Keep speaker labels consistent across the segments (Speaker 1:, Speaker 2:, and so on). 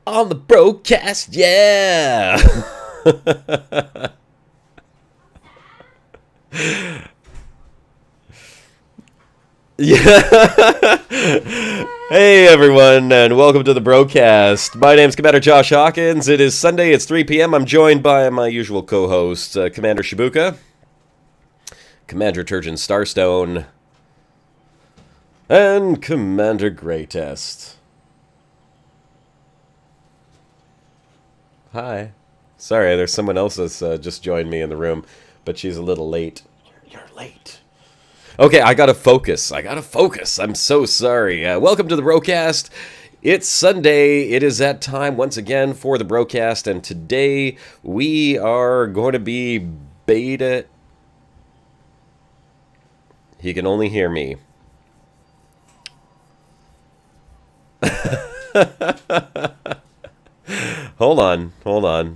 Speaker 1: On the Brocast, yeah! Yeah. Hey everyone, and welcome to the Brocast. My name's Commander Josh Hawkins. It is Sunday, it's 3 p.m. I'm joined by my usual co-host, Commander Shibuka, Commander Turgeon Starstone, and Commander Greatest. Hi. Sorry, there's someone else that's just joined me in the room, but she's a little late. You're late. Okay, I gotta focus. I'm so sorry. Welcome to the Brocast. It's Sunday. It is that time once again for the Brocast, and today we are going to be beta. He can only hear me. Hold on.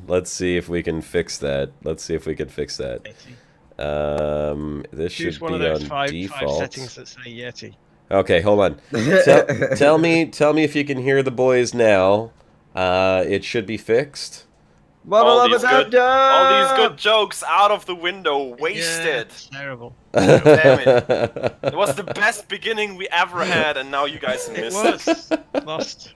Speaker 1: Let's see if we can fix that. This should be on default.
Speaker 2: Five settings that say Yeti.
Speaker 1: Okay, hold on. Tell me if you can hear the boys now. It should be fixed.
Speaker 3: All these good jokes out of the window, wasted.
Speaker 2: Yeah, terrible.
Speaker 3: Damn it. It was the best beginning we ever had, and now you guys missed it.
Speaker 2: Lost.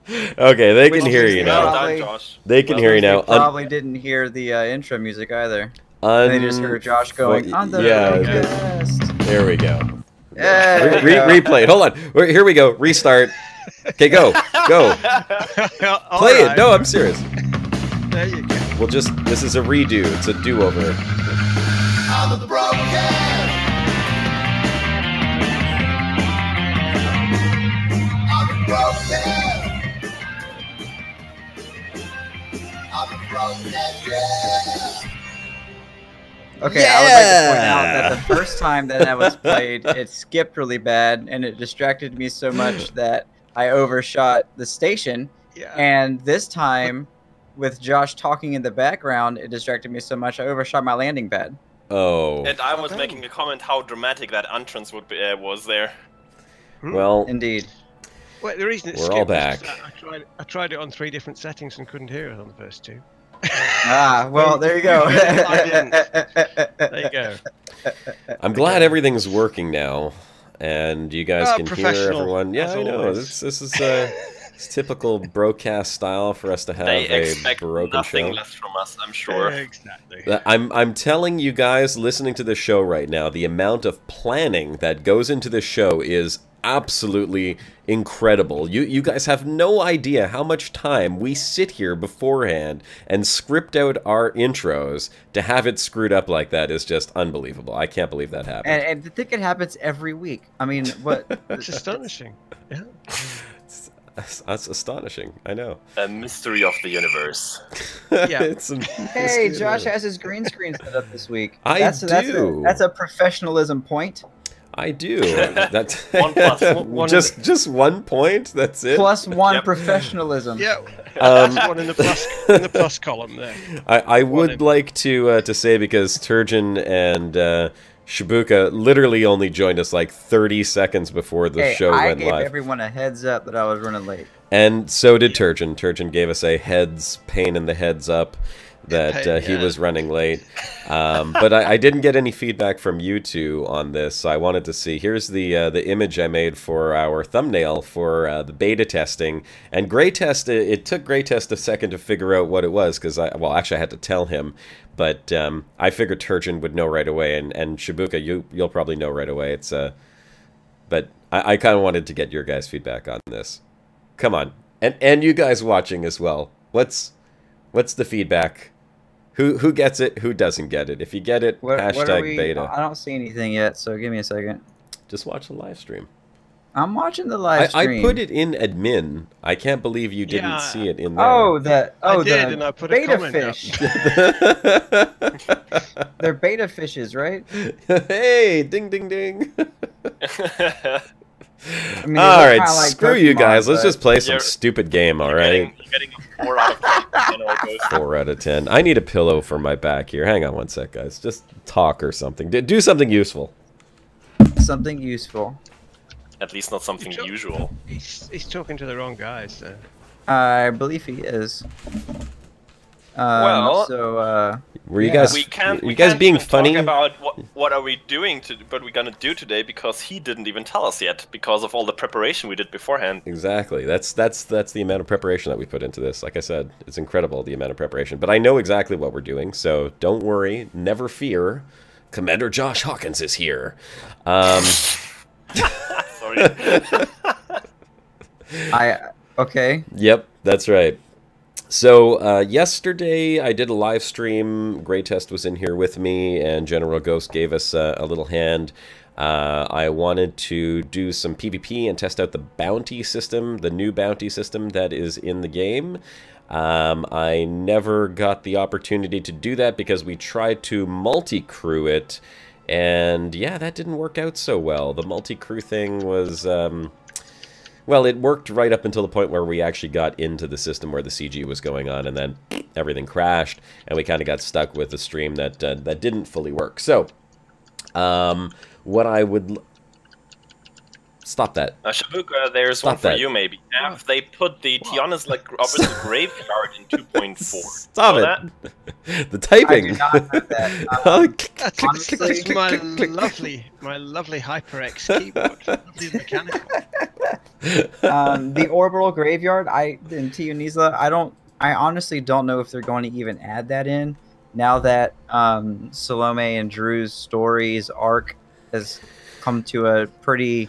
Speaker 1: Okay, they can hear you now.
Speaker 3: Well done, Josh.
Speaker 1: They can hear you now.
Speaker 4: Probably didn't hear the intro music either. They just heard Josh going on the Brocast.
Speaker 1: There we go.
Speaker 4: Yeah,
Speaker 1: replay it. Hold on. Here we go. Restart. Okay, go. Play it. No, I'm serious.
Speaker 2: There you go.
Speaker 1: We'll just. This is a redo. It's a do-over.
Speaker 5: On the Brocast. On the Brocast. On the Brocast, yeah.
Speaker 4: Okay, I would like to point out that the first time that was played, it skipped really bad, and it distracted me so much that I overshot the station.
Speaker 2: Yeah.
Speaker 4: And this time, with Josh talking in the background, it distracted me so much I overshot my landing pad.
Speaker 1: Oh.
Speaker 3: And I was making a comment how dramatic that entrance would be, was there.
Speaker 1: Well,
Speaker 4: indeed.
Speaker 2: Well, the reason
Speaker 1: we're all back.
Speaker 2: I tried it on 3 different settings and couldn't hear it on the first 2.
Speaker 4: Ah, well, there you go.
Speaker 2: There you go.
Speaker 1: I'm glad everything's working now, and you guys can hear everyone. Yeah, I know. This is it's typical Brocast style for us to have a broken
Speaker 3: nothing
Speaker 1: show.
Speaker 3: less from us, I'm sure.
Speaker 2: Exactly.
Speaker 1: I'm telling you guys listening to the show right now, the amount of planning that goes into this show is absolutely incredible. You guys have no idea how much time we sit here beforehand and script out our intros. To have it screwed up like that is just unbelievable. I can't believe that happened.
Speaker 4: And I think it happens every week. I mean, what?
Speaker 2: It's astonishing. Yeah.
Speaker 1: That's astonishing. I know.
Speaker 3: A mystery of the universe.
Speaker 2: Yeah.
Speaker 4: Hey, Josh has his green screen set up this week.
Speaker 1: I do.
Speaker 4: That's a professionalism point.
Speaker 1: I do. That's
Speaker 3: one
Speaker 1: just 1 point. That's it.
Speaker 4: +1 professionalism.
Speaker 2: Yeah. That's one in the plus column there.
Speaker 1: I would like to say, because Turgeon and Shibuka literally only joined us like 30 seconds before the show went live.
Speaker 4: I gave everyone a heads up that I was running late.
Speaker 1: And so did Turgeon. Turgeon gave us a pain in the heads up that he was running late. But I didn't get any feedback from you two on this, so I wanted to see. Here's the image I made for our thumbnail for the beta testing. And Greatest, it took Greatest a second to figure out what it was, because actually I had to tell him. But I figured Turgeon would know right away, and Shibuka, you'll probably know right away. It's but I kind of wanted to get your guys' feedback on this. Come on, and you guys watching as well. What's the feedback? Who gets it? Who doesn't get it? If you get it, hashtag beta.
Speaker 4: I don't see anything yet, so give me a second.
Speaker 1: Just watch the live stream.
Speaker 4: I'm watching the live stream.
Speaker 1: I put it in admin. I can't believe you didn't see it in there.
Speaker 4: I
Speaker 2: did, and I put a
Speaker 4: beta
Speaker 2: comment
Speaker 4: fish. They're beta fishes, right?
Speaker 1: Hey, ding ding ding.
Speaker 4: I mean,
Speaker 1: all right,
Speaker 4: like
Speaker 1: screw you guys. Let's just play some
Speaker 3: You're-
Speaker 1: stupid game, all right?
Speaker 3: You're getting a 4 out of 10. You know, it goes
Speaker 1: 4 out of 10. I need a pillow for my back here. Hang on one sec, guys. Just talk or something. Do something useful.
Speaker 4: Something useful.
Speaker 3: At least not something usual.
Speaker 2: He's talking to the wrong guys.
Speaker 4: I believe he is.
Speaker 3: Well,
Speaker 1: were you guys?
Speaker 3: we can't.
Speaker 1: You guys being
Speaker 3: even
Speaker 1: funny
Speaker 3: talk about what are we doing what we're gonna do today because he didn't even tell us yet because of all the preparation we did beforehand.
Speaker 1: Exactly. That's the amount of preparation that we put into this. Like I said, it's incredible the amount of preparation. But I know exactly what we're doing, so don't worry, never fear. Commander Josh Hawkins is here.
Speaker 3: Sorry.
Speaker 4: Okay.
Speaker 1: Yep, that's right. So yesterday I did a live stream. Greytest was in here with me, and General Ghost gave us a little hand. I wanted to do some PvP and test out the bounty system, the new bounty system that is in the game. I never got the opportunity to do that because we tried to multi-crew it, and yeah, that didn't work out so well. The multi-crew thing was... well, it worked right up until the point where we actually got into the system where the CG was going on, and then everything crashed, and we kind of got stuck with a stream that that didn't fully work. So, what I would... Stop that.
Speaker 3: Shabuka, there's
Speaker 1: Stop
Speaker 3: one for
Speaker 1: that.
Speaker 3: you, maybe. Have they put the Tiana's like Robert's graveyard in 2.4?
Speaker 1: Stop it. The typing.
Speaker 4: I do not have that.
Speaker 2: That's my lovely HyperX keyboard. Lovely mechanical.
Speaker 4: The orbital graveyard, in Tioniza, I honestly don't know if they're going to even add that in now that Salome and Drew's story's arc has come to a pretty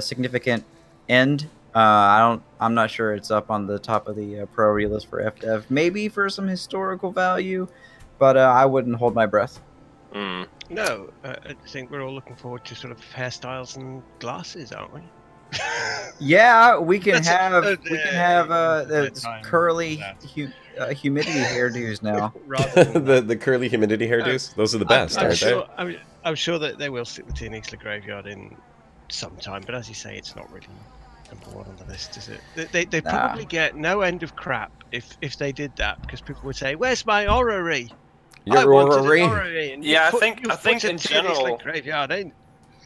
Speaker 4: significant end. I'm not sure it's up on the top of the priority list for FDev. Maybe for some historical value, but I wouldn't hold my breath.
Speaker 2: No, I think we're all looking forward to sort of hairstyles and glasses, aren't we?
Speaker 4: Yeah, we can have curly humidity hairdos now.
Speaker 1: the curly humidity hairdos. Those are the best, aren't they?
Speaker 2: I'm sure that they will stick the Tianixla graveyard in sometime, but as you say, it's not really number one on the list, is it? They probably get no end of crap if they did that, because people would say, "Where's my orrery?
Speaker 1: Your orrery?"
Speaker 3: Yeah, I think in general,
Speaker 2: graveyard in.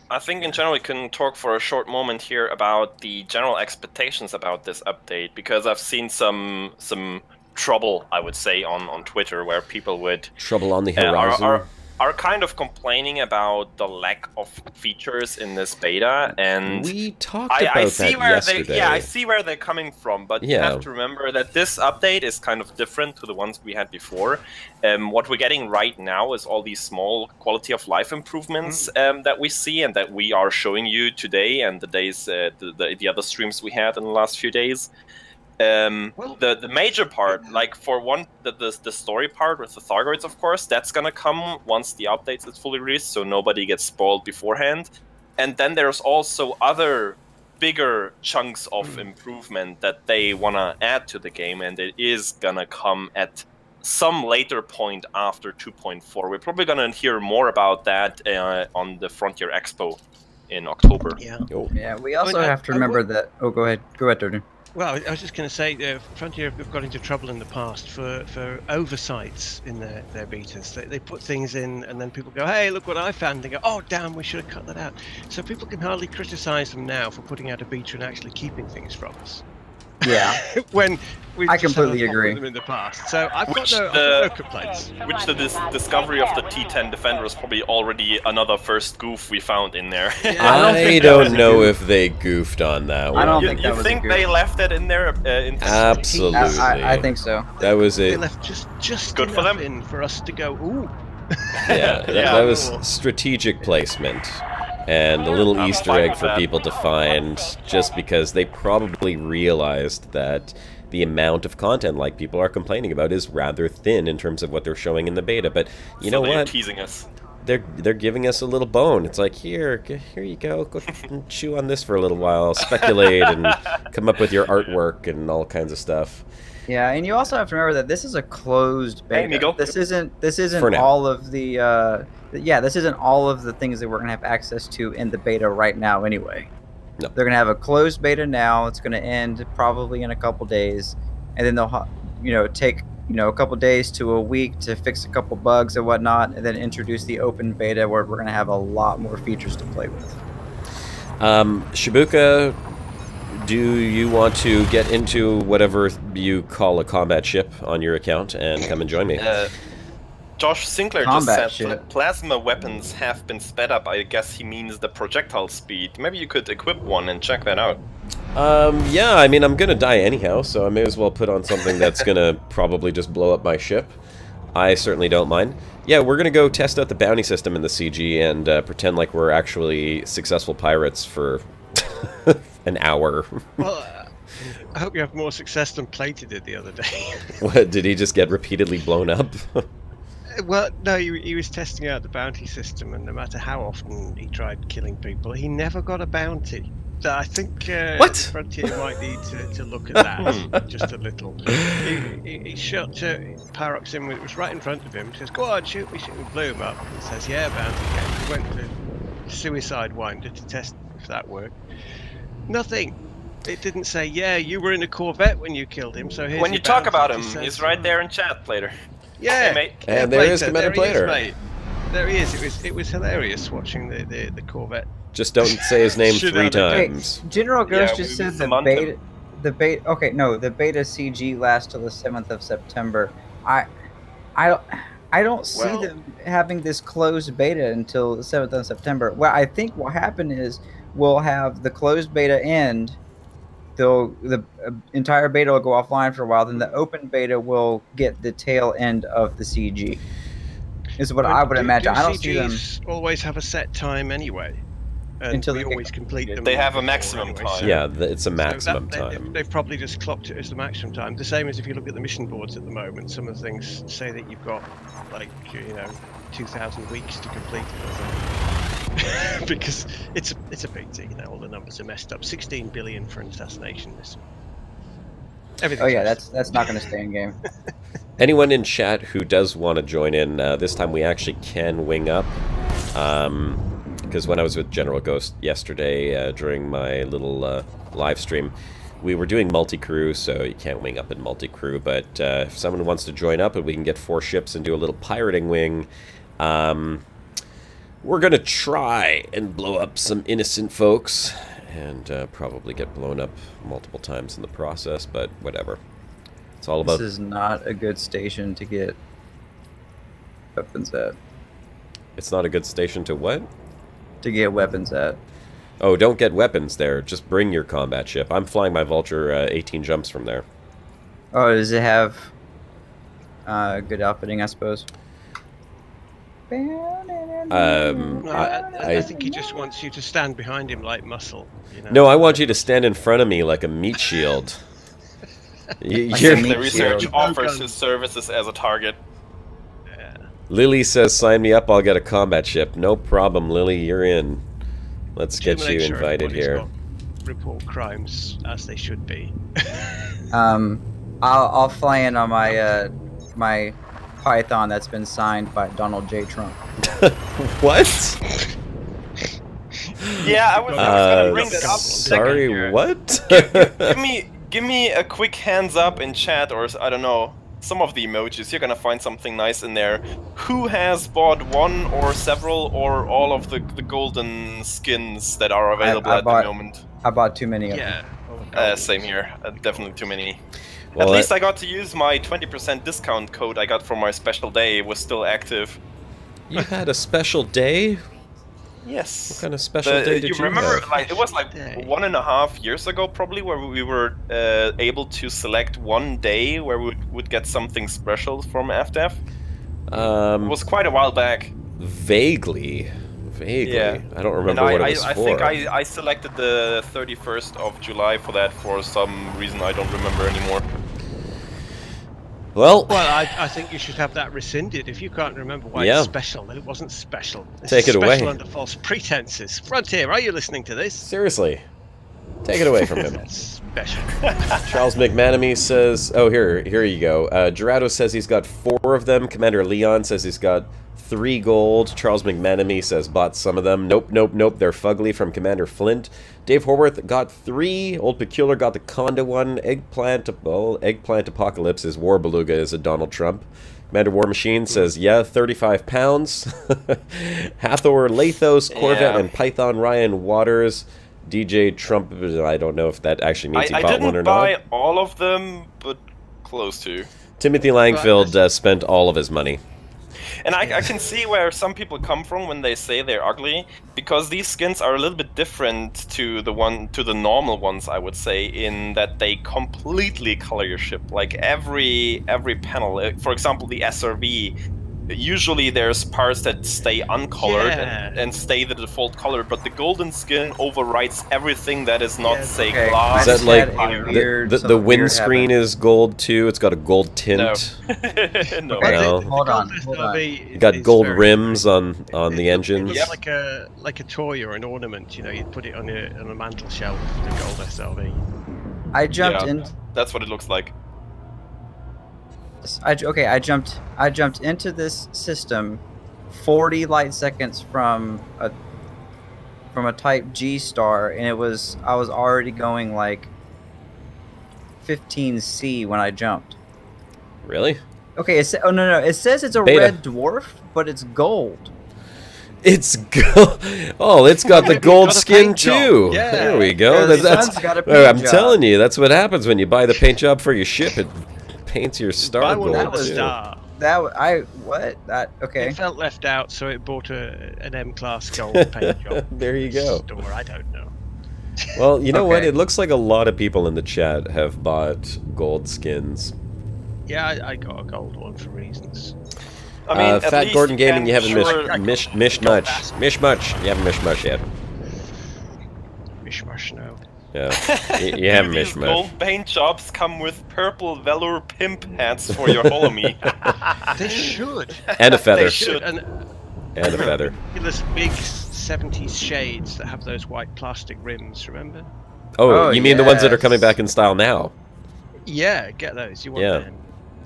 Speaker 3: I think in general we can talk for a short moment here about the general expectations about this update, because I've seen some trouble, I would say, on Twitter where people would
Speaker 1: trouble on the horizon.
Speaker 3: Are kind of complaining about the lack of features in this beta, and
Speaker 1: we talked about that yesterday.
Speaker 3: I see where they're coming from, but you have to remember that this update is kind of different to the ones we had before. What we're getting right now is all these small quality of life improvements that we see and that we are showing you today, and the days, the other streams we had in the last few days. The major part, like for one, the story part with the Thargoids, of course, that's gonna come once the update is fully released, so nobody gets spoiled beforehand. And then there's also other bigger chunks of improvement that they wanna add to the game, and it is gonna come at some later point after 2.4. We're probably gonna hear more about that on the Frontier Expo in October.
Speaker 2: Yeah.
Speaker 4: Yeah. We also have to remember that. Oh, go ahead, Durden.
Speaker 2: Well, I was just going to say, Frontier have got into trouble in the past for oversights in their betas. They put things in, and then people go, "Hey, look what I found!" They go, "Oh, damn, we should have cut that out." So people can hardly criticize them now for putting out a beta and actually keeping things from us.
Speaker 4: Yeah.
Speaker 2: When
Speaker 4: I completely agree.
Speaker 2: Them in the past, so I've got no complaints.
Speaker 3: Which the discovery of the T10 Defender is probably already another first goof we found in there.
Speaker 2: Yeah,
Speaker 1: I don't know if they goofed on that one.
Speaker 4: I don't think that was
Speaker 3: You think they left it in there?
Speaker 1: Absolutely.
Speaker 4: I think so.
Speaker 1: That was it.
Speaker 2: They left just
Speaker 3: good for them
Speaker 2: in for us to go, ooh.
Speaker 1: Yeah, that was strategic placement. And a little Easter egg for people to find, just because they probably realized that the amount of content, like people are complaining about, is rather thin in terms of what they're showing in the beta. But you know what?
Speaker 3: Teasing us.
Speaker 1: They're giving us a little bone. It's like, here you go and chew on this for a little while, speculate, and come up with your artwork and all kinds of stuff.
Speaker 4: Yeah, and you also have to remember that this is a closed beta.
Speaker 3: Hey,
Speaker 4: this isn't all of the this isn't all of the things that we're gonna have access to in the beta right now anyway.
Speaker 1: No.
Speaker 4: They're gonna have a closed beta now. It's gonna end probably in a couple days, and then they'll take a couple days to a week to fix a couple bugs and whatnot, and then introduce the open beta where we're gonna have a lot more features to play with.
Speaker 1: Shibuka, do you want to get into whatever you call a combat ship on your account and come and join me?
Speaker 3: Josh Sinclair
Speaker 4: Combat
Speaker 3: just said plasma weapons have been sped up. I guess he means the projectile speed. Maybe you could equip one and check that out.
Speaker 1: Yeah, I mean, I'm gonna die anyhow, so I may as well put on something that's gonna probably just blow up my ship. I certainly don't mind. Yeah, we're gonna go test out the bounty system in the CG and pretend like we're actually successful pirates for an hour.
Speaker 2: Well, I hope you have more success than Plated did the other day.
Speaker 1: What, did he just get repeatedly blown up?
Speaker 2: Well, no, he was testing out the bounty system, and no matter how often he tried killing people, he never got a bounty. So I think Frontier might need to look at that just a little. He shot Pyroxin, it was right in front of him. He says, "Go on, shoot me," blew him up. He says, "Yeah, bounty came." He went to Suicide Winder to test if that worked. Nothing. It didn't say, "Yeah, you were in a Corvette when you killed him." So here's
Speaker 3: when you talk about him, he's right there in chat later.
Speaker 2: Yeah,
Speaker 3: hey, mate.
Speaker 1: And there is Commander Plater.
Speaker 2: There he is. It was hilarious watching the Corvette.
Speaker 1: Just don't say his name 3 times.
Speaker 4: Hey, General Ghost just said the beta. Okay, no, the beta CG lasts till the 7th of September. I don't see them having this closed beta until the 7th of September. Well, I think what happened is we'll have the closed beta end. The entire beta will go offline for a while. Then the open beta will get the tail end of the CG. Is what I would imagine. I don't see them
Speaker 2: always have a set time anyway. Until they always complete them.
Speaker 3: They have a maximum time.
Speaker 1: Yeah, it's a maximum time.
Speaker 2: They've probably just clocked it as the maximum time. The same as if you look at the mission boards at the moment. Some of the things say that you've got, like, 2,000 weeks to complete it or something. Because it's a big thing, all the numbers are messed up. 16 billion for an assassination mission.
Speaker 4: Oh yeah, that's not going to stay in game.
Speaker 1: Anyone in chat who does want to join in, this time we actually can wing up. Because when I was with General Ghost yesterday during my little live stream, we were doing multi-crew, so you can't wing up in multi-crew, but if someone wants to join up and we can get 4 ships and do a little pirating wing, we're going to try and blow up some innocent folks, and probably get blown up multiple times in the process, but whatever. It's all about...
Speaker 4: This is not a good station to get weapons at.
Speaker 1: It's not a good station to what?
Speaker 4: To get weapons at.
Speaker 1: Oh, don't get weapons there. Just bring your combat ship. I'm flying my Vulture 18 jumps from there.
Speaker 4: Oh, does it have good outfitting, I suppose?
Speaker 2: I think he just wants you to stand behind him like muscle.
Speaker 1: No, I want you to stand in front of me like a meat shield.
Speaker 3: The research offers his services as a target.
Speaker 1: Lily says, sign me up, I'll get a combat ship. No problem, Lily, you're in. Let's get you invited here.
Speaker 2: Report crimes as they should be.
Speaker 4: I'll fly in on my my Python that's been signed by Donald J. Trump.
Speaker 1: What?
Speaker 3: Yeah, I was gonna bring that up.
Speaker 1: Sorry, what?
Speaker 3: give me a quick hands up in chat, or I don't know, some of the emojis. You're gonna find something nice in there. Who has bought one or several or all of the golden skins that are available at the moment?
Speaker 4: I bought too many of them.
Speaker 3: Yeah, same here. Definitely too many.
Speaker 1: Well,
Speaker 3: at least I got to use my 20% discount code I got for my special day. It was still active.
Speaker 1: You had a special day?
Speaker 3: Yes.
Speaker 1: What kind of special day did you
Speaker 3: remember,
Speaker 1: have?
Speaker 3: like, it was like 1.5 years ago probably, where we were able to select one day where we would get something special from FDF. It was quite a while back.
Speaker 1: Vaguely. Yeah. I don't remember what it was for.
Speaker 3: I think I selected the 31st of July for that for some reason I don't remember anymore.
Speaker 1: Well,
Speaker 2: I think you should have that rescinded if you can't remember why it's special. Then it wasn't special.
Speaker 1: Take it away.
Speaker 2: Special under false pretenses. Frontier, are you listening to this?
Speaker 1: Seriously, take it away from him.
Speaker 2: Special.
Speaker 1: Charles McManamy says, "Oh, here you go." Gerardo says he's got 4 of them. Commander Leon says he's got 3 gold. Charles McManamy says bought some of them. Nope. They're fugly from Commander Flint. Dave Horworth got 3. Old Peculiar got the Conda one. Eggplant Apocalypse is War Beluga is a Donald Trump. Commander War Machine says, yeah, 35 pounds. Hathor Lathos, Corvette, and Python Ryan Waters. DJ Trump, I don't know if that actually means he
Speaker 3: I
Speaker 1: bought one or
Speaker 3: didn't buy
Speaker 1: not.
Speaker 3: all of them, but close to.
Speaker 1: Timothy Langfield spent all of his money.
Speaker 3: And I can see where some people come from when they say they're ugly, because these skins are a little bit different to the normal ones, I would say, in that they completely color your ship. Like every panel, for example, the SRV. Usually there's parts that stay uncolored and stay the default color, but the golden skin overwrites everything that is not, say, glass.
Speaker 1: Is that like the windscreen is gold too? It's got a gold tint.
Speaker 3: No.
Speaker 1: No.
Speaker 4: Hold on.
Speaker 1: You got gold rims on the engines.
Speaker 2: It looks like a toy or an ornament. You know, you'd put it on a mantle shelf. The gold SRV.
Speaker 4: I jumped in.
Speaker 3: That's what it looks like.
Speaker 4: I jumped into this system 40 light seconds from a Type G star, and I was already going like 15C when I jumped.
Speaker 1: Really?
Speaker 4: Okay, no, it says it's a red dwarf, but it's gold.
Speaker 1: It's gold. Oh, it's got the gold skin too. Yeah. There we go. I'm telling you, that's what happens when you buy the paint job for your ship. It paints your star gold.
Speaker 4: Okay.
Speaker 2: It felt left out, so it bought an M-class gold paint job.
Speaker 1: There you go.
Speaker 2: Store, I don't know.
Speaker 1: Well, you know what? It looks like a lot of people in the chat have bought gold skins.
Speaker 2: Yeah, I got a gold one for reasons.
Speaker 3: I mean,
Speaker 1: Fat Gordon Gaming, you haven't mishmuch. You haven't mishmuch yet.
Speaker 2: Mishmush, no.
Speaker 1: Yeah, you haven't
Speaker 3: These
Speaker 1: mishmuch.
Speaker 3: gold paint jobs come with purple velour pimp hats for your holomy.
Speaker 2: They should.
Speaker 1: And a feather.
Speaker 2: They should. And
Speaker 1: a feather.
Speaker 2: Those big 70s shades that have those white plastic rims, remember?
Speaker 1: Oh, you mean the ones that are coming back in style now?
Speaker 2: Yeah, get those. You want them.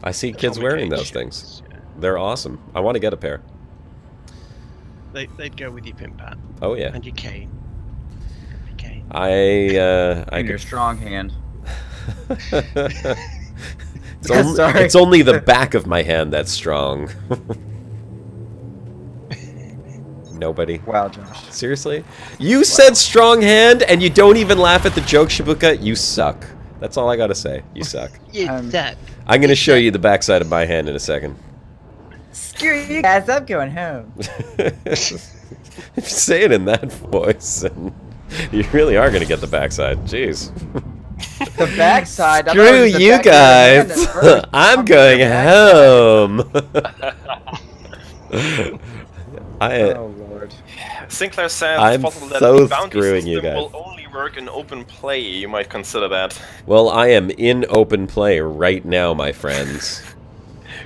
Speaker 1: I see kids wearing those things. Yeah. They're awesome. I want to get a pair.
Speaker 2: They'd go with your pimp hat.
Speaker 1: Oh yeah.
Speaker 2: And your cane.
Speaker 4: And your strong hand.
Speaker 1: It's only the back of my hand that's strong. Nobody.
Speaker 4: Wow, Josh.
Speaker 1: Seriously? You said strong hand and you don't even laugh at the joke, Shibuka? You suck. That's all I gotta say. You suck.
Speaker 2: You suck.
Speaker 1: I'm gonna show you the backside of my hand in a second.
Speaker 4: Screw you guys, I'm going home.
Speaker 1: If you say it in that voice, and you really are gonna get the backside. Jeez.
Speaker 4: The backside?
Speaker 1: Screw you guys. I'm going home.
Speaker 4: Oh Lord.
Speaker 3: Sinclair says
Speaker 1: I'm so screwing you guys.
Speaker 3: Will only work in open play. You might consider that.
Speaker 1: Well, I am in open play right now, my friends.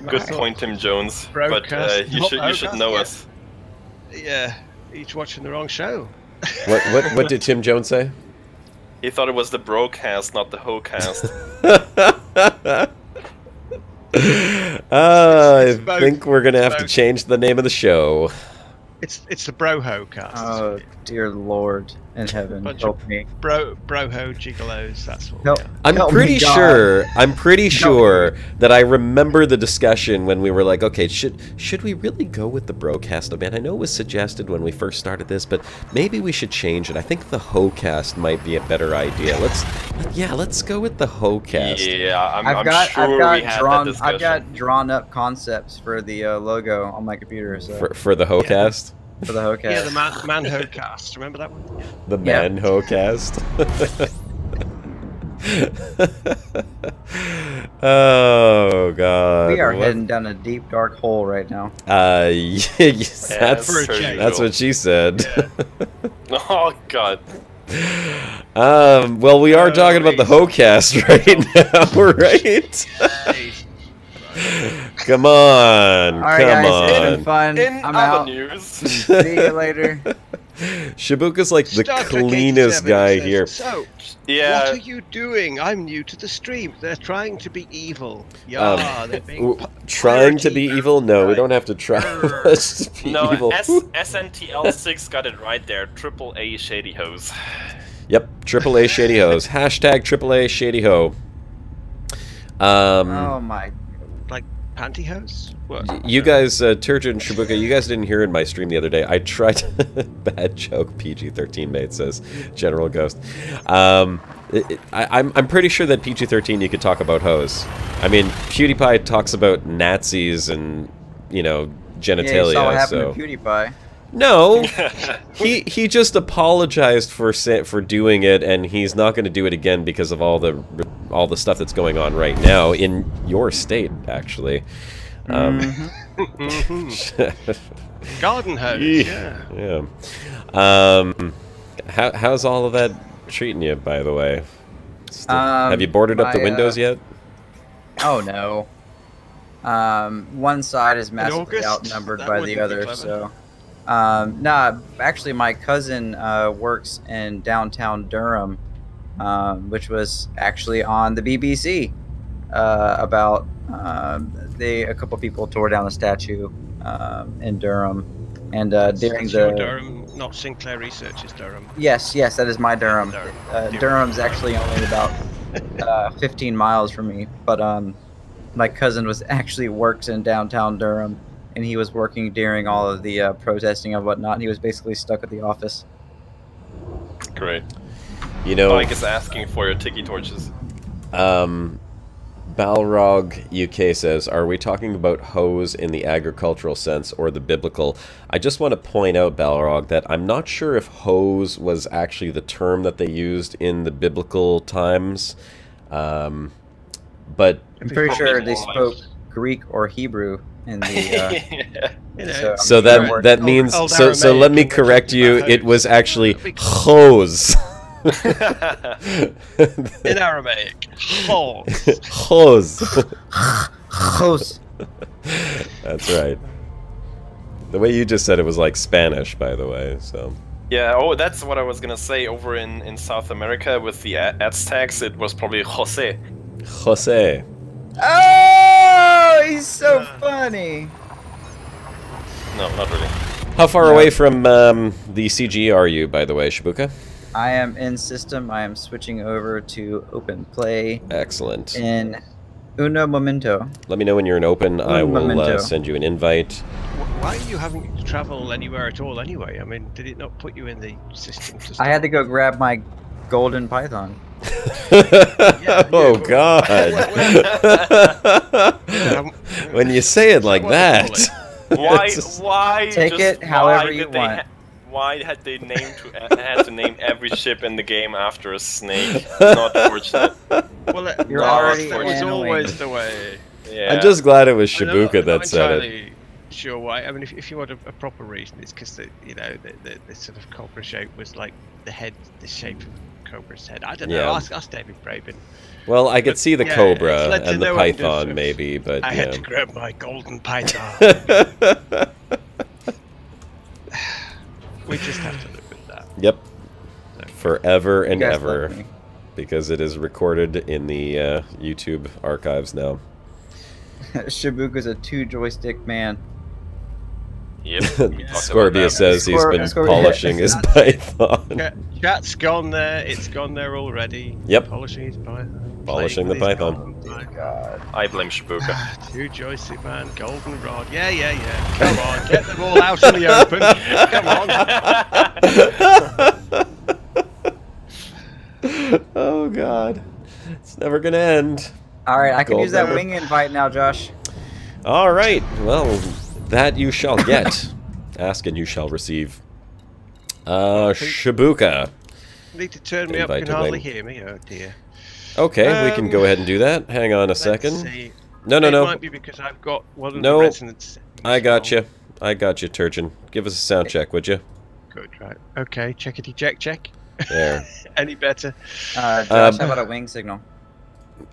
Speaker 3: Good point, Tim Jones.
Speaker 2: Brocast,
Speaker 3: but you should know us.
Speaker 2: Yeah, he's watching the wrong show.
Speaker 1: What did Tim Jones say?
Speaker 3: He thought it was the Brocast, not the Hocast.
Speaker 1: I think we're gonna have to change the name of the show.
Speaker 2: It's the Broho cast.
Speaker 4: Oh dear Lord in heaven, help me.
Speaker 2: Broho gigolos. That's what.
Speaker 4: Help.
Speaker 1: I'm pretty sure that I remember the discussion when we were like, okay, should we really go with the Brocast? Man, I know it was suggested when we first started this, but maybe we should change it. I think the Hocast might be a better idea. Let's go with the Hocast.
Speaker 3: Yeah, I'm sure we had that discussion.
Speaker 4: I've got drawn up concepts for the logo on my computer. So.
Speaker 1: For the Hocast.
Speaker 4: For the Hocast.
Speaker 2: Yeah, the man Hocast. Remember that one? Yeah.
Speaker 1: The man Hocast. Oh God.
Speaker 4: We are heading down a deep dark hole right now.
Speaker 1: Yes, that's what she said.
Speaker 3: Yeah. Oh God.
Speaker 1: Well, we are talking about the Hocast right now, right? Come on,
Speaker 4: All right, guys, it's been fun.
Speaker 3: I'm out. News.
Speaker 4: See you later.
Speaker 1: Shibuka's like the cleanest guy here.
Speaker 2: So,
Speaker 3: yeah.
Speaker 2: What are you doing? I'm new to the stream. They're trying to be evil. Yeah, they're being
Speaker 1: trying to be evil? No, we don't have to try to be evil.
Speaker 3: SNTL6 got it right there. AAA Shady Hose.
Speaker 1: Yep, AAA Shady Hose. Hashtag AAA Shady Ho.
Speaker 4: Oh my.
Speaker 2: Pantyhose? What?
Speaker 1: You guys, Turgid and Shibuka, you guys didn't hear in my stream the other day. I tried bad joke. PG-13 mate says General Ghost. I'm pretty sure that PG-13 you could talk about hoes. I mean, PewDiePie talks about Nazis and genitalia.
Speaker 4: Yeah, you saw what happened
Speaker 1: so.
Speaker 4: to PewDiePie.
Speaker 1: No, he just apologized for doing it, and he's not going to do it again because of all the stuff that's going on right now in your state, actually.
Speaker 2: Garden hose.
Speaker 1: Yeah. How's all of that treating you, by the way? Have you boarded up the windows yet?
Speaker 4: Oh no. One side is massively outnumbered by the other, so. Nah, actually, my cousin works in downtown Durham, which was actually on the BBC about a couple people tore down a statue in Durham, and during the
Speaker 2: Durham, not Sinclair Research, is Durham.
Speaker 4: Yes, that is my Durham. Durham's actually only about 15 miles from me, but my cousin works in downtown Durham. And he was working during all of the protesting and whatnot. He was basically stuck at the office.
Speaker 3: Great.
Speaker 1: Mike
Speaker 3: is asking for your tiki torches.
Speaker 1: Balrog UK says, are we talking about hose in the agricultural sense or the biblical? I just want to point out, Balrog, that I'm not sure if hose was actually the term that they used in the biblical times. But
Speaker 4: I'm pretty sure they spoke Greek or Hebrew. In the,
Speaker 1: so that means so let me correct you. It was actually hose.
Speaker 2: In Aramaic, hose.
Speaker 4: Hose.
Speaker 1: That's right. The way you just said it was like Spanish, by the way. So.
Speaker 3: Yeah. Oh, that's what I was gonna say. Over in South America with the Aztecs, it was probably Jose.
Speaker 1: Jose.
Speaker 4: Oh, he's so funny.
Speaker 3: No, not really.
Speaker 1: How far away from the CG are you, by the way, Shibuka?
Speaker 4: I am in system. I am switching over to open play.
Speaker 1: Excellent.
Speaker 4: In uno momento.
Speaker 1: Let me know when you're in open. I will send you an invite.
Speaker 2: Why are you having to travel anywhere at all anyway? I mean, did it not put you in the system?
Speaker 4: I had to go grab my golden python.
Speaker 1: Oh God! When you say it like that,
Speaker 3: why
Speaker 4: take it however you want.
Speaker 3: Why had they had to name every ship in the game after a snake? Not fortunate.
Speaker 2: Well,
Speaker 4: you're already
Speaker 2: that was always the way.
Speaker 1: Yeah. I'm just glad it was Shibuka that said it.
Speaker 2: Sure why. I mean, if you want a proper reason, it's because the sort of cobra shape was like the shape of Cobra's head. I don't know. Ask David Braben.
Speaker 1: Well, I could see the cobra and the python, maybe, but
Speaker 2: I had to grab my golden python. We just have to live with that.
Speaker 1: Yep. Forever and ever, because it is recorded in the YouTube archives now.
Speaker 4: Shibuka's a 2-joystick man.
Speaker 3: Yep.
Speaker 1: Scorpia says he's been polishing his python.
Speaker 2: Chat's gone there. It's gone there already.
Speaker 1: Yep.
Speaker 2: Polishing his python.
Speaker 1: Polishing the python.
Speaker 4: God.
Speaker 3: I blame Shibuka.
Speaker 2: 2-joystick man, golden rod. Yeah. Come on, get them all out in the open.
Speaker 1: Come on. Oh God, it's never gonna end.
Speaker 4: All right, I can use that wing invite now, Josh.
Speaker 1: All right. Well. That you shall get. Ask and you shall receive. Shibuka.
Speaker 2: You need to turn me up, you can hardly hear me. Oh dear.
Speaker 1: Okay, we can go ahead and do that. Hang on a second.
Speaker 2: See.
Speaker 1: No.
Speaker 2: It might be because I've got one of the resonance.
Speaker 1: I got you, Turchin. Give us a sound check, would you?
Speaker 2: Good, right. Okay, checkity check.
Speaker 1: There.
Speaker 2: Any better?
Speaker 4: Josh, how about a wing signal?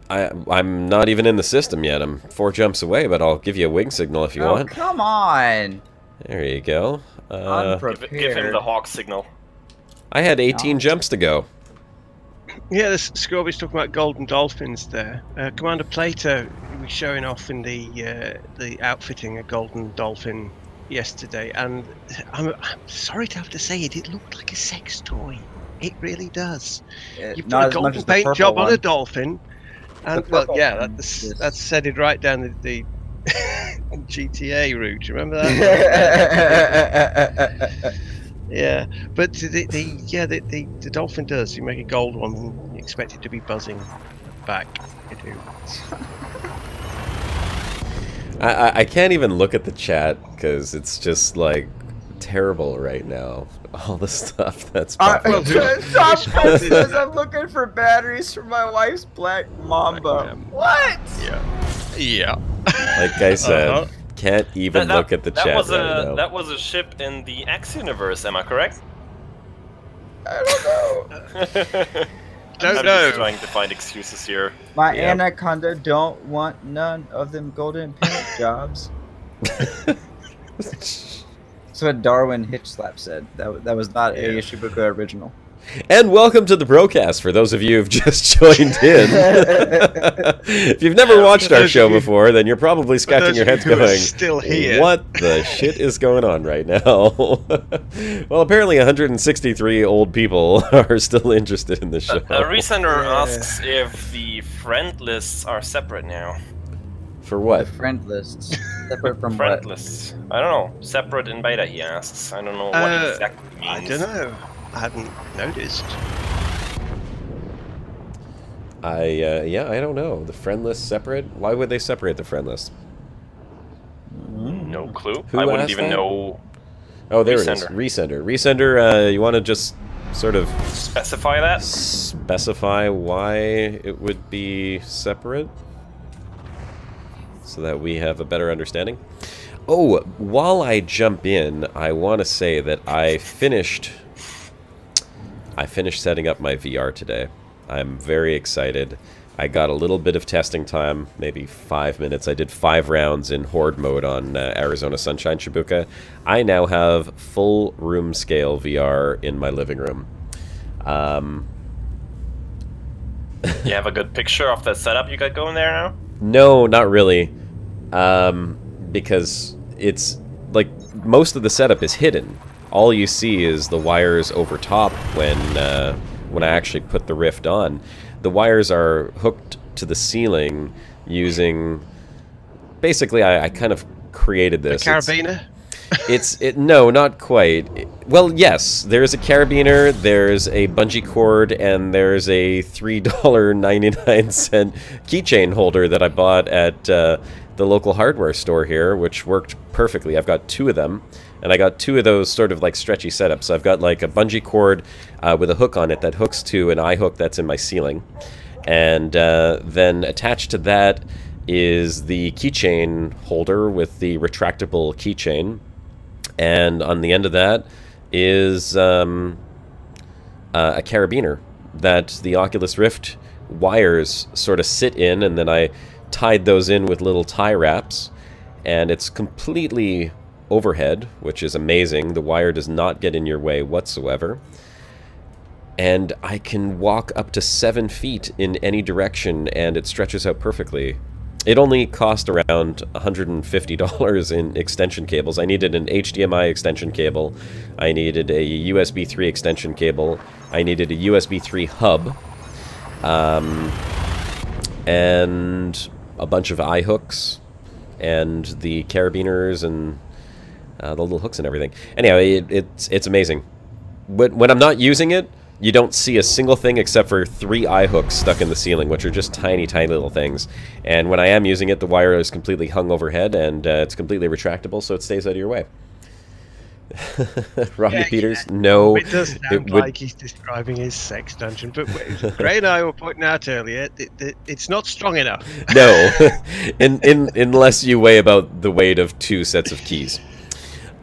Speaker 1: I'm not even in the system yet. I'm 4 jumps away, but I'll give you a wing signal if you want.
Speaker 4: Oh, come on!
Speaker 1: There you go.
Speaker 3: Give him the hawk signal.
Speaker 1: I had 18 jumps to go.
Speaker 2: Yeah, the Scorby's talking about golden dolphins there. Commander Plato was showing off in the outfitting a golden dolphin yesterday, and I'm sorry to have to say it looked like a sex toy. It really does. You put a golden paint job on a dolphin. And well, yeah, that's said it right down the GTA route. Remember that? Yeah, but the dolphin does. You make a gold one, you expect it to be buzzing back. You do.
Speaker 1: I can't even look at the chat because it's just like terrible right now. All the stuff that's popping up.
Speaker 4: I'm looking for batteries for my wife's black Mamba. What?
Speaker 2: Yeah.
Speaker 1: Like I said, can't even look at the chat right now.
Speaker 3: That was a ship in the X universe, am I correct?
Speaker 4: I don't know.
Speaker 3: I'm just trying to find excuses here.
Speaker 4: My anaconda don't want none of them golden paint jobs. That's what Darwin Hitchslap said. That was not a Shibuka original.
Speaker 1: And welcome to the Brocast for those of you who've just joined in. If you've never watched our show before, then you're probably scratching your heads going,
Speaker 2: still here.
Speaker 1: What the shit is going on right now? Well, apparently 163 old people are still interested in the show.
Speaker 3: A resender asks if the friend lists are separate now.
Speaker 1: For what?
Speaker 4: Friend lists. Separate from
Speaker 3: friend
Speaker 4: what?
Speaker 3: lists. I don't know. Separate in beta, he asks. I don't know what exactly means.
Speaker 2: I don't know. I hadn't noticed.
Speaker 1: I don't know. The friend list separate? Why would they separate the friend list?
Speaker 3: No clue.
Speaker 1: Who
Speaker 3: I wouldn't
Speaker 1: asked
Speaker 3: even
Speaker 1: that?
Speaker 3: know.
Speaker 1: Oh, there it is. Resender. Resender, you want to just sort of
Speaker 3: specify that?
Speaker 1: Specify why it would be separate? So that we have a better understanding. Oh, while I jump in, I want to say that I finished setting up my VR today. I'm very excited. I got a little bit of testing time, maybe 5 minutes. I did 5 rounds in Horde mode on Arizona Sunshine Shibuka. I now have full room scale VR in my living room.
Speaker 3: You have a good picture of the setup you got going there now?
Speaker 1: No, not really. Because it's like most of the setup is hidden. All you see is the wires over top when I actually put the Rift on. The wires are hooked to the ceiling using... Basically, I kind of created this.
Speaker 2: A carabiner?
Speaker 1: No, not quite. Well, yes, there's a carabiner, there's a bungee cord, and there's a $3.99 keychain holder that I bought at the local hardware store here, which worked perfectly. I've got 2 of them, and I got 2 of those sort of like stretchy setups. So I've got like a bungee cord with a hook on it that hooks to an eye hook that's in my ceiling, and then attached to that is the keychain holder with the retractable keychain. And on the end of that is a carabiner that the Oculus Rift wires sort of sit in, and then I tied those in with little tie wraps, and it's completely overhead, which is amazing. The wire does not get in your way whatsoever. And I can walk up to 7 feet in any direction, and it stretches out perfectly. It only cost around $150 in extension cables. I needed an HDMI extension cable. I needed a USB 3 extension cable. I needed a USB 3 hub. And a bunch of eye hooks. And the carabiners and the little hooks and everything. Anyhow, it's amazing. When I'm not using it, you don't see a single thing except for 3 eye hooks stuck in the ceiling, which are just tiny, tiny little things. And when I am using it, the wire is completely hung overhead, and it's completely retractable, so it stays out of your way. Robbie Peters, no.
Speaker 2: It does sound like he's describing his sex dungeon, but Gray and I were pointing out earlier, it's not strong enough.
Speaker 1: No, unless you weigh about the weight of 2 sets of keys.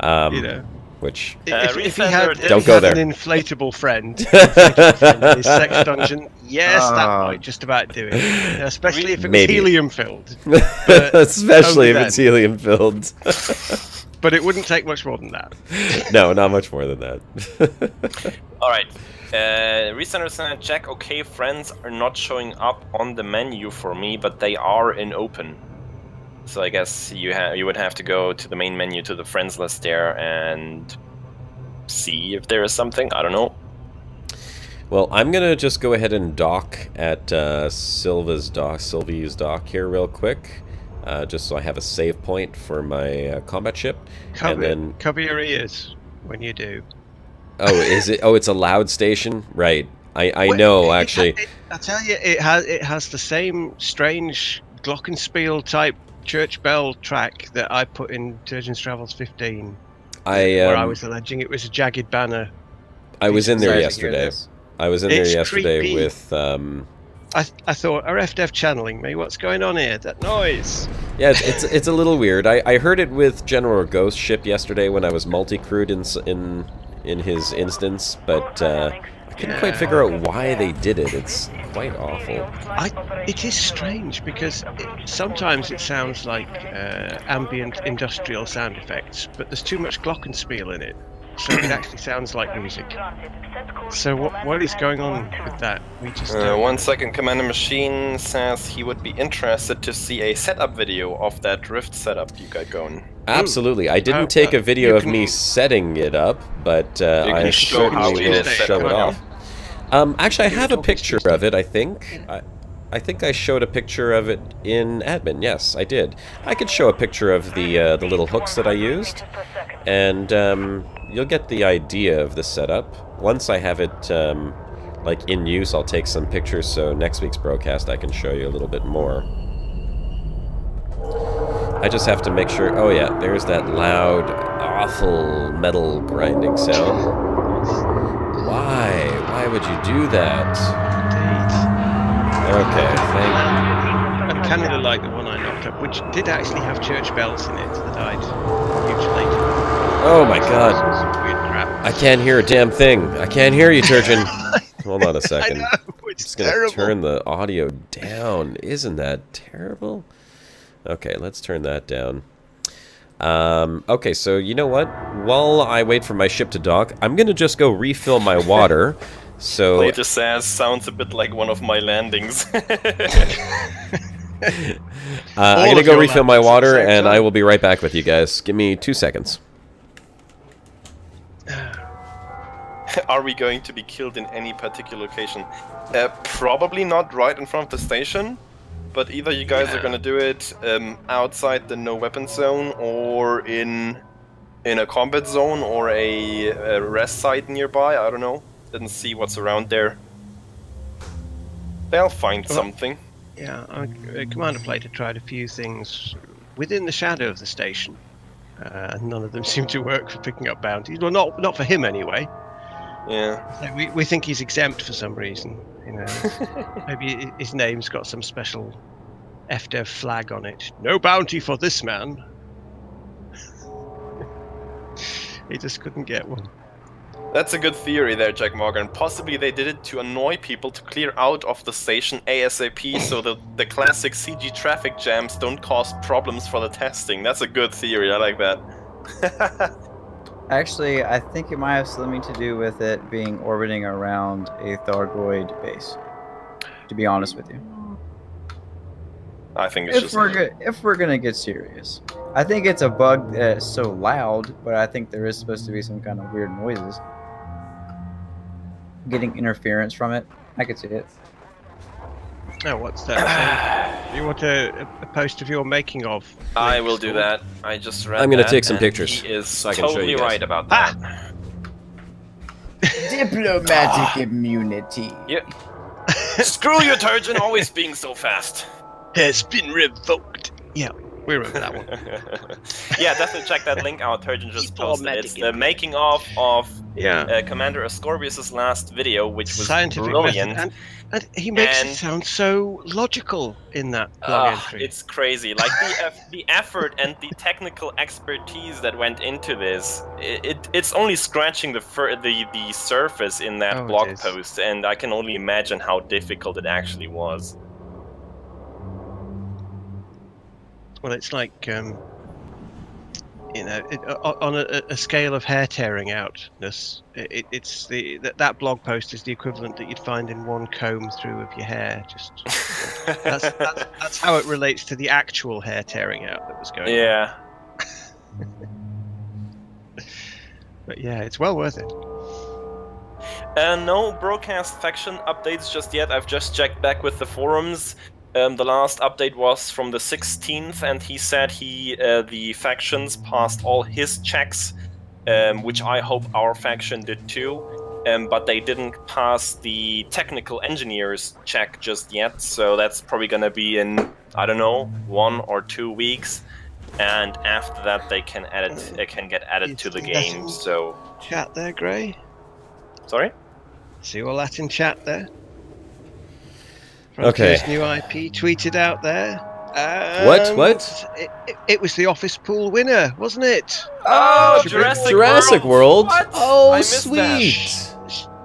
Speaker 2: You know.
Speaker 1: Which
Speaker 2: if he had,
Speaker 1: don't go there.
Speaker 2: An inflatable friend in his sex dungeon, yes, that might just about do it. Especially if it was helium filled.
Speaker 1: Especially if it's helium filled.
Speaker 2: But it wouldn't take much more than that.
Speaker 1: No, not much more than that.
Speaker 3: All right. Resenders and check. Okay, friends are not showing up on the menu for me, but they are in open. So I guess you would have to go to the main menu, to the friends list there, and see if there is something. I don't know.
Speaker 1: Well, I'm gonna just go ahead and dock at Sylvie's dock here real quick. just so I have a save point for my combat ship.
Speaker 2: Cover your ears when you do.
Speaker 1: Oh, is it? Oh, it's a loud station, right? I know actually.
Speaker 2: I tell you, it has the same strange glockenspiel type church bell track that I put in Turgeon's Travels 15. Where I was alleging it was a jagged banner.
Speaker 1: I was in there yesterday.
Speaker 2: Creepy.
Speaker 1: With.
Speaker 2: I thought, are FDev channeling me? What's going on here? That noise.
Speaker 1: Yeah, it's a little weird. I heard it with General Ghost ship yesterday when I was multi-crewed in his instance, but I couldn't quite figure out why they did it. It's quite awful.
Speaker 2: It is strange because sometimes it sounds like ambient industrial sound effects, but there's too much glockenspiel in it, so it actually sounds like music. So what is going on with that? We just
Speaker 3: 1 second. Commander Machine says he would be interested to see a setup video of that drift setup you got going.
Speaker 1: Absolutely. I didn't take a video of me setting it up, but I certainly will show it off. Actually, I have a picture of it, I think. I think I showed a picture of it in admin. Yes, I did. I could show a picture of the little hooks that I used, and you'll get the idea of the setup. Once I have it like in use, I'll take some pictures, so next week's broadcast I can show you a little bit more. I just have to make sure... Oh yeah, there's that loud, awful metal grinding sound. Why? Why would you do that? Okay, thank you.
Speaker 2: I kind of like the one I knocked up, which did actually have church bells in it that I'd mutilated.
Speaker 1: Oh my god.
Speaker 2: Some weird crap.
Speaker 1: I can't hear a damn thing. I can't hear you, Turgeon. Hold on a second.
Speaker 2: I know, it's
Speaker 1: just gonna
Speaker 2: terrible.
Speaker 1: turn the audio down. Isn't that terrible? Okay, let's turn that down. Okay, so you know what? While I wait for my ship to dock, I'm gonna just go refill my water. So
Speaker 3: Later says sounds a bit like one of my landings.
Speaker 1: I'm gonna go refill my water, and I will be right back with you guys. Give me 2 seconds.
Speaker 3: Are we going to be killed in any particular location? Probably not right in front of the station, but either you guys are gonna do it outside the no weapon zone, or in a combat zone, or a rest site nearby. I don't know. Didn't see what's around there. They'll find something.
Speaker 2: Yeah, Commander Plater tried a few things within the shadow of the station. None of them seem to work for picking up bounties. Well, not for him anyway.
Speaker 3: Yeah.
Speaker 2: So we think he's exempt for some reason. You know, maybe his name's got some special FDev flag on it. No bounty for this man. He just couldn't get one.
Speaker 3: That's a good theory there, Jack Morgan. Possibly they did it to annoy people to clear out of the station ASAP so that the classic CG traffic jams don't cause problems for the testing. That's a good theory, I like that.
Speaker 4: Actually, I think it might have something to do with it being orbiting around a Thargoid base, to be honest with you.
Speaker 3: I think it's
Speaker 4: if we're gonna get serious. I think it's a bug that's so loud, but I think there is supposed to be some kind of weird noises. Getting interference from it. I could see it.
Speaker 2: Oh, what's that? You want a post of your making of?
Speaker 3: I will do that. I just read
Speaker 1: I'm gonna take some pictures.
Speaker 3: He is
Speaker 1: so I can show
Speaker 3: totally
Speaker 1: you guys.
Speaker 3: right about that.
Speaker 4: Diplomatic immunity.
Speaker 3: Yeah. Screw you, Turgeon, always being so fast.
Speaker 2: Has been revoked. Yeah, we remember that one.
Speaker 3: Yeah, definitely check that link out. Turgeon just posted it. It's the making of Commander Ascorbius' last video, which was
Speaker 2: scientific
Speaker 3: brilliant.
Speaker 2: Method. And he makes it sound so logical in that blog entry.
Speaker 3: It's crazy. Like the effort and the technical expertise that went into this, it's only scratching the surface in that blog post, and I can only imagine how difficult it actually was.
Speaker 2: Well, it's like, you know, on a scale of hair tearing outness, it's that blog post is the equivalent that you'd find in one comb through of your hair. Just that's how it relates to the actual hair tearing out that was going on.
Speaker 3: Yeah.
Speaker 2: But yeah, it's well worth it.
Speaker 3: No Brocast faction updates just yet. I've just checked back with the forums. The last update was from the 16th, and he said the factions passed all his checks, which I hope our faction did too. But they didn't pass the technical engineers check just yet, so that's probably gonna be in, I don't know, 1 or 2 weeks, and after that they can add it. It can get added to the game. So
Speaker 2: chat there, Gray.
Speaker 3: Sorry.
Speaker 2: See all that in chat there.
Speaker 1: Okay.
Speaker 2: Frontier's new IP tweeted out there.
Speaker 1: What?
Speaker 2: It was the Office Pool winner, wasn't it?
Speaker 3: Oh,
Speaker 1: Jurassic World.
Speaker 3: What?
Speaker 1: Oh,
Speaker 3: I missed
Speaker 1: sweet.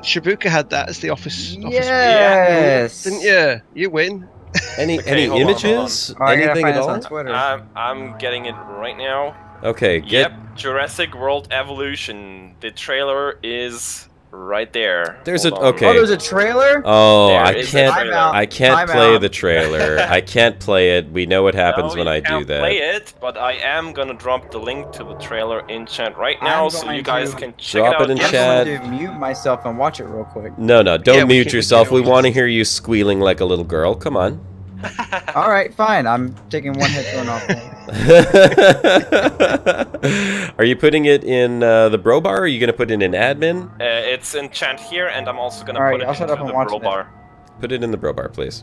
Speaker 2: Shibuka had that as the Office.
Speaker 4: Yes.
Speaker 2: Didn't you? You win.
Speaker 1: Any
Speaker 3: hold on,
Speaker 1: images?
Speaker 4: Oh, I gotta
Speaker 1: Anything
Speaker 4: find
Speaker 1: at
Speaker 4: this
Speaker 1: all?
Speaker 4: on Twitter.
Speaker 3: I'm getting it right now.
Speaker 1: Okay,
Speaker 3: Yep, Jurassic World Evolution. The trailer is right there.
Speaker 1: There's
Speaker 3: Hold
Speaker 1: a-
Speaker 3: on.
Speaker 1: okay.
Speaker 4: Oh, there's a trailer?
Speaker 1: Oh,
Speaker 3: There
Speaker 1: I
Speaker 3: is a
Speaker 1: can't.
Speaker 3: trailer.
Speaker 1: I can't
Speaker 4: Time
Speaker 1: play
Speaker 4: out.
Speaker 1: the trailer. I can't play it. We know what happens
Speaker 3: No,
Speaker 1: when
Speaker 3: you
Speaker 1: I do
Speaker 3: can't
Speaker 1: that.
Speaker 3: play it, but I am gonna drop the link to the trailer in chat right
Speaker 4: I'm
Speaker 3: now, so
Speaker 4: going
Speaker 3: you guys
Speaker 4: to
Speaker 3: can check
Speaker 1: drop
Speaker 3: it out.
Speaker 1: it in
Speaker 4: I'm
Speaker 1: chat.
Speaker 4: going to mute myself and watch it real quick.
Speaker 1: No, don't
Speaker 2: Yeah, we
Speaker 1: mute
Speaker 2: can-
Speaker 1: yourself. We
Speaker 2: we can-
Speaker 1: want to hear you squealing like a little girl. Come on.
Speaker 4: All right, fine. I'm taking one headphone off.
Speaker 1: Are you putting it in the bro bar? Or are you going to put it in admin?
Speaker 3: It's in chat here, and I'm also gonna
Speaker 4: Alright,
Speaker 3: put it
Speaker 4: I'll
Speaker 3: into
Speaker 4: shut up and
Speaker 3: the
Speaker 4: watch
Speaker 3: bro
Speaker 4: it.
Speaker 3: bar.
Speaker 1: Put it in the bro bar, please.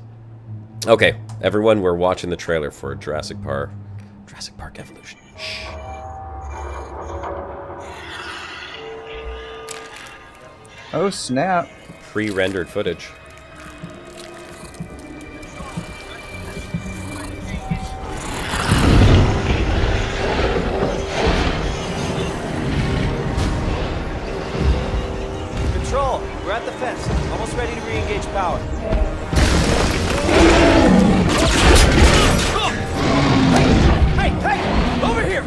Speaker 1: Okay, everyone, we're watching the trailer for Jurassic Park Evolution.
Speaker 4: Oh, snap.
Speaker 1: Pre-rendered footage.
Speaker 6: Control, we're at the fence. Almost ready to re-engage power. Hey! Over here!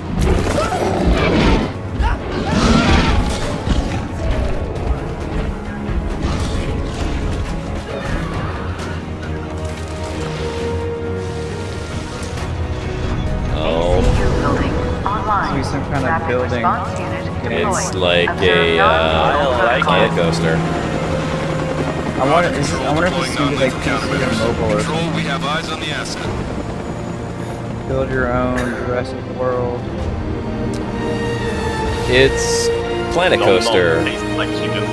Speaker 1: Oh,
Speaker 4: Must be some kind of building.
Speaker 1: it's like a roller coaster.
Speaker 4: I wonder if it's gonna be like PC or mobile or
Speaker 7: Control, we have eyes on the asset.
Speaker 4: build your own Jurassic World.
Speaker 1: It's Planet
Speaker 3: No,
Speaker 1: Coaster.
Speaker 3: no, tastes like chicken.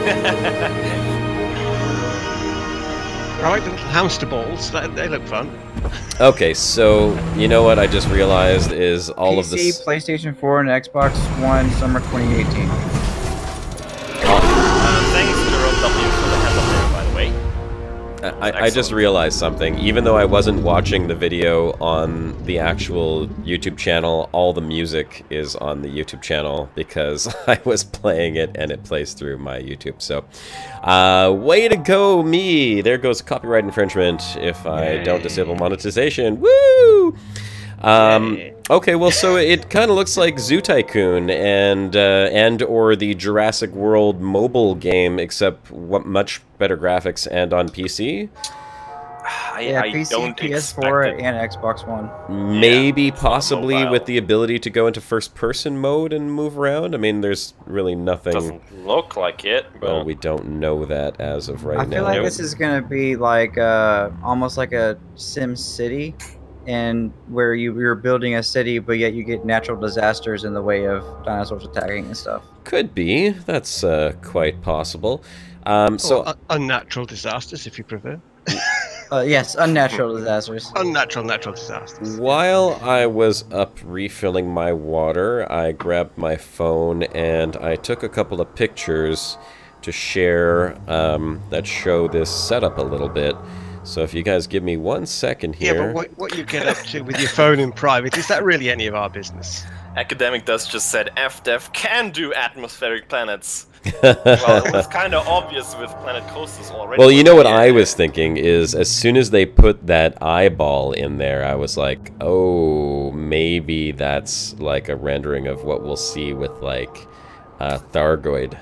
Speaker 2: I like the little hamster balls. They look fun.
Speaker 1: Okay, so you know what I just realized is all of
Speaker 4: PC,
Speaker 1: this.
Speaker 4: PlayStation 4, and Xbox One, summer 2018.
Speaker 3: Thanks, Jerome W, for the heads up there, by the way.
Speaker 1: I just realized something. Even though I wasn't watching the video on the actual YouTube channel, all the music is on the YouTube channel because I was playing it and it plays through my YouTube. So, way to go, me! There goes copyright infringement if I don't disable monetization. Woo! Okay, well, so it kind of looks like Zoo Tycoon and or the Jurassic World mobile game, except much better graphics and on PC.
Speaker 4: Yeah,
Speaker 3: I
Speaker 4: PC,
Speaker 3: don't
Speaker 4: PS4,
Speaker 3: expect it.
Speaker 4: and Xbox One.
Speaker 1: Maybe
Speaker 3: it's on
Speaker 1: possibly
Speaker 3: mobile.
Speaker 1: with the ability to go into first-person mode and move around. I mean, there's really nothing.
Speaker 3: Doesn't look like it, but
Speaker 1: Well, we don't know that as of right
Speaker 4: I
Speaker 1: now.
Speaker 4: feel like
Speaker 3: Nope.
Speaker 4: this is gonna be like almost like a Sim City, and where you're building a city, but yet you get natural disasters in the way of dinosaurs attacking and stuff.
Speaker 1: Could be. That's quite possible. So
Speaker 2: Or unnatural disasters, if you prefer.
Speaker 4: Yes, unnatural disasters.
Speaker 2: Unnatural natural disasters.
Speaker 1: while I was up refilling my water, I grabbed my phone and I took a couple of pictures to share that show this setup a little bit. So if you guys give me 1 second
Speaker 2: Yeah,
Speaker 1: here.
Speaker 2: but what you get up to with your phone in private, is that really any of our business?
Speaker 3: Academic Dust just said FDev can do atmospheric planets. Well, it was kind of obvious with Planet Coasters already.
Speaker 1: Well, you know what I was thinking is as soon as they put that eyeball in there, I was like, oh, maybe that's like a rendering of what we'll see with like Thargoid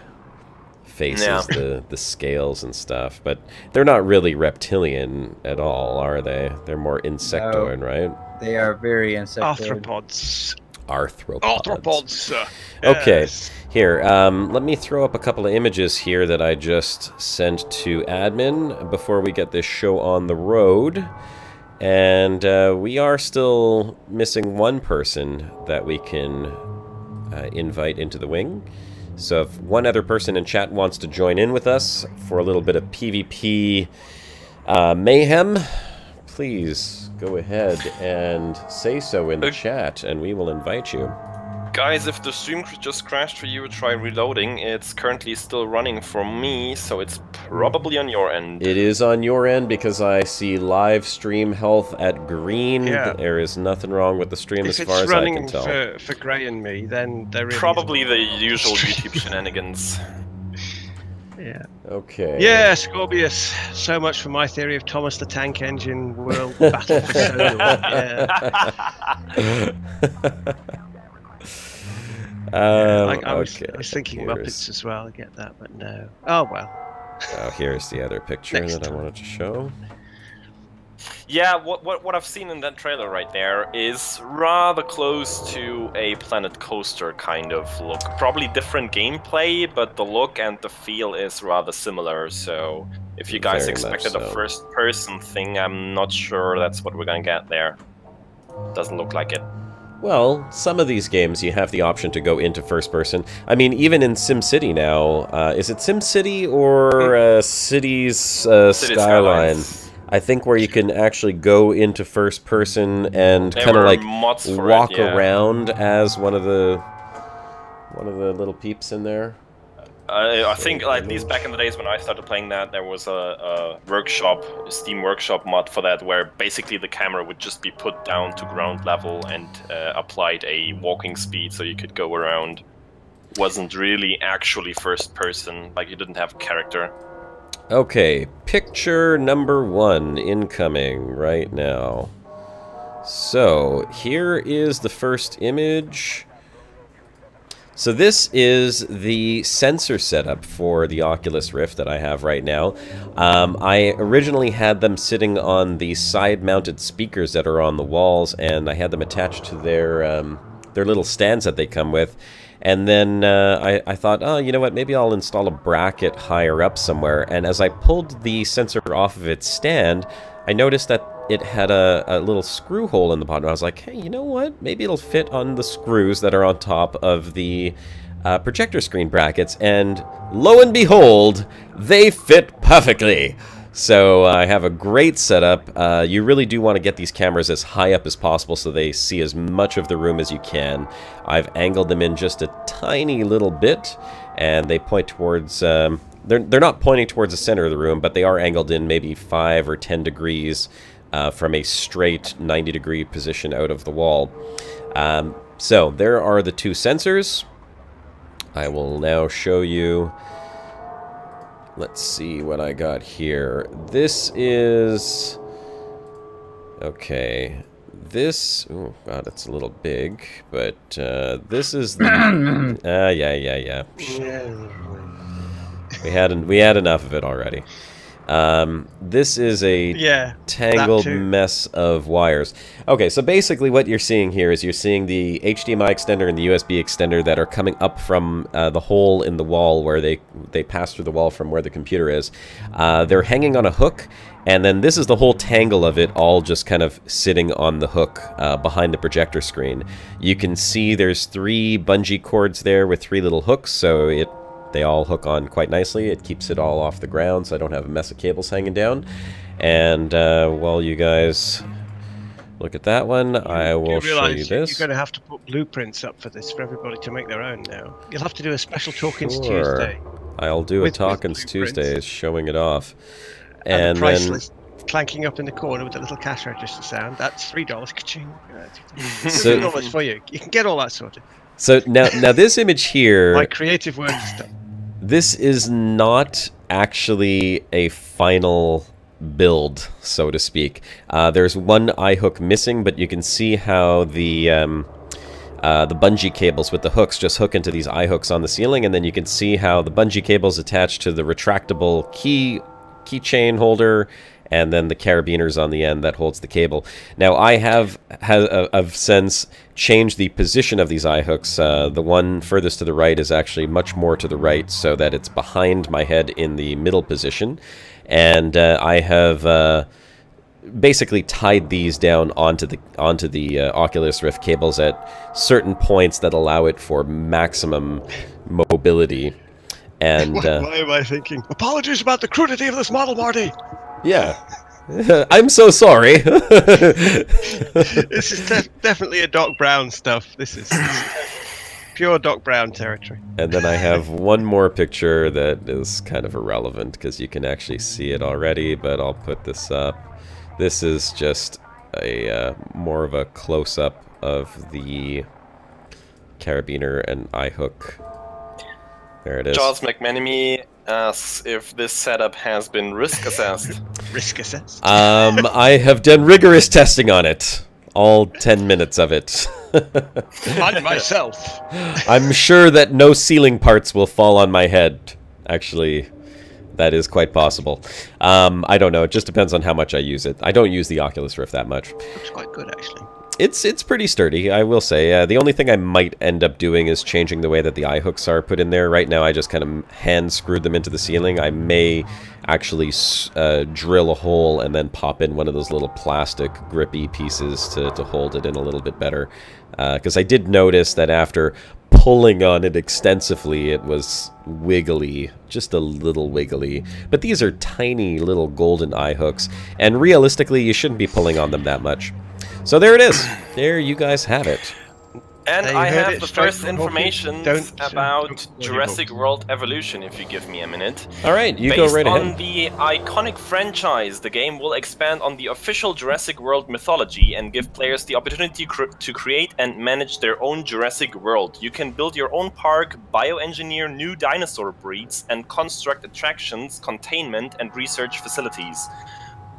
Speaker 1: faces,
Speaker 3: Yeah.
Speaker 1: the scales and stuff. But they're not really reptilian at all, are they? They're more insectoid, right?
Speaker 4: They are very insectoid.
Speaker 2: Arthropods.
Speaker 1: Arthropods.
Speaker 2: Arthropods.
Speaker 1: Okay,
Speaker 2: Yes.
Speaker 1: here, let me throw up a couple of images here that I just sent to admin before we get this show on the road. And we are still missing one person that we can invite into the wing. So if one other person in chat wants to join in with us for a little bit of PvP mayhem, please go ahead and say so in the chat, and we will invite you.
Speaker 3: Guys, if the stream just crashed for you, try reloading. It's currently still running for me, so it's probably on your end.
Speaker 1: It is on your end because I see live stream health at green. Yeah. There is nothing wrong with the stream as far as I can tell.
Speaker 2: If it's running for Gray and me, then there really
Speaker 3: probably the usual YouTube shenanigans.
Speaker 2: Yeah.
Speaker 1: Okay.
Speaker 2: Yeah, Scorpius. So much for my theory of Thomas the Tank Engine World Battle for Solo. Yeah. I was thinking Muppets as well. I get that, but no. Oh well.
Speaker 1: Oh, here's the other picture that I wanted to show.
Speaker 3: Yeah, what I've seen in that trailer right there is rather close to a Planet Coaster kind of look. Probably different gameplay, but the look and the feel is rather similar. So if you guys expected a first-person thing, I'm not sure that's what we're gonna get there. Doesn't look like it.
Speaker 1: Well, some of these games you have the option to go into first person. I mean, even in SimCity now, is it SimCity or Cities Skyline? I think where you can actually go into first person and kind of like walk around as one of the little peeps in there.
Speaker 3: I think, at least back in the days when I started playing that, there was a Steam Workshop mod for that, where basically the camera would just be put down to ground level and applied a walking speed so you could go around. Wasn't really actually first person, like you didn't have a character.
Speaker 1: Okay, picture number 1 incoming right now. So, here is the first image. So this is the sensor setup for the Oculus Rift that I have right now. I originally had them sitting on the side-mounted speakers that are on the walls, and I had them attached to their little stands that they come with. And then I thought, oh, you know what, maybe I'll install a bracket higher up somewhere. And as I pulled the sensor off of its stand, I noticed that it had a little screw hole in the bottom. I was like, hey, you know what? Maybe it'll fit on the screws that are on top of the projector screen brackets. And lo and behold, they fit perfectly. So I have a great setup. You really do want to get these cameras as high up as possible so they see as much of the room as you can. I've angled them in just a tiny little bit, and they point towards... they're not pointing towards the center of the room, but they are angled in maybe 5 or 10 degrees from a straight 90-degree position out of the wall. So there are the 2 sensors. I will now show you... Let's see what I got here. This is... Okay. This... Oh, God, it's a little big. But this is the... yeah. We had enough of it already. This is a tangled mess of wires. Okay, so basically what you're seeing here is you're seeing the HDMI extender and the USB extender that are coming up from the hole in the wall where they pass through the wall from where the computer is. They're hanging on a hook, and then this is the whole tangle of it all just kind of sitting on the hook behind the projector screen. You can see there's 3 bungee cords there with 3 little hooks, so they all hook on quite nicely. It keeps it all off the ground, so I don't have a mess of cables hanging down. And while you guys look at that one, I will show you this.
Speaker 2: You're going to have to put blueprints up for this for everybody to make their own now. You'll have to do a special Talkins Tuesday.
Speaker 1: I'll do a Talkins Tuesday showing it off.
Speaker 2: And the price list clanking up in the corner with a little cash register sound. That's $3. Ka-ching. $3 for you. You can get all that sorted.
Speaker 1: So now this image here...
Speaker 2: My creative work is done.
Speaker 1: This is not actually a final build, so to speak. There's one eye hook missing, but you can see how the bungee cables with the hooks just hook into these eye hooks on the ceiling, and then you can see how the bungee cables attach to the retractable keychain holder, and then the carabiners on the end that holds the cable. Now, I have since changed the position of these eye hooks. The one furthest to the right is actually much more to the right, so that it's behind my head in the middle position. And I have basically tied these down onto the Oculus Rift cables at certain points that allow it for maximum mobility. And
Speaker 2: why am I thinking? Apologies about the crudity of this model, Marty.
Speaker 1: Yeah. I'm so sorry.
Speaker 2: This is definitely a Doc Brown stuff. This is pure Doc Brown territory.
Speaker 1: And then I have one more picture that is kind of irrelevant because you can actually see it already, but I'll put this up. This is just a more of a close-up of the carabiner and eye hook. There it is.
Speaker 3: Charles McManamy asks if this setup has been risk assessed.
Speaker 2: Risk assessed?
Speaker 1: I have done rigorous testing on it. All 10 minutes of it.
Speaker 2: On myself.
Speaker 1: I'm sure that no ceiling parts will fall on my head. Actually, that is quite possible. I don't know. It just depends on how much I use it. I don't use the Oculus Rift that much.
Speaker 2: Looks quite good, actually.
Speaker 1: It's pretty sturdy, I will say. The only thing I might end up doing is changing the way that the eye hooks are put in there. Right now, I just kind of hand screwed them into the ceiling. I may actually drill a hole and then pop in one of those little plastic grippy pieces to hold it in a little bit better. Because I did notice that after pulling on it extensively, it was wiggly, just a little wiggly. But these are tiny little golden eye hooks, and realistically, you shouldn't be pulling on them that much. So there it is. There you guys have it.
Speaker 3: And I have the first information about Jurassic World Evolution, if you give me a minute.
Speaker 1: Alright, you go right ahead.
Speaker 3: Based on the iconic franchise, the game will expand on the official Jurassic World mythology and give players the opportunity to create and manage their own Jurassic World. You can build your own park, bioengineer new dinosaur breeds, and construct attractions, containment, and research facilities.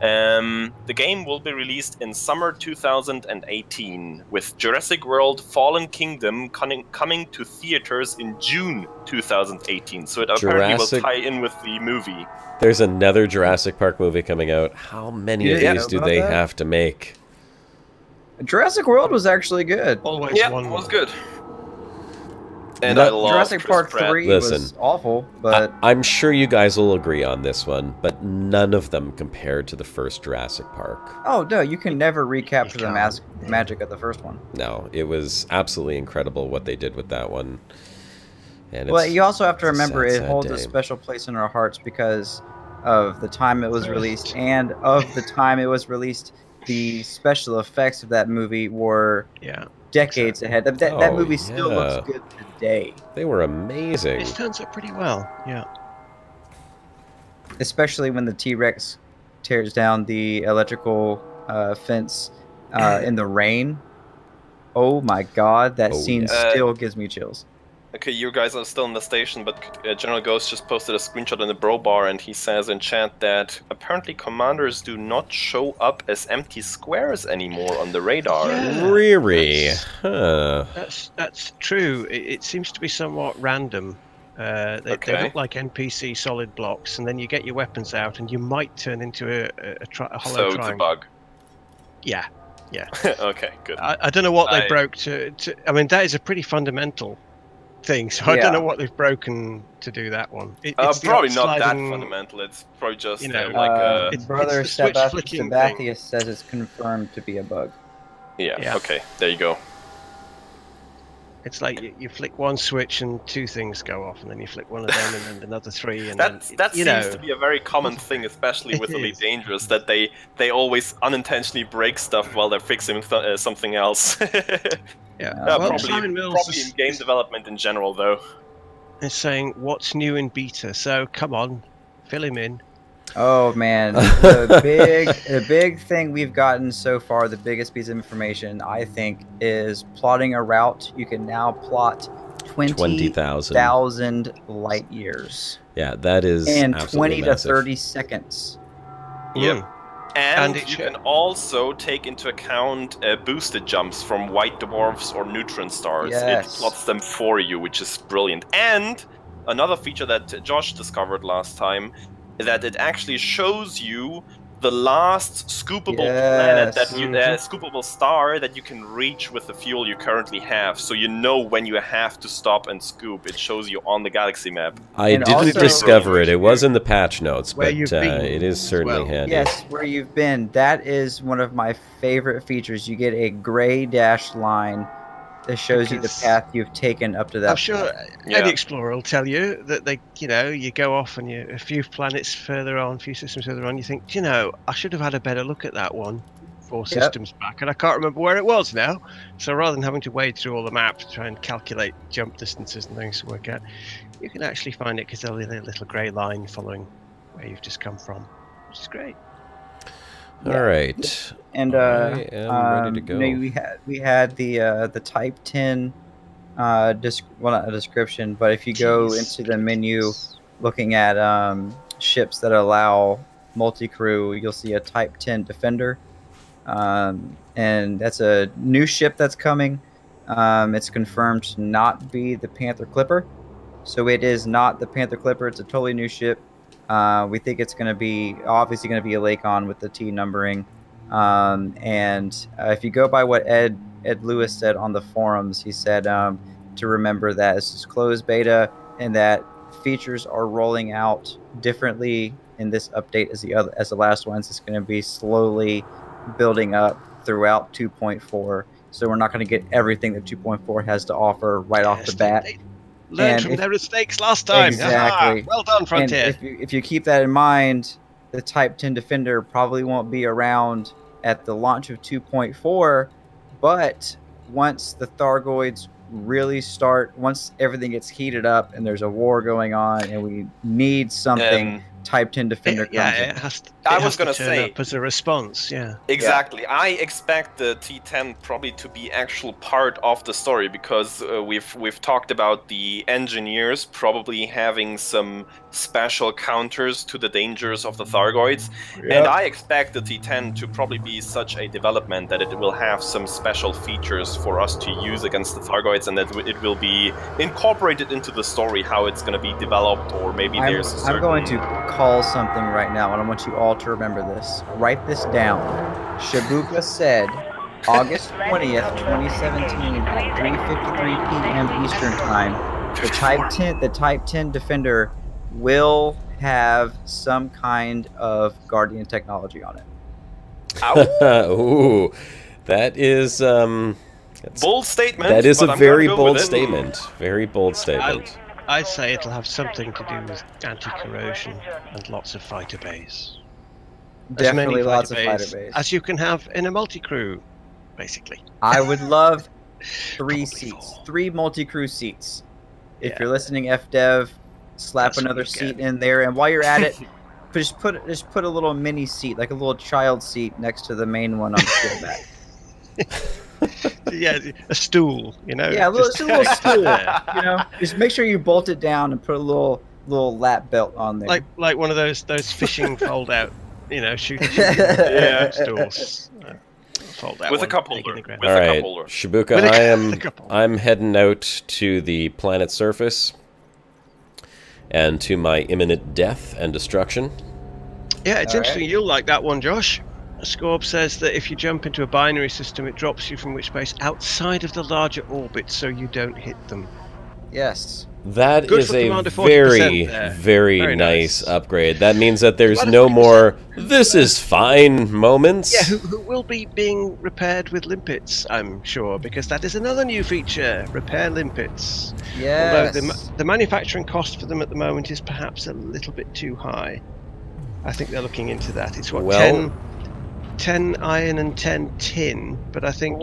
Speaker 3: The game will be released in summer 2018, with Jurassic World Fallen Kingdom coming to theaters in June 2018. So it apparently will tie in with the movie.
Speaker 1: There's another Jurassic Park movie coming out. How many of these do they have to make?
Speaker 4: Jurassic World was actually good.
Speaker 2: Always
Speaker 3: yeah,
Speaker 2: one
Speaker 3: it was
Speaker 2: more.
Speaker 3: good. And I love
Speaker 4: Jurassic
Speaker 3: Chris
Speaker 4: Park
Speaker 3: Pratt.
Speaker 4: 3
Speaker 1: Listen,
Speaker 4: was awful, but
Speaker 1: I'm sure you guys will agree on this one, but none of them compared to the first Jurassic Park.
Speaker 4: oh no, you can never recapture the magic of the first one.
Speaker 1: No, it was absolutely incredible what they did with that one. And
Speaker 4: Well, you also have to
Speaker 1: it's a
Speaker 4: remember
Speaker 1: sad,
Speaker 4: it holds
Speaker 1: sad
Speaker 4: a
Speaker 1: day.
Speaker 4: special place in our hearts because of the time it was released, and of the time it was released, the special effects of that movie were decades ahead. That movie still looks good today.
Speaker 1: They were amazing.
Speaker 2: It turns out pretty well, yeah.
Speaker 4: Especially when the T-Rex tears down the electrical fence in the rain. Oh my god, that scene still gives me chills.
Speaker 3: Okay, you guys are still in the station, but General Ghost just posted a screenshot in the bro bar, and he says in chat that apparently commanders do not show up as empty squares anymore on the radar.
Speaker 2: Yeah.
Speaker 1: Really? Huh.
Speaker 2: That's true. It seems to be somewhat random. They look like NPC solid blocks, and then you get your weapons out, and you might turn into a hollow triangle.
Speaker 3: So it's a bug.
Speaker 2: Yeah, yeah.
Speaker 3: Okay, good.
Speaker 2: I don't know what they broke to. I mean, that is a pretty fundamental thing, so I don't know what they've broken to do that one. It's
Speaker 3: probably not that fundamental. It's probably just like
Speaker 4: brother
Speaker 2: it's the switch flicking
Speaker 4: Sabathius says it's confirmed to be a bug.
Speaker 3: Yeah, okay, there you go.
Speaker 2: It's like you flick one switch and two things go off, and then you flick one of them and then another three. And
Speaker 3: that seems to be a very common thing, especially with Elite Dangerous, that they always unintentionally break stuff while they're fixing something else. Probably in game development in general, though.
Speaker 2: It's saying, what's new in beta? So, come on, fill him in.
Speaker 4: Oh, man. The big thing we've gotten so far, the biggest piece of information, I think, is plotting a route. You can now plot 20,000 light years.
Speaker 1: Yeah, that is
Speaker 4: in 20
Speaker 1: massive.
Speaker 4: to 30 seconds.
Speaker 3: Yep. And you can also take into account boosted jumps from white dwarfs or neutron stars. It plots them for you, which is brilliant. And another feature that Josh discovered last time is that it actually shows you the last scoopable planet that you, scoopable star that you can reach with the fuel you currently have, so you know when you have to stop and scoop. It shows you on the galaxy map.
Speaker 1: I didn't discover it. It was in the patch notes, but it is certainly handy.
Speaker 4: Yes, where you've been. That is one of my favorite features. You get a gray dashed line that shows you the path you've taken up to that.
Speaker 2: I'm sure any explorer will tell you that you go off and a few planets further on, a few systems further on, you think, I should have had a better look at that one 4 systems back, and I can't remember where it was now. So rather than having to wade through all the maps to try and calculate jump distances and things to work out, you can actually find it because there'll be a little grey line following where you've just come from, which is great.
Speaker 1: All right,
Speaker 4: and
Speaker 1: I am ready to go.
Speaker 4: We had the Type 10, well, not a description, but if you go into the menu, looking at ships that allow multi-crew, you'll see a Type 10 Defender, and that's a new ship that's coming. It's confirmed to not be the Panther Clipper, so it is not the Panther Clipper. It's a totally new ship. We think it's going to be obviously going to be a Lakon with the T numbering, and if you go by what Ed Lewis said on the forums, he said to remember that this is closed beta and that features are rolling out differently in this update as the last ones. It's going to be slowly building up throughout 2.4, so we're not going to get everything that 2.4 has to offer right off the bat.
Speaker 2: Learned from their mistakes last time.
Speaker 4: Exactly.
Speaker 2: Well done, Frontier.
Speaker 4: And if you keep that in mind, the Type 10 Defender probably won't be around at the launch of 2.4, but once the Thargoids really start, once everything gets heated up and there's a war going on and we need something, Type 10 Defender comes in.
Speaker 3: It has to turn
Speaker 2: up as a response,
Speaker 3: Exactly. I expect the T10 probably to be actual part of the story, because we've talked about the engineers probably having some special counters to the dangers of the Thargoids, and I expect the T10 to probably be such a development that it will have some special features for us to use against the Thargoids, and that it will be incorporated into the story, how it's going to be developed, or maybe there's a certain...
Speaker 4: I'm going to call something right now, and I want you all to remember this. Write this down. Shibuka said August 20th, 2017 at 3:53 p.m. Eastern Time, the Type 10 Defender will have some kind of Guardian technology on it.
Speaker 1: Ooh, that is
Speaker 3: bold statement.
Speaker 1: That is a very bold statement. Very bold statement.
Speaker 2: I'd say it'll have something to do with anti-corrosion and lots of fighter bays.
Speaker 4: Definitely lots of fighter bays.
Speaker 2: As you can have in a multi-crew, basically.
Speaker 4: I would love 3 seats. 3 multi-crew seats. If you're listening, FDev, slap another seat in there, and while you're at it, just put a little mini seat, like a little child seat, next to the main one on the field back.
Speaker 2: A stool,
Speaker 4: Yeah, a little stool. Just make sure you bolt it down and put a little lap belt on there.
Speaker 2: Like one of those fishing fold out, shooting stools. Fold out
Speaker 3: with a cup holder.
Speaker 1: All right, Shibuka, I'm heading out to the planet's surface and to my imminent death and destruction.
Speaker 2: Yeah, it's interesting. You'll like that one, Josh. Scorb says that if you jump into a binary system, it drops you from which base outside of the larger orbit, so you don't hit them.
Speaker 4: Yes.
Speaker 1: That is a very nice upgrade. That means that there's no more "this is fine" moments.
Speaker 2: Yeah, who will be being repaired with limpets, I'm sure, because that is another new feature, repair limpets.
Speaker 4: Yes.
Speaker 2: Although the manufacturing cost for them at the moment is perhaps a little bit too high. I think they're looking into that. It's what, 10 iron and 10 tin, but I think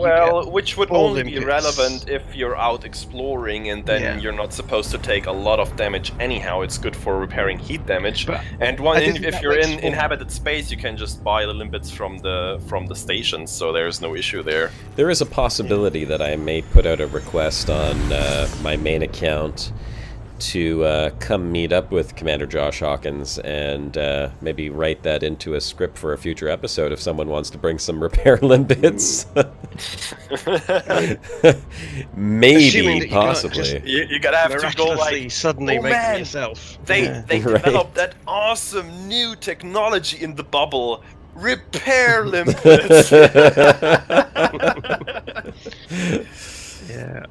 Speaker 3: which would only be relevant if you're out exploring, and then you're not supposed to take a lot of damage anyhow. It's good for repairing heat damage, and if you're in inhabited space, you can just buy the limpets from the stations, so there's no issue there.
Speaker 1: There is a possibility that I may put out a request on my main account to come meet up with Commander Josh Hawkins and maybe write that into a script for a future episode if someone wants to bring some repair limpets. Maybe, possibly.
Speaker 3: You gotta have to go like
Speaker 2: suddenly make yourself.
Speaker 3: They developed that awesome new technology in the bubble. Repair limpets.
Speaker 2: Yeah.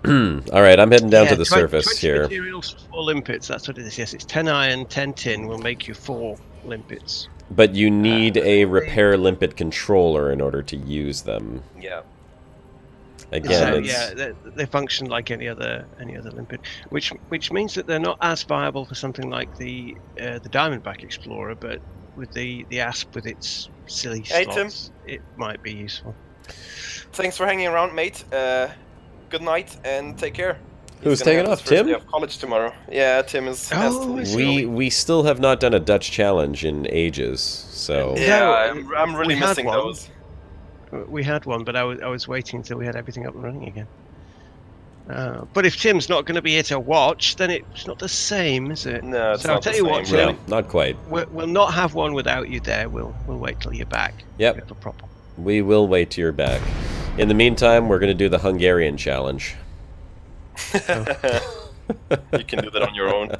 Speaker 1: All right, I'm heading down to the
Speaker 2: 20
Speaker 1: surface here.
Speaker 2: materials for 4 limpets. That's what it is. Yes, it's 10 iron, 10 tin will make you 4 limpets.
Speaker 1: But you need a repair limpet controller in order to use them.
Speaker 3: Yeah.
Speaker 1: Again,
Speaker 2: so, they function like any other limpet, which means that they're not as viable for something like the Diamondback Explorer, but with the Asp with its silly slots, it might be useful.
Speaker 3: Thanks for hanging around, mate. Good night and take care.
Speaker 1: Who's taking off, Tim?
Speaker 3: Day of college tomorrow. Yeah, Tim is.
Speaker 1: We still have not done a Dutch challenge in ages, so
Speaker 3: yeah, I'm really missing those.
Speaker 2: We had one, but I was waiting until we had everything up and running again. But if Tim's not going to be here to watch, then it's not the same, is it?
Speaker 3: No, it's
Speaker 2: so
Speaker 3: not
Speaker 2: I'll tell you what, Tim.
Speaker 1: No, not quite.
Speaker 2: We'll not have one without you there. We'll wait till you're back.
Speaker 1: Yep. We will wait till you're back. In the meantime, we're going to do the Hungarian challenge.
Speaker 3: You can do that on your own.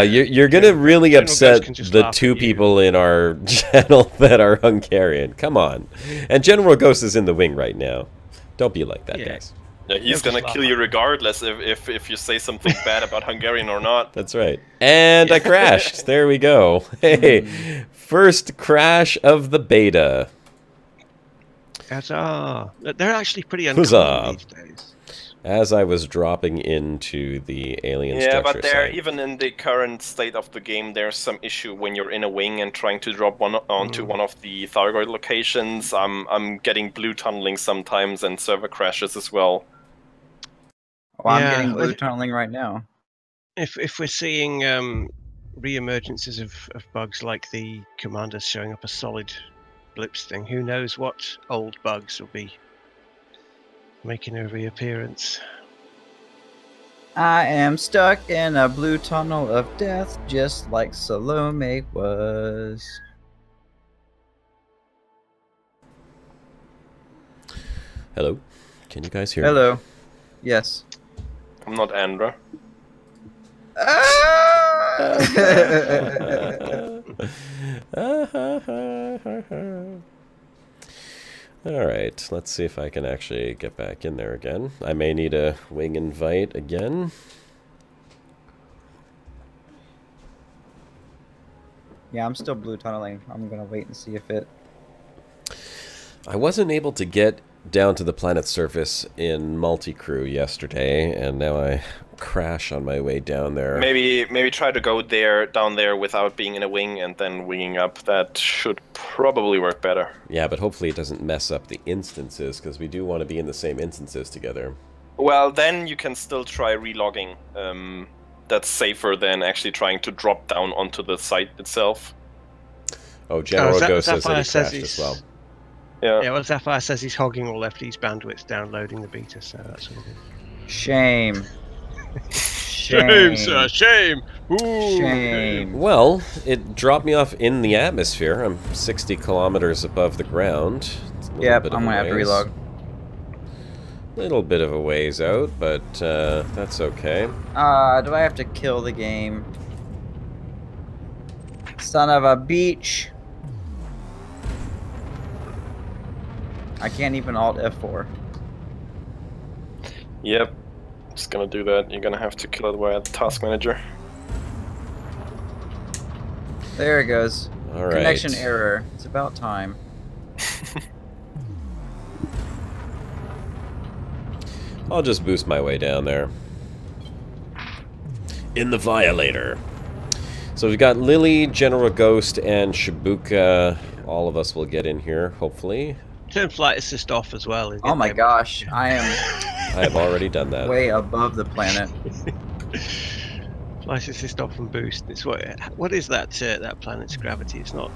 Speaker 1: You're going to really upset the 2 people in our channel that are Hungarian. Come on. And General Ghost is in the wing right now. Don't be like that, guys.
Speaker 3: Yeah, he's going to kill you regardless if you say something bad about Hungarian or not.
Speaker 1: That's right. And I crashed. There we go. Hey, first crash of the beta.
Speaker 2: Huzzah. They're actually pretty uncommon these days.
Speaker 1: As I was dropping into the alien structure
Speaker 3: but there,
Speaker 1: site.
Speaker 3: even in the current state of the game, there's some issue when you're in a wing and trying to drop onto one of the Thargoid locations. I'm getting blue tunneling sometimes and server crashes as well.
Speaker 4: Well, I'm getting blue tunneling right now.
Speaker 2: If we're seeing re-emergences of bugs like the commanders showing up a solid blips thing, who knows what old bugs will be making a reappearance.
Speaker 4: I am stuck in a blue tunnel of death, just like Salome was.
Speaker 1: Hello? Can you guys hear me?
Speaker 4: Hello. Yes.
Speaker 3: I'm not Andra.
Speaker 1: Alright, let's see if I can actually get back in there again. I may need a wing invite again.
Speaker 4: Yeah, I'm still blue tunneling. I'm gonna wait and see if it...
Speaker 1: I wasn't able to get down to the planet's surface in multi-crew yesterday, and now I crash on my way down there.
Speaker 3: Maybe try to go down there without being in a wing and then winging up. That should probably work better.
Speaker 1: Yeah, but hopefully it doesn't mess up the instances, because we do want to be in the same instances together.
Speaker 3: Well, then you can still try relogging. That's safer than actually trying to drop down onto the site itself.
Speaker 1: Oh, General Ghost says that he crashed as well.
Speaker 2: Yeah, well, Sapphire says he's hogging all FD's bandwidth downloading the beta, so that's all good.
Speaker 4: Shame.
Speaker 2: Shame, sir, shame! Ooh,
Speaker 4: shame.
Speaker 1: Well, it dropped me off in the atmosphere. I'm 60 kilometers above the ground.
Speaker 4: Yep, I'm gonna have to relog.
Speaker 1: Little bit of a ways out, but that's okay.
Speaker 4: Do I have to kill the game? Son of a beach. I can't even alt F4.
Speaker 3: Yep, just gonna do that. You're gonna have to kill it via the task manager.
Speaker 4: There it goes.
Speaker 1: All right.
Speaker 4: Connection error. It's about time.
Speaker 1: I'll just boost my way down there. In the Violator. So we've got Lily, General Ghost, and Shibuka. All of us will get in here, hopefully.
Speaker 2: Turn flight assist off as well.
Speaker 4: Oh my gosh, I
Speaker 1: have already done that.
Speaker 4: Way above the planet.
Speaker 2: Flight assist off and boost. It's what is that? That planet's gravity. It's not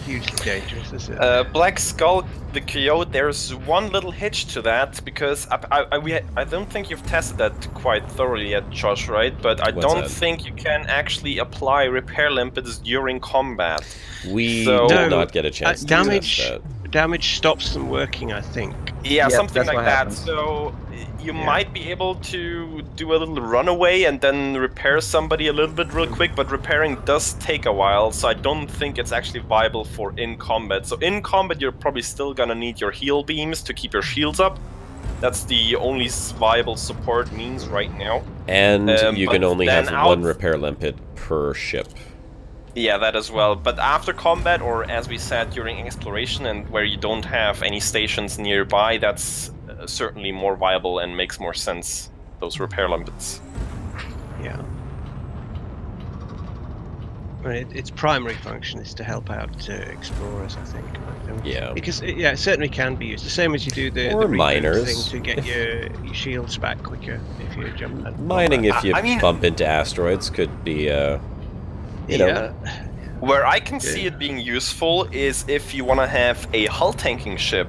Speaker 2: hugely dangerous, is it?
Speaker 3: Black Skull, the coyote. There's one little hitch to that because I don't think you've tested that quite thoroughly yet, Josh. Right? But I don't think you can actually apply repair limpets during combat.
Speaker 1: We did not get a chance to test that.
Speaker 2: Damage stops them working, I think.
Speaker 3: Yeah, something like that. So you might be able to do a little runaway and then repair somebody a little bit real quick, but repairing does take a while, so I don't think it's actually viable for in combat. So in combat, you're probably still gonna need your heal beams to keep your shields up. That's the only viable support means right now.
Speaker 1: And you can only have one repair limpet per ship.
Speaker 3: Yeah, that as well. But after combat, or as we said, during exploration, and where you don't have any stations nearby, that's certainly more viable and makes more sense, those repair limpets.
Speaker 2: Yeah. I mean, its primary function is to help out explorers, I think.
Speaker 1: Yeah.
Speaker 2: Because it certainly can be used. The same as you do the
Speaker 1: miners
Speaker 2: thing to get your shields back quicker if you jump.
Speaker 1: Mining, if you bump into asteroids, could be, you know.
Speaker 3: Where I can see it being useful is if you want to have a hull tanking ship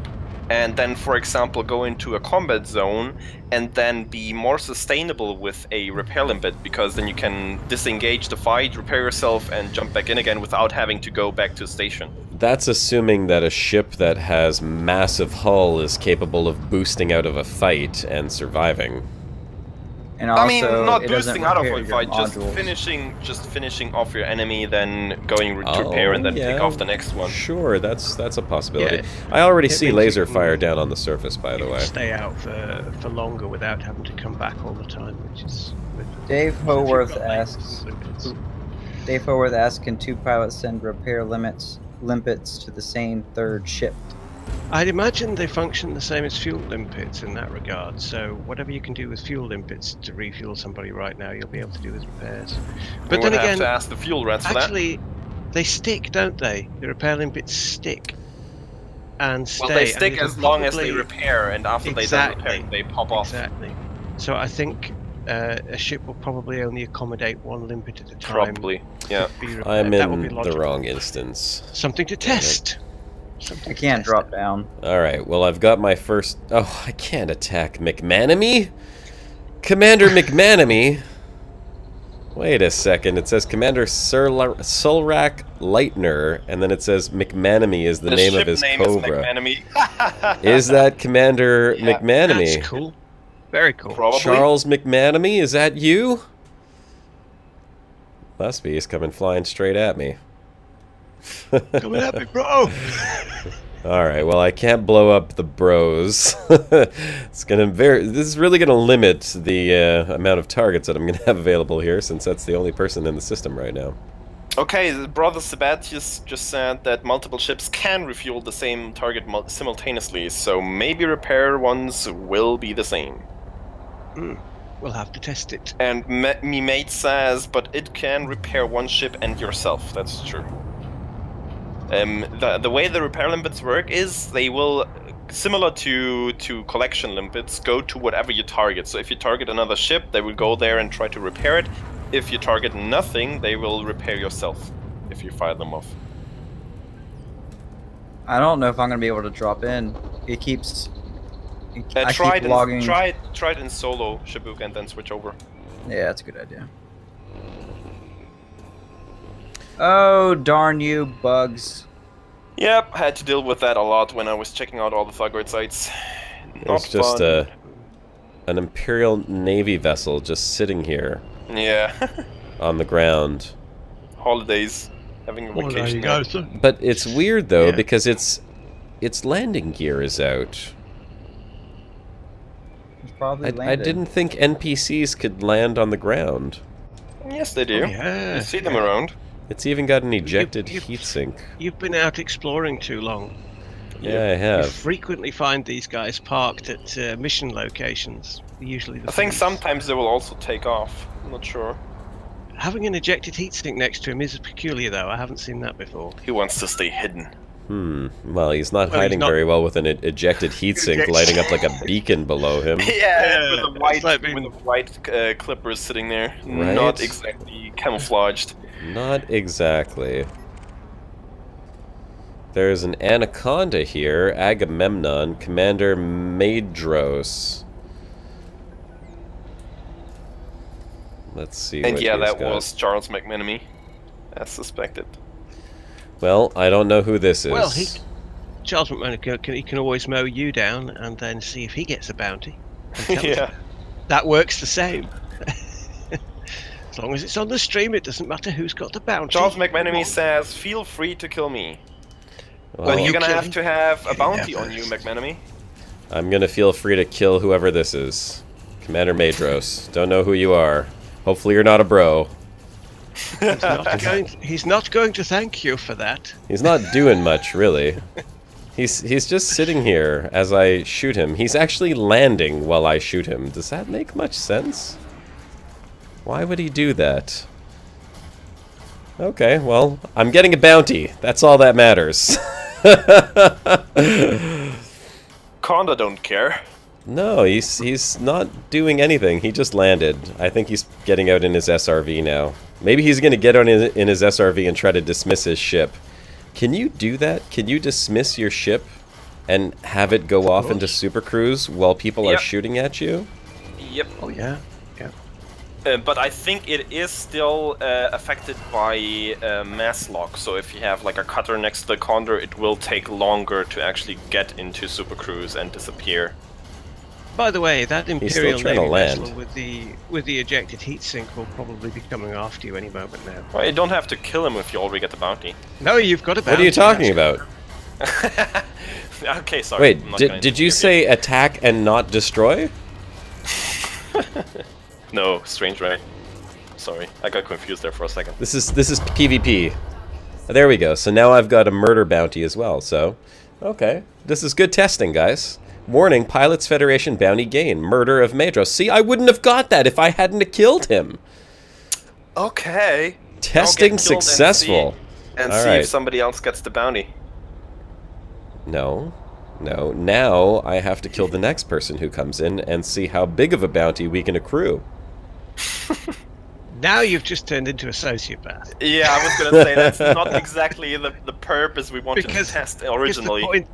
Speaker 3: and then, for example, go into a combat zone and then be more sustainable with a repair limpet, because then you can disengage the fight, repair yourself, and jump back in again without having to go back to the station.
Speaker 1: That's assuming that a ship that has massive hull is capable of boosting out of a fight and surviving.
Speaker 4: And also,
Speaker 3: I mean, not
Speaker 4: it
Speaker 3: boosting out of a fight,
Speaker 4: modules.
Speaker 3: just finishing off your enemy, then going to repair and then pick off the next one.
Speaker 1: Sure, that's a possibility. Yeah. I already see laser fire down on the surface, by the way.
Speaker 2: Stay out for longer without having to come back all the time, which is.
Speaker 4: Dave Howarth asks. Dave Howarth asks, can two pilots send repair limpets to the same third ship?
Speaker 2: I'd imagine they function the same as fuel limpets in that regard, so whatever you can do with fuel limpets to refuel somebody right now, you'll be able to do with repairs. But then again,
Speaker 3: have to ask the fuel rats for
Speaker 2: actually, they stick, don't they? The repair limpets stick and stay.
Speaker 3: Well, they stick as long as they repair, and after they don't repair, they pop off.
Speaker 2: Exactly. So I think a ship will probably only accommodate one limpet at a time.
Speaker 3: Probably, yeah.
Speaker 1: I'm in the wrong instance.
Speaker 2: Something to test.
Speaker 4: I can't drop down.
Speaker 1: Alright, well I've got my first... Oh, I can't attack McManamy? Commander McManamy? Wait a second, it says Commander Sulrak Leitner, and then it says McManamy is the name of his Cobra. Is that Commander McManamy?
Speaker 2: That's cool. Very cool.
Speaker 3: Probably.
Speaker 1: Charles McManamy, is that you? Must be, he's coming flying straight at me.
Speaker 2: Coming at me, bro!
Speaker 1: Alright, well I can't blow up the bros. This is really gonna limit the amount of targets that I'm gonna have available here, since that's the only person in the system right now.
Speaker 3: Okay, Brother Sebatius just said that multiple ships can refuel the same target simultaneously, so maybe repair ones will be the same.
Speaker 2: We'll have to test it.
Speaker 3: And me mate says, but it can repair one ship and yourself. That's true. The way the repair limpets work is they will, similar to collection limpets, go to whatever you target. So if you target another ship, they will go there and try to repair it. If you target nothing, they will repair yourself if you fire them off.
Speaker 4: I don't know if I'm gonna be able to drop in. It keeps.
Speaker 3: Try it in solo, Shabuk, and then switch over.
Speaker 4: Yeah, that's a good idea. Oh, darn you, bugs.
Speaker 3: Yep, I had to deal with that a lot when I was checking out all the Thugoid sites.
Speaker 1: It's just an Imperial Navy vessel just sitting here.
Speaker 3: Yeah.
Speaker 1: On the ground.
Speaker 3: Holidays. Having a vacation.
Speaker 1: But it's weird, though, because its landing gear is out. I didn't think NPCs could land on the ground.
Speaker 3: Yes, they do.
Speaker 2: Oh, yeah.
Speaker 3: You see them around.
Speaker 1: It's even got an ejected heatsink.
Speaker 2: You've been out exploring too long.
Speaker 1: Yeah, I have.
Speaker 2: You frequently find these guys parked at mission locations. Usually the
Speaker 3: I think sometimes they will also take off. I'm not sure.
Speaker 2: Having an ejected heatsink next to him is peculiar, though. I haven't seen that before.
Speaker 3: He wants to stay hidden.
Speaker 1: Well, he's not hiding very well with an ejected heatsink lighting up like a beacon below him.
Speaker 3: Yeah, with the white clippers sitting there.
Speaker 1: Right?
Speaker 3: Not exactly camouflaged.
Speaker 1: Not exactly. There's an Anaconda here, Agamemnon, Commander Maedros. Let's see.
Speaker 3: And yeah, that was Charles McManamy, as suspected.
Speaker 1: Well, I don't know who this is.
Speaker 2: Well, Charles McManamy, he can always mow you down and then see if he gets a bounty.
Speaker 3: Yeah.
Speaker 2: That works the same. As long as it's on the stream, it doesn't matter who's got the bounty.
Speaker 3: Charles McMenemy says, "Feel free to kill me."
Speaker 1: Well,
Speaker 3: You're gonna have to have a bounty on you, McMenemy.
Speaker 1: I'm gonna feel free to kill whoever this is. Commander Madros. Don't know who you are. Hopefully you're not a bro.
Speaker 2: He's not going to thank you for that.
Speaker 1: He's not doing much, really. He's just sitting here as I shoot him. He's actually landing while I shoot him. Does that make much sense? Why would he do that? Okay, well, I'm getting a bounty. That's all that matters.
Speaker 3: Conda don't care.
Speaker 1: No, he's not doing anything. He just landed. I think he's getting out in his SRV now. Maybe he's going to get on in his SRV and try to dismiss his ship. Can you do that? Can you dismiss your ship and have it go off into Super Cruise while people are shooting at you?
Speaker 3: Yep.
Speaker 2: Oh, yeah.
Speaker 3: But I think it is still affected by mass lock. So if you have like a cutter next to the Condor, it will take longer to actually get into Super Cruise and disappear.
Speaker 2: By the way, that Imperial
Speaker 1: trying to
Speaker 2: Navy
Speaker 1: land.
Speaker 2: vessel with the ejected heatsink will probably be coming after you any moment now.
Speaker 3: Well, you don't have to kill him if you already get the bounty.
Speaker 2: No, you've got a bounty.
Speaker 1: What are you talking about?
Speaker 3: Okay, sorry.
Speaker 1: Wait, did you say attack and not destroy?
Speaker 3: No, strange, right? Sorry, I got confused there for a second.
Speaker 1: This is PvP. There we go. So now I've got a murder bounty as well. So, okay, this is good testing, guys. Warning: Pilots Federation bounty gain. Murder of Madros. See, I wouldn't have got that if I hadn't have killed him.
Speaker 3: Okay.
Speaker 1: Testing successful.
Speaker 3: And see if somebody else gets the bounty.
Speaker 1: No. Now I have to kill the next person who comes in and see how big of a bounty we can accrue.
Speaker 2: Now you've just turned into a sociopath.
Speaker 3: Yeah, I was gonna say that's not exactly the purpose we wanted to test originally.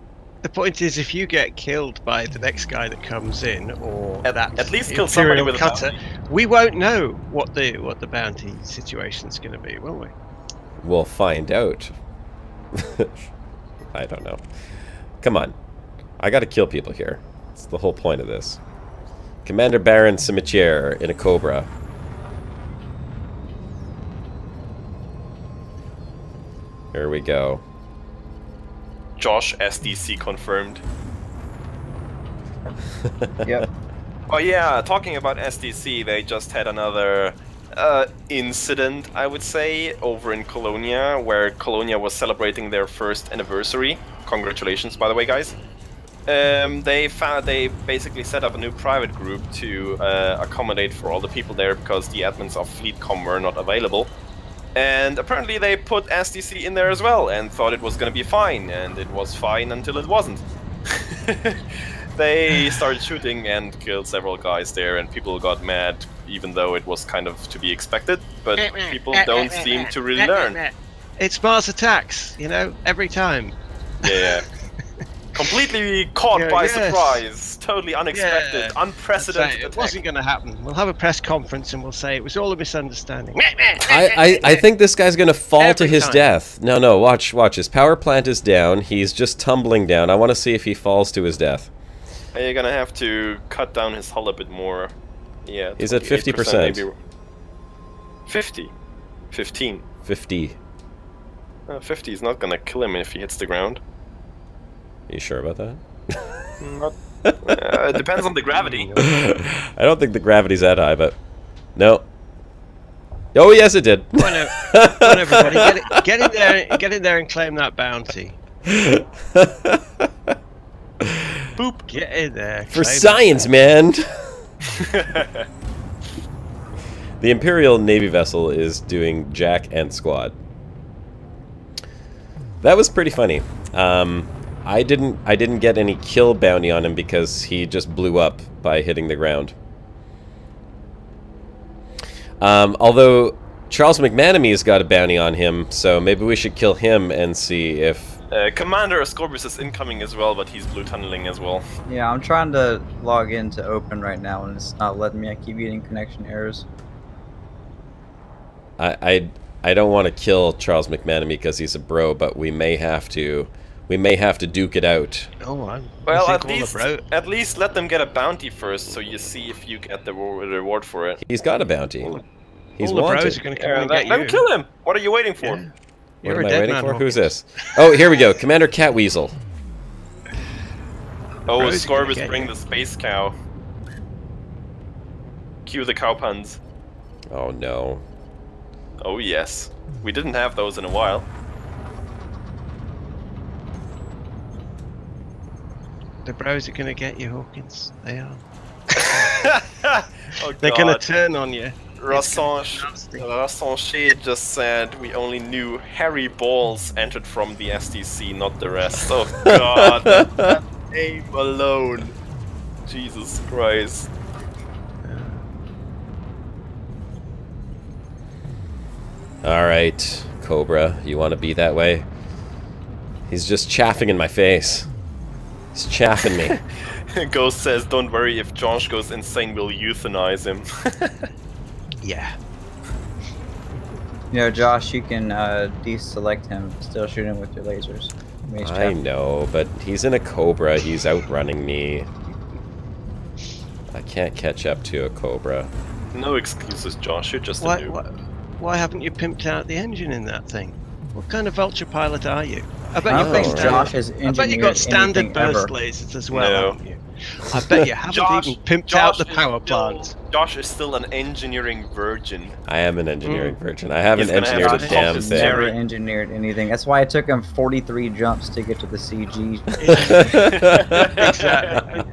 Speaker 2: The point is, if you get killed by the next guy that comes in, or
Speaker 3: at least kill somebody with a cutter,
Speaker 2: we won't know what the bounty situation's going to be, will we?
Speaker 1: We'll find out. I don't know. Come on, I got to kill people here. That's the whole point of this. Commander Baron Cimetière in a Cobra. Here we go.
Speaker 3: Josh, SDC confirmed.
Speaker 4: Yep.
Speaker 3: Oh yeah, talking about SDC, they just had another incident, I would say, over in Colonia, where Colonia was celebrating their first anniversary. Congratulations, by the way, guys. They basically set up a new private group to accommodate for all the people there because the admins of FleetCom were not available. And apparently they put SDC in there as well and thought it was going to be fine, and it was fine until it wasn't. They started shooting and killed several guys there, and people got mad, even though it was kind of to be expected, but people don't seem to really learn.
Speaker 2: It's Mars attacks, you know, every time.
Speaker 3: Yeah. Completely caught by surprise, totally unexpected, unprecedented attack.
Speaker 2: It wasn't going to happen. We'll have a press conference and we'll say it was all a misunderstanding.
Speaker 1: I think this guy's going to fall to his death. No, watch. His power plant is down. He's just tumbling down. I want to see if he falls to his death.
Speaker 3: You're going to have to cut down his hull a bit more. Yeah,
Speaker 1: he's at 50%.
Speaker 3: Maybe 50. 15.
Speaker 1: 50.
Speaker 3: 50 is not going to kill him if he hits the ground.
Speaker 1: Are you sure about that?
Speaker 3: It depends on the gravity.
Speaker 1: I don't think the gravity's that high, but no. Oh yes, it did.
Speaker 2: Come on, everybody, get in there and claim that bounty.
Speaker 3: Boop.
Speaker 2: Get in there.
Speaker 1: For science, man. The Imperial Navy vessel is doing Jack and Squad. That was pretty funny. I didn't get any kill bounty on him because he just blew up by hitting the ground. Although Charles McManamy's got a bounty on him, so maybe we should kill him and see if...
Speaker 3: Commander Ascorbius is incoming as well, but he's blue tunneling as well.
Speaker 4: Yeah, I'm trying to log into Open right now and it's not letting me. I keep getting connection errors.
Speaker 1: I don't want to kill Charles McManamy because he's a bro, but we may have to we may have to duke it out.
Speaker 2: Oh,
Speaker 3: well, at least let them get a bounty first, so you see if you get the reward for it.
Speaker 1: He's got a bounty. He's
Speaker 2: all the
Speaker 1: wanted.
Speaker 2: bros are going to come and get
Speaker 3: let
Speaker 2: you.
Speaker 3: him kill him. What are you waiting for?
Speaker 2: Yeah.
Speaker 1: What am I waiting for? Who's this? Oh, here we go. Commander Catweasel.
Speaker 3: Oh, Scorbus, bring the space cow. Cue the cow puns.
Speaker 1: Oh no.
Speaker 3: Oh yes. We didn't have those in a while.
Speaker 2: The bros are going to get you, Hawkins. They are.
Speaker 3: Oh,
Speaker 2: they're going to turn on you.
Speaker 3: Rassanche just said we only knew Harry Balls entered from the SDC, not the rest. Oh god. That name alone. Jesus Christ.
Speaker 1: Alright, Cobra, you want to be that way? He's just chaffing in my face. He's chaffing me.
Speaker 3: Ghost says, don't worry, if Josh goes insane, we'll euthanize him.
Speaker 2: Yeah.
Speaker 4: You know, Josh, you can deselect him, still shoot him with your lasers.
Speaker 1: I know, but he's in a Cobra, he's outrunning me. I can't catch up to a Cobra.
Speaker 3: No excuses, Josh, you're just a noob.
Speaker 2: Why haven't you pimped out the engine in that thing? What kind of vulture pilot are you?
Speaker 4: I bet you
Speaker 2: got standard burst lasers as well, haven't you? I bet you haven't even pimped out the power plant.
Speaker 3: Josh is still an engineering virgin.
Speaker 1: I am an engineering virgin. I haven't engineered a damn thing.
Speaker 4: Never engineered anything. That's why it took him 43 jumps to get to the CG.
Speaker 2: Exactly.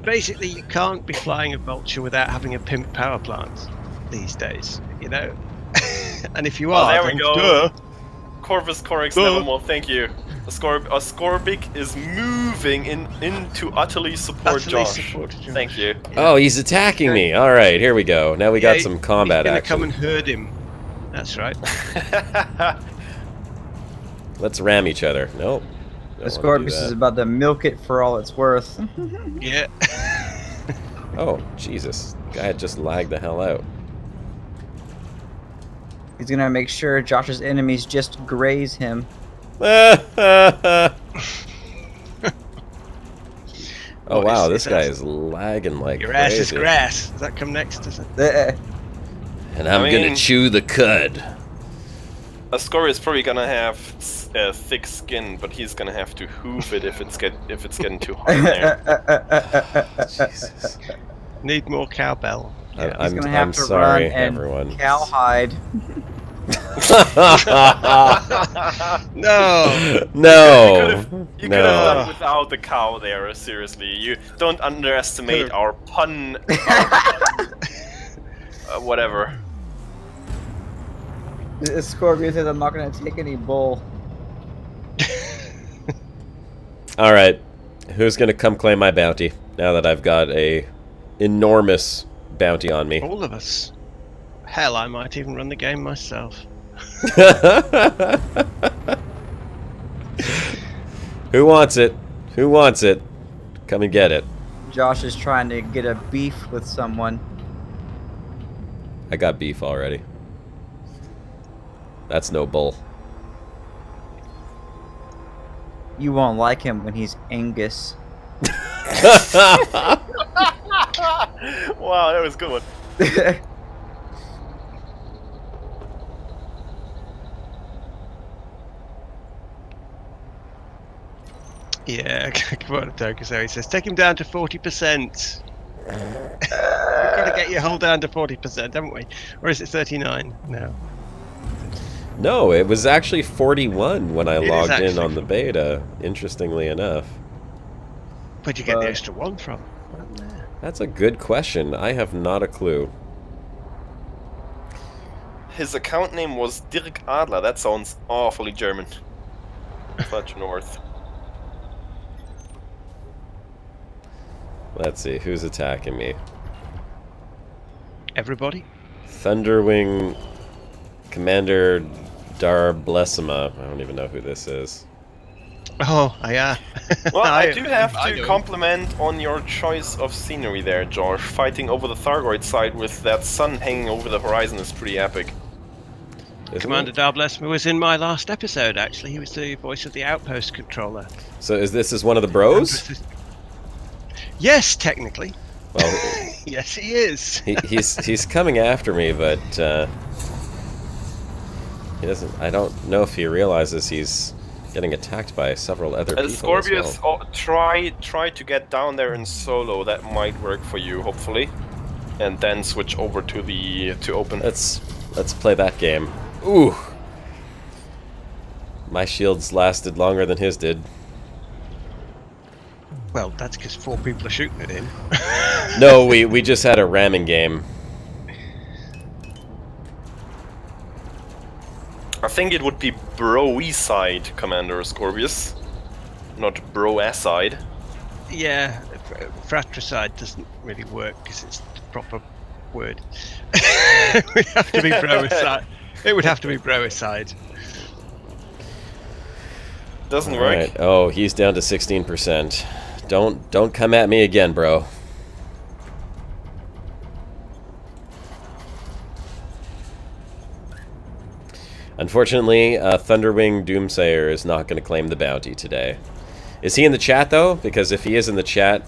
Speaker 2: Basically, you can't be flying a vulture without having a pimp power plant these days, you know? And if you are,
Speaker 3: there we go.
Speaker 2: Duh.
Speaker 3: Corvus Corex Nevermore, thank you. A Scorbic is moving into utterly support Josh. Thank you.
Speaker 1: Oh, he's attacking me. All right, here we go. Now we got some combat
Speaker 2: action.
Speaker 1: action.
Speaker 2: Come and herd him. That's right.
Speaker 1: Let's ram each other. Nope.
Speaker 4: The Scorpius is about to milk it for all it's worth.
Speaker 2: Yeah.
Speaker 1: Oh, Jesus. Guy had just lagged the hell out.
Speaker 4: He's gonna make sure Josh's enemies just graze him.
Speaker 1: Oh wow, this guy is lagging like
Speaker 2: your
Speaker 1: crazy.
Speaker 2: Ass is grass. Does that come next, does it?
Speaker 1: And I'm gonna chew the cud.
Speaker 3: Ascori is probably gonna have thick skin, but he's gonna have to hoof it if it's getting too hard there.
Speaker 1: Jesus.
Speaker 2: Need more cowbell.
Speaker 4: Yeah, I'm sorry, everyone. Cowhide.
Speaker 1: No.
Speaker 3: You could have done without the cow there. Seriously, you don't underestimate our pun. Whatever.
Speaker 4: Scorpion says I'm not going to take any bull.
Speaker 1: All right, who's going to come claim my bounty now that I've got a enormous bounty on me?
Speaker 2: All of us. Hell, I might even run the game myself.
Speaker 1: Who wants it? Who wants it? Come and get it.
Speaker 4: Josh is trying to get a beef with someone.
Speaker 1: I got beef already. That's no bull.
Speaker 4: You won't like him when he's Angus.
Speaker 3: Wow, that was a good one.
Speaker 2: Yeah, come on, Tokuso. He says, take him down to 40%. We've got to get your hull down to 40%, haven't we? Or is it 39 now?
Speaker 1: No, it was actually 41 when I logged in on the beta, interestingly enough.
Speaker 2: Where'd you get the extra one from?
Speaker 1: That's a good question. I have not a clue.
Speaker 3: His account name was Dirk Adler. That sounds awfully German. Much north.
Speaker 1: Let's see, who's attacking me?
Speaker 2: Everybody?
Speaker 1: Thunderwing Commander Darblessima. I don't even know who this is.
Speaker 2: Oh, yeah.
Speaker 3: Well, I do have to compliment on your choice of scenery there, George. Fighting over the Thargoid side with that sun hanging over the horizon is pretty epic.
Speaker 2: Commander Darblesma was in my last episode, actually. He was the voice of the outpost controller.
Speaker 1: So this is one of the bros?
Speaker 2: Yes, technically.
Speaker 1: Well,
Speaker 2: yes, he is.
Speaker 1: he's coming after me, but he doesn't. I don't know if he realizes he's getting attacked by several other people.
Speaker 3: Scorpius,
Speaker 1: as well.
Speaker 3: try to get down there in solo. That might work for you, hopefully, and then switch over to open.
Speaker 1: Let's play that game. Ooh, my shields lasted longer than his did.
Speaker 2: Well, that's because 4 people are shooting at him.
Speaker 1: No, we just had a ramming game.
Speaker 3: I think it would be bro-side, Commander Scorpius, not bro-side.
Speaker 2: Yeah, fratricide doesn't really work because it's the proper word. It would have to be bro-side. It would have to be bro-side.
Speaker 3: Doesn't work.
Speaker 1: Right. Oh, he's down to 16%. Don't come at me again, bro. Unfortunately, Thunderwing Doomsayer is not going to claim the bounty today. Is he in the chat, though? Because if he is in the chat...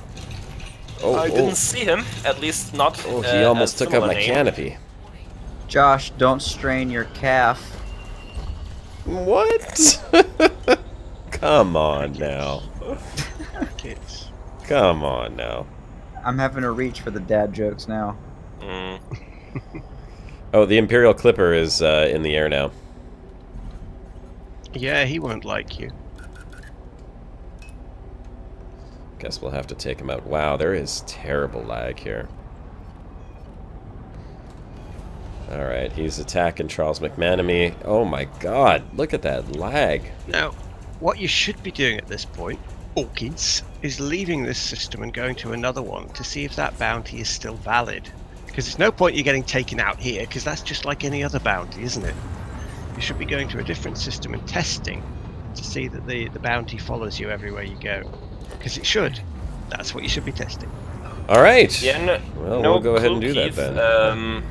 Speaker 1: Oh,
Speaker 3: I didn't see him, at least not.
Speaker 1: Oh, he almost took out my canopy.
Speaker 4: Josh, don't strain your calf.
Speaker 1: What? Come on now.
Speaker 2: Kids.
Speaker 1: Come on now.
Speaker 4: I'm having to reach for the dad jokes now.
Speaker 3: Mm.
Speaker 1: Oh, the Imperial Clipper is in the air now.
Speaker 2: Yeah, he won't like you.
Speaker 1: Guess we'll have to take him out. Wow, there is terrible lag here. Alright, he's attacking Charles McManamy. Oh my god, look at that lag.
Speaker 2: Now, what you should be doing at this point, orchids, is leaving this system and going to another one to see if that bounty is still valid. Because there's no point you getting taken out here, because that's just like any other bounty, isn't it? You should be going to a different system and testing to see that the bounty follows you everywhere you go. Because it should. That's what you should be testing.
Speaker 1: Alright.
Speaker 3: Yeah,
Speaker 1: well, we'll go ahead and do that then.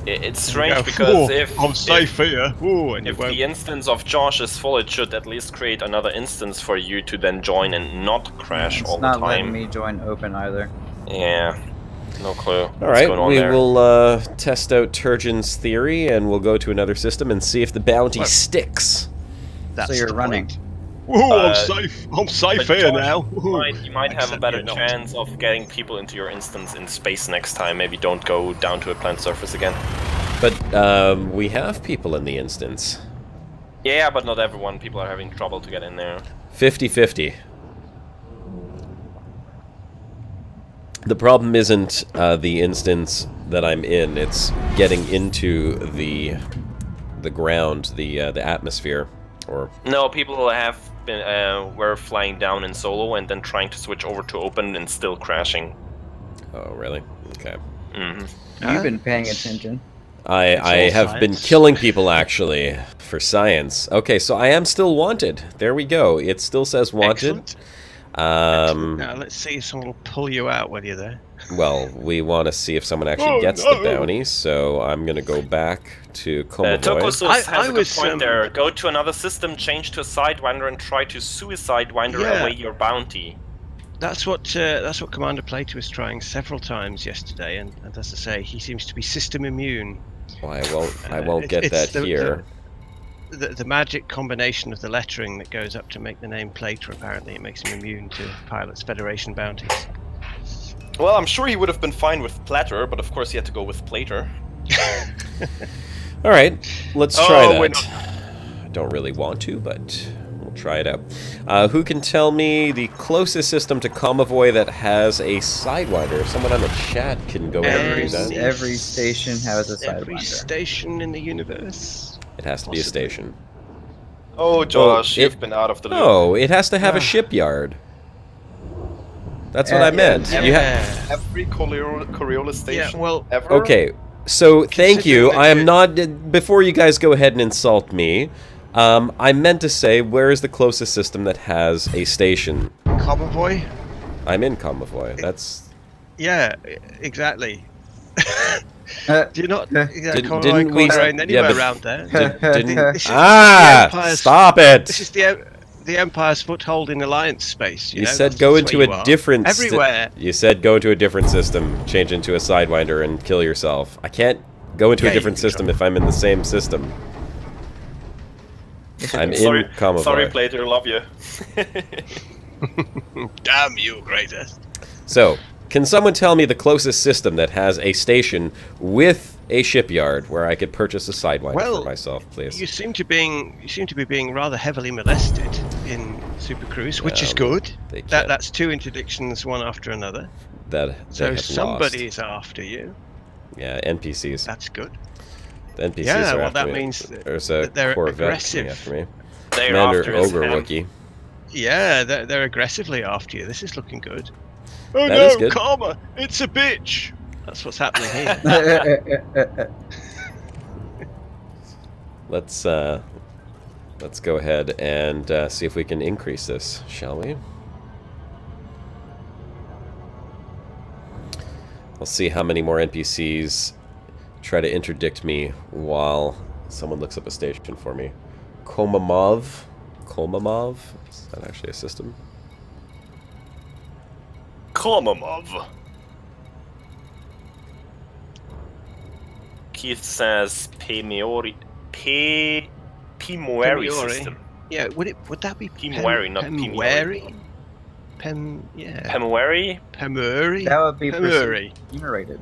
Speaker 3: It's strange because if
Speaker 2: I'm safe here. Ooh, and
Speaker 3: if the instance of Josh is full, it should at least create another instance for you to then join and not crash all the time.
Speaker 4: It's not letting me join open either.
Speaker 3: Yeah, no clue.
Speaker 1: Alright, we will test out Turgeon's theory and we'll go to another system and see if the bounty sticks.
Speaker 4: So you're running.
Speaker 2: Ooh, I'm safe. I'm safe here
Speaker 3: Josh,
Speaker 2: now.
Speaker 3: You might have a better chance of getting people into your instance in space next time. Maybe don't go down to a planet surface again.
Speaker 1: But we have people in the instance.
Speaker 3: Yeah, but not everyone. People are having trouble to get in there.
Speaker 1: 50-50. The problem isn't the instance that I'm in. It's getting into the ground, the atmosphere. Or
Speaker 3: no, people have been were flying down in solo and then trying to switch over to open and still crashing.
Speaker 1: Oh, really? Okay.
Speaker 3: Mm-hmm.
Speaker 4: You've been paying attention.
Speaker 1: I have been killing people, actually, for science. Okay, so I am still wanted. There we go. It still says wanted.
Speaker 2: Excellent. Now let's see if someone will pull you out when you're there.
Speaker 1: Well, we want to see if someone actually gets the bounty, so I'm going to go back to Komovoy.
Speaker 3: Tokosus has a good point there. Go to another system, change to a Sidewinder, and try to Suicidewinder away your bounty.
Speaker 2: That's what Commander Plato was trying several times yesterday, and as I say, he seems to be system immune.
Speaker 1: Well, I won't get that here.
Speaker 2: The magic combination of the lettering that goes up to make the name Plato, apparently it makes him immune to Pilots Federation bounties.
Speaker 3: Well, I'm sure he would have been fine with Platter, but of course he had to go with Plater.
Speaker 1: Alright, let's try that. I don't really want to, but we'll try it out. Who can tell me the closest system to Komovoy that has a Sidewinder? Someone on the chat can go ahead and do that.
Speaker 4: Every station has a Sidewinder.
Speaker 2: Every station in the universe.
Speaker 1: It has to be a station.
Speaker 3: Oh, Josh, you've been out of the loop.
Speaker 1: Oh, it has to have a shipyard. That's what I meant.
Speaker 3: You have every Coriolis station ever?
Speaker 1: Okay, so thank you. I am not... Before you guys go ahead and insult me, I meant to say, where is the closest system that has a station?
Speaker 2: Komovoy?
Speaker 1: I'm in Komovoy. That's...
Speaker 2: Yeah, exactly. Do you not?
Speaker 1: Didn't we?
Speaker 2: Anywhere around there?
Speaker 1: Stop it!
Speaker 2: This is the Empire's foothold in Alliance space.
Speaker 1: You said go into a different
Speaker 2: everywhere.
Speaker 1: You said go into a different system, change into a Sidewinder, and kill yourself. I can't go into a different system if I'm in the same system. I'm in Commodore.
Speaker 3: Sorry, Plater, love you.
Speaker 2: Damn you, greatest.
Speaker 1: So, can someone tell me the closest system that has a station with a shipyard where I could purchase a Sidewinder for myself, please?
Speaker 2: You seem to be being rather heavily molested in Super Cruise, which is good. That's 2 interdictions, one after another. So somebody is after you.
Speaker 1: Yeah, NPCs.
Speaker 2: That's good.
Speaker 1: The NPCs are after
Speaker 2: that
Speaker 1: me.
Speaker 2: means
Speaker 1: There's a
Speaker 2: they're
Speaker 1: Corvette
Speaker 2: aggressive.
Speaker 1: after me.
Speaker 3: They're
Speaker 1: Commander
Speaker 3: after
Speaker 1: Ogre Wookie.
Speaker 2: Yeah, they're aggressively after you. This is looking good. Oh
Speaker 1: That
Speaker 2: no,
Speaker 1: is good.
Speaker 2: Karma! It's a bitch! That's what's happening here.
Speaker 1: Let's go ahead and see if we can increase this, shall we? We'll see how many more NPCs try to interdict me while someone looks up a station for me. Komamov? Komamov? Is that actually a system?
Speaker 3: Komamov. Keith says Pimoeri system.
Speaker 2: Yeah, would that be
Speaker 3: Pimoeri, not Pimoeri?
Speaker 2: Pemweri? Pemuri?
Speaker 4: That would be
Speaker 2: Pemuri.
Speaker 4: Generated.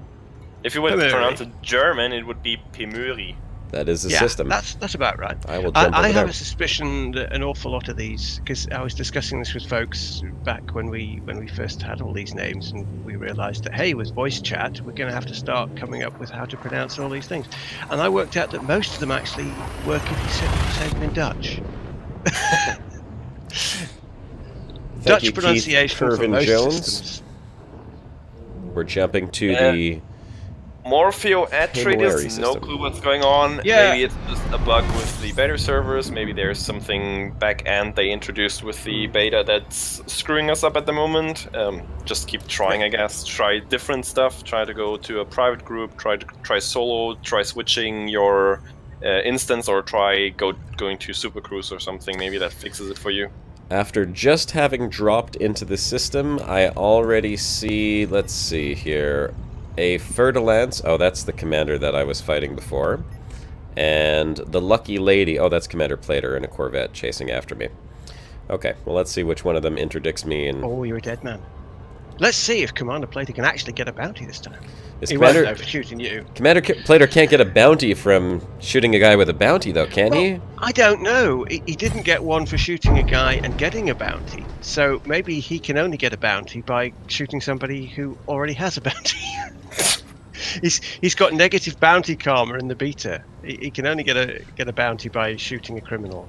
Speaker 3: If you would pronounce it German, it would be Pimuri.
Speaker 1: That is a system.
Speaker 2: That's about right.
Speaker 1: I will jump over
Speaker 2: I have
Speaker 1: there.
Speaker 2: a suspicion that an awful lot of these, because I was discussing this with folks back when we first had all these names, and we realised that hey, with voice chat, we're going to have to start coming up with how to pronounce all these things. And I worked out that most of them actually work if you say them in Dutch. Dutch pronunciation for most systems.
Speaker 1: We're jumping to the
Speaker 3: Morpheo Atreides, no
Speaker 1: system.
Speaker 3: clue what's going on.
Speaker 2: Yeah.
Speaker 3: Maybe it's just a bug with the beta servers. Maybe there's something back end they introduced with the beta that's screwing us up at the moment. Just keep trying, I guess. Try different stuff. Try to go to a private group. Try solo. Try switching your instance, or try going to Super Cruise or something. Maybe that fixes it for you.
Speaker 1: After just having dropped into the system, I already see, let's see here, a Fer-de-Lance. Oh, that's the commander that I was fighting before. And the Lucky Lady. Oh, that's Commander Plater in a Corvette chasing after me. Okay, well, let's see which one of them interdicts me. And
Speaker 2: oh, you're a dead man. Let's see if Commander Plater can actually get a bounty this time.
Speaker 1: Is
Speaker 2: he won't know for shooting you.
Speaker 1: Commander Plater can't get a bounty from shooting a guy with a bounty, though, can he?
Speaker 2: I don't know. He didn't get one for shooting a guy and getting a bounty. So maybe he can only get a bounty by shooting somebody who already has a bounty. He's got negative bounty karma in the beta. He can only get a bounty by shooting a criminal.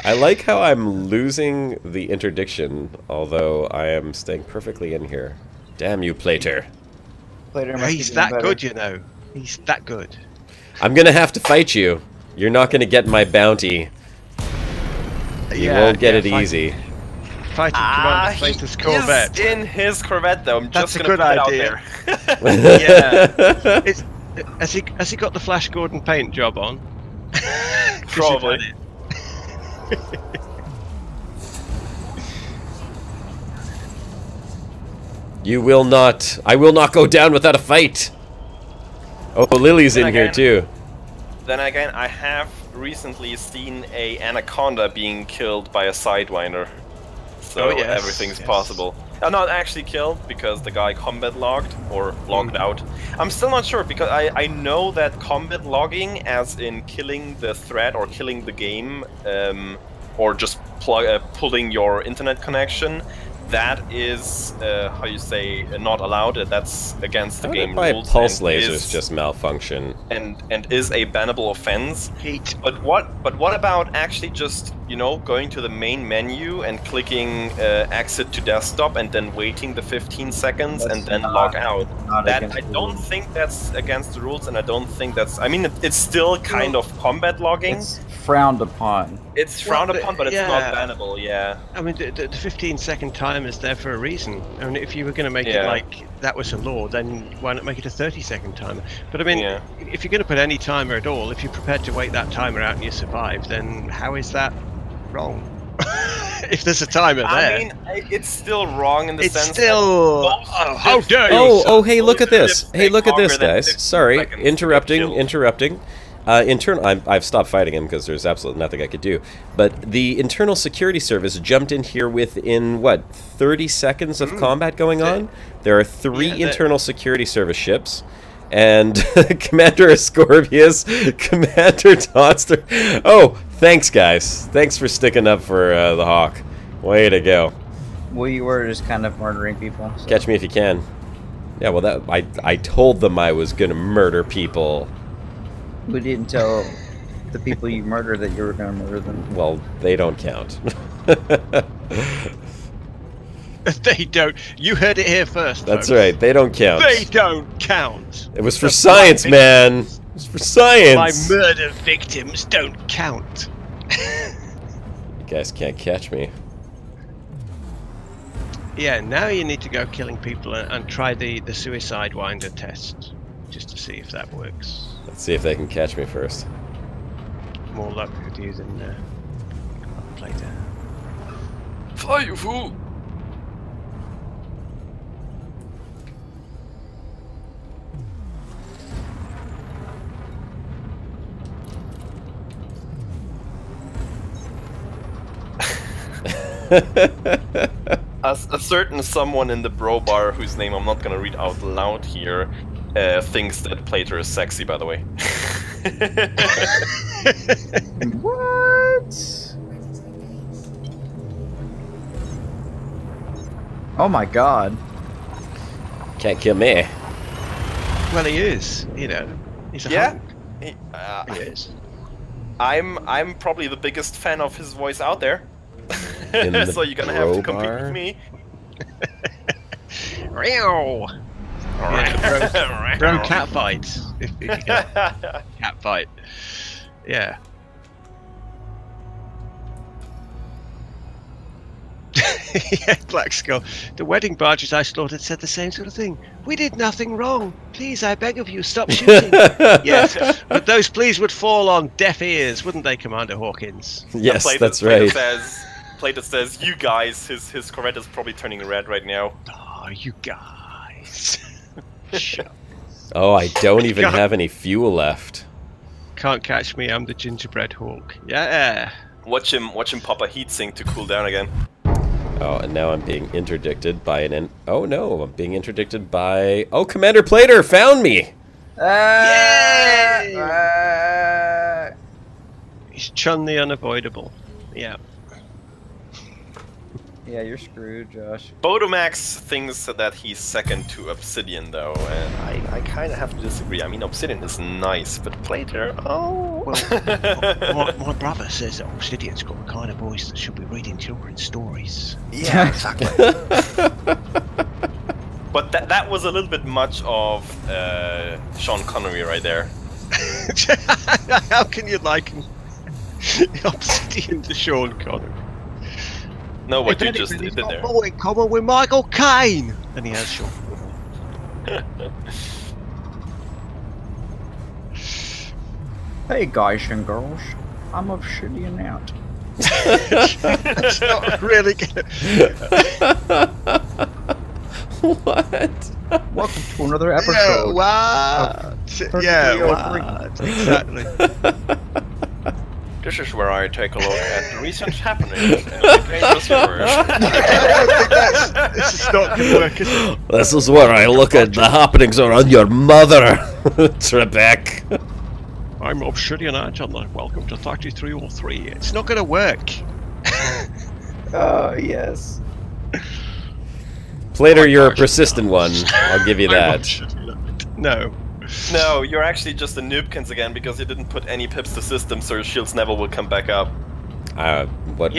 Speaker 1: I like how I'm losing the interdiction, although I am staying perfectly in here. Damn you, Plater.
Speaker 2: He's that good, you know. He's that good.
Speaker 1: I'm gonna have to fight you. You're not gonna get my bounty. You won't get it easy.
Speaker 2: Fighting Commander Plater's Corvette.
Speaker 3: He's in his Corvette, though.
Speaker 2: That's
Speaker 3: just
Speaker 2: a good idea.
Speaker 3: There.
Speaker 2: Yeah. Has he got the Flash Gordon paint job on?
Speaker 3: Probably.
Speaker 1: You will not. I will not go down without a fight. Oh, Lily's in here too.
Speaker 3: Then again, I have recently seen a anaconda being killed by a Sidewinder. So everything's possible. Not actually killed, because the guy combat logged, or logged out. I'm still not sure, because I know that combat logging, as in killing the threat or killing the game, or just pulling your internet connection, that is, how you say, not allowed. That's against the game rules.
Speaker 1: Pulse lasers just malfunction.
Speaker 3: And is a bannable offense. But what about actually just you know, going to the main menu and clicking exit to desktop and then waiting the 15 seconds and then log out. That I don't think that's against the rules, and I don't think that's. I mean, it's still kind of combat logging.
Speaker 4: It's frowned upon.
Speaker 3: It's frowned upon, but it's not bannable. Yeah.
Speaker 2: I mean, the 15-second timer is there for a reason. I mean, if you were going to make it like that was a law, then why not make it a 30-second timer? But I mean, if you're going to put any timer at all, if you're prepared to wait that timer out and you survive, then how is that wrong? If there's a timer there.
Speaker 3: I mean, it's still wrong in the sense
Speaker 2: still...
Speaker 3: that
Speaker 2: how dare you!
Speaker 1: Oh, hey, look at this. Hey, look at this, guys. Sorry, interrupting. I've stopped fighting him because there's absolutely nothing I could do. But the internal security service jumped in here within, what, 30 seconds of combat going on? There are 3 internal security service ships. And Commander Ascorbius, Commander Tonster. Oh, thanks, guys. Thanks for sticking up for the Hawk. Way to go.
Speaker 4: Well, you were just kind of murdering people. So.
Speaker 1: Catch me if you can. Yeah, well, that I told them I was going to murder people.
Speaker 4: We didn't tell the people you murdered that you were going to murder them.
Speaker 1: Well, they don't count.
Speaker 2: They don't. You heard it here first.
Speaker 1: That's right. They don't count.
Speaker 2: They don't count.
Speaker 1: It was for science, man. It was for science.
Speaker 2: My murder victims don't count.
Speaker 1: You guys can't catch me.
Speaker 2: Yeah, now you need to go killing people and try the suicide winder test, just to see if that works.
Speaker 1: Let's see if they can catch me first.
Speaker 2: More luck with you than later.
Speaker 3: Fly, you fool! A certain someone in the bro bar, whose name I'm not gonna read out loud here, thinks that Plater is sexy, by the way.
Speaker 4: What? Oh my god.
Speaker 1: Can't kill me.
Speaker 2: Well, he is, you know. He's a hunk. He is.
Speaker 3: I'm probably the biggest fan of his voice out there. So you're gonna have to compete with me.
Speaker 2: Bro cat fight. If you can. Cat fight. Yeah. Yeah, Black Skull. The wedding barges I slaughtered said the same sort of thing. We did nothing wrong. Please, I beg of you, stop shooting. Yes, but those pleas would fall on deaf ears, wouldn't they, Commander Hawkins?
Speaker 1: Yes, that's right.
Speaker 3: Plato says, you guys, his Corvette is probably turning red right now.
Speaker 2: Oh, you guys. Shut.
Speaker 1: Oh, I don't even have any fuel left.
Speaker 2: Can't catch me, I'm the gingerbread hawk. Yeah.
Speaker 3: Watch him pop a heat sink to cool down again.
Speaker 1: Oh, and now I'm being interdicted by oh no, I'm being interdicted by... Oh, Commander Plater found me!
Speaker 2: Yay! He's Chun the Unavoidable. Yeah.
Speaker 4: Yeah, you're screwed, Josh.
Speaker 3: Bodomax thinks that he's second to Obsidian, though, and I kind of have to disagree. I mean, Obsidian is nice, but Plater, oh...
Speaker 2: Well, my brother says that Obsidian's got the kind of voice that should be reading children's stories.
Speaker 3: Yeah, exactly. But that was a little bit much of Sean Connery right there.
Speaker 2: How can you liken Obsidian to Sean Connery?
Speaker 3: No, what you just did there.
Speaker 2: More in common with Michael Caine than he has Sean.
Speaker 4: Hey guys and girls, I'm Obsidian out.
Speaker 2: That's not really good.
Speaker 1: What?
Speaker 4: Welcome to another episode.
Speaker 2: Yeah, what? Exactly.
Speaker 3: This is where I take a look at the recent happenings in the dangerous universe.
Speaker 2: This is not going to work, is it?
Speaker 1: This is where I look at the happenings around your mother, Trebek.
Speaker 2: I'm Obsidian Agile, and welcome to 3303. It's not going to work.
Speaker 4: Oh, yes.
Speaker 1: Plater, you're a persistent one. I'll give you that.
Speaker 2: No.
Speaker 3: No, you're actually just a noobkins again because you didn't put any pips to system, so your shields never will come back up.
Speaker 1: What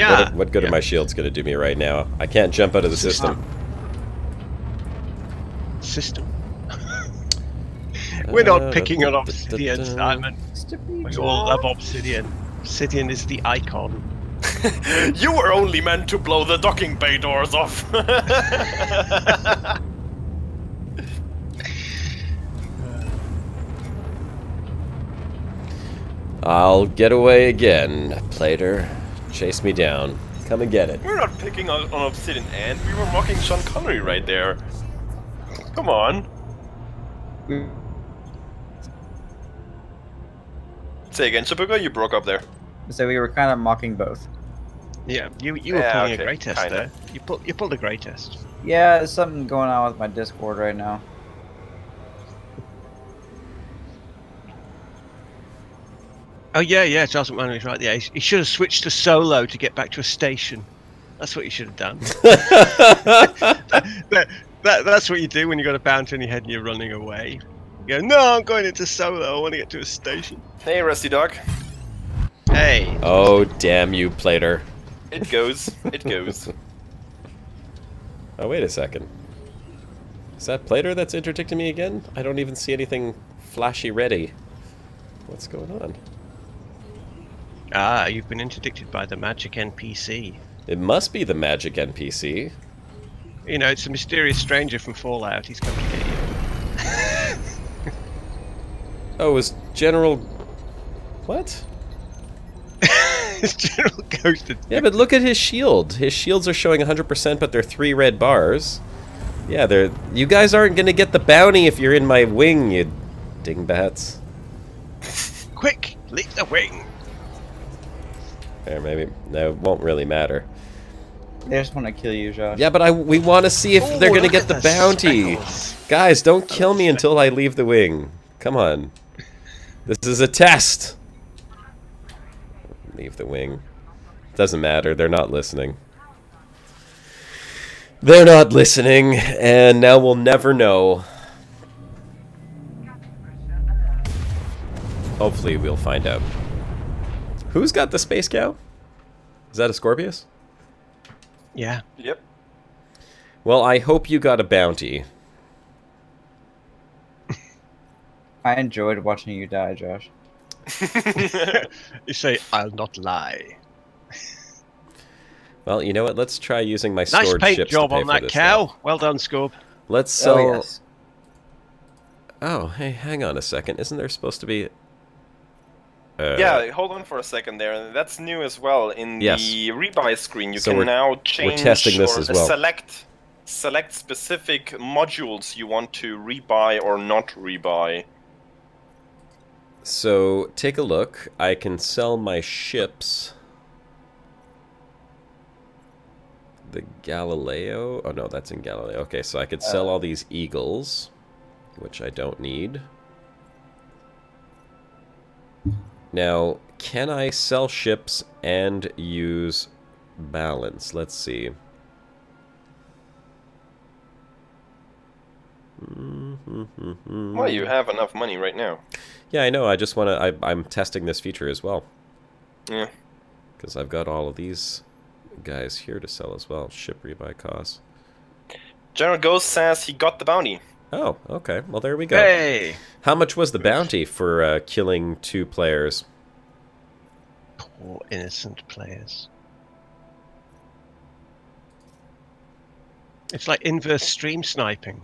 Speaker 1: good are my shields going to do me right now? I can't jump out of the system.
Speaker 2: We're not picking on obsidian, Simon. We all love obsidian. Obsidian is the icon.
Speaker 3: You were only meant to blow the docking bay doors off.
Speaker 1: I'll get away again, Plater. Chase me down. Come and get it.
Speaker 3: We're not picking on Obsidian Ant. We were mocking Sean Connery right there. Come on. Say again, Shabuka, you broke up there.
Speaker 4: So we were kind of mocking both.
Speaker 2: Yeah, you were pulling a grey test there. You pulled a grey test.
Speaker 4: Yeah, there's something going on with my Discord right now.
Speaker 2: Oh yeah, Charles McMahon is right. Yeah, he should have switched to solo to get back to a station. That's what you should have done. That's what you do when you got a bounty on your head and you're running away. You go, no, I'm going into solo. I want to get to a station.
Speaker 3: Hey, Rusty Dog.
Speaker 2: Hey.
Speaker 1: Oh, damn you, Plater.
Speaker 3: It goes. It goes.
Speaker 1: Oh, wait a second. Is that Plater that's interdicting me again? I don't even see anything flashy ready. What's going on?
Speaker 2: Ah, you've been interdicted by the magic NPC.
Speaker 1: It must be the magic NPC.
Speaker 2: You know, it's a mysterious stranger from Fallout. He's come to get you.
Speaker 1: Oh, is General... What?
Speaker 2: It's General Ghosted.
Speaker 1: Yeah, but look at his shield. His shields are showing 100%, but they're 3 red bars. Yeah, they're... You guys aren't going to get the bounty if you're in my wing, you dingbats.
Speaker 2: Quick, leave the wing.
Speaker 1: There, maybe. No, it won't really matter.
Speaker 4: They just want to kill you, Josh.
Speaker 1: Yeah, but we want to see if they're going to get the bounty.
Speaker 2: Speckles.
Speaker 1: Guys, don't kill me until I leave the wing. Come on. This is a test. Leave the wing. Doesn't matter. They're not listening. They're not listening, and now we'll never know. Hopefully we'll find out. Who's got the space cow? Is that a Scorpius?
Speaker 2: Yeah.
Speaker 3: Yep.
Speaker 1: Well, I hope you got a bounty.
Speaker 4: I enjoyed watching you die, Josh.
Speaker 2: You say, I'll not lie.
Speaker 1: Well, you know what? Let's try using my stored
Speaker 2: Nice paint
Speaker 1: ships
Speaker 2: job
Speaker 1: to pay
Speaker 2: on
Speaker 1: for
Speaker 2: that
Speaker 1: this
Speaker 2: cow.
Speaker 1: stuff.
Speaker 2: Well done, Scorb.
Speaker 1: Let's sell...
Speaker 4: Oh, yes.
Speaker 1: Oh, hey, hang on a second. Isn't there supposed to be...
Speaker 3: Yeah, hold on for a second there. That's new as well. In
Speaker 1: Yes.
Speaker 3: the rebuy screen, you
Speaker 1: So
Speaker 3: can now change
Speaker 1: we're testing this
Speaker 3: or
Speaker 1: as well.
Speaker 3: select specific modules you want to rebuy or not rebuy.
Speaker 1: So, take a look. I can sell my ships. The Galileo... Oh, no, that's in Galileo. Okay, so I could sell all these Eagles, which I don't need. Now, can I sell ships and use balance? Let's see.
Speaker 3: Well, you have enough money right now.
Speaker 1: Yeah, I know. I just want to... I'm testing this feature as well.
Speaker 3: Yeah.
Speaker 1: Because I've got all of these guys here to sell as well. Ship rebuy costs.
Speaker 3: General Ghost says he got the bounty.
Speaker 1: Oh, okay. Well, there we go.
Speaker 2: Hey!
Speaker 1: How much was the bounty for killing 2 players?
Speaker 2: Poor innocent players. It's like inverse stream sniping.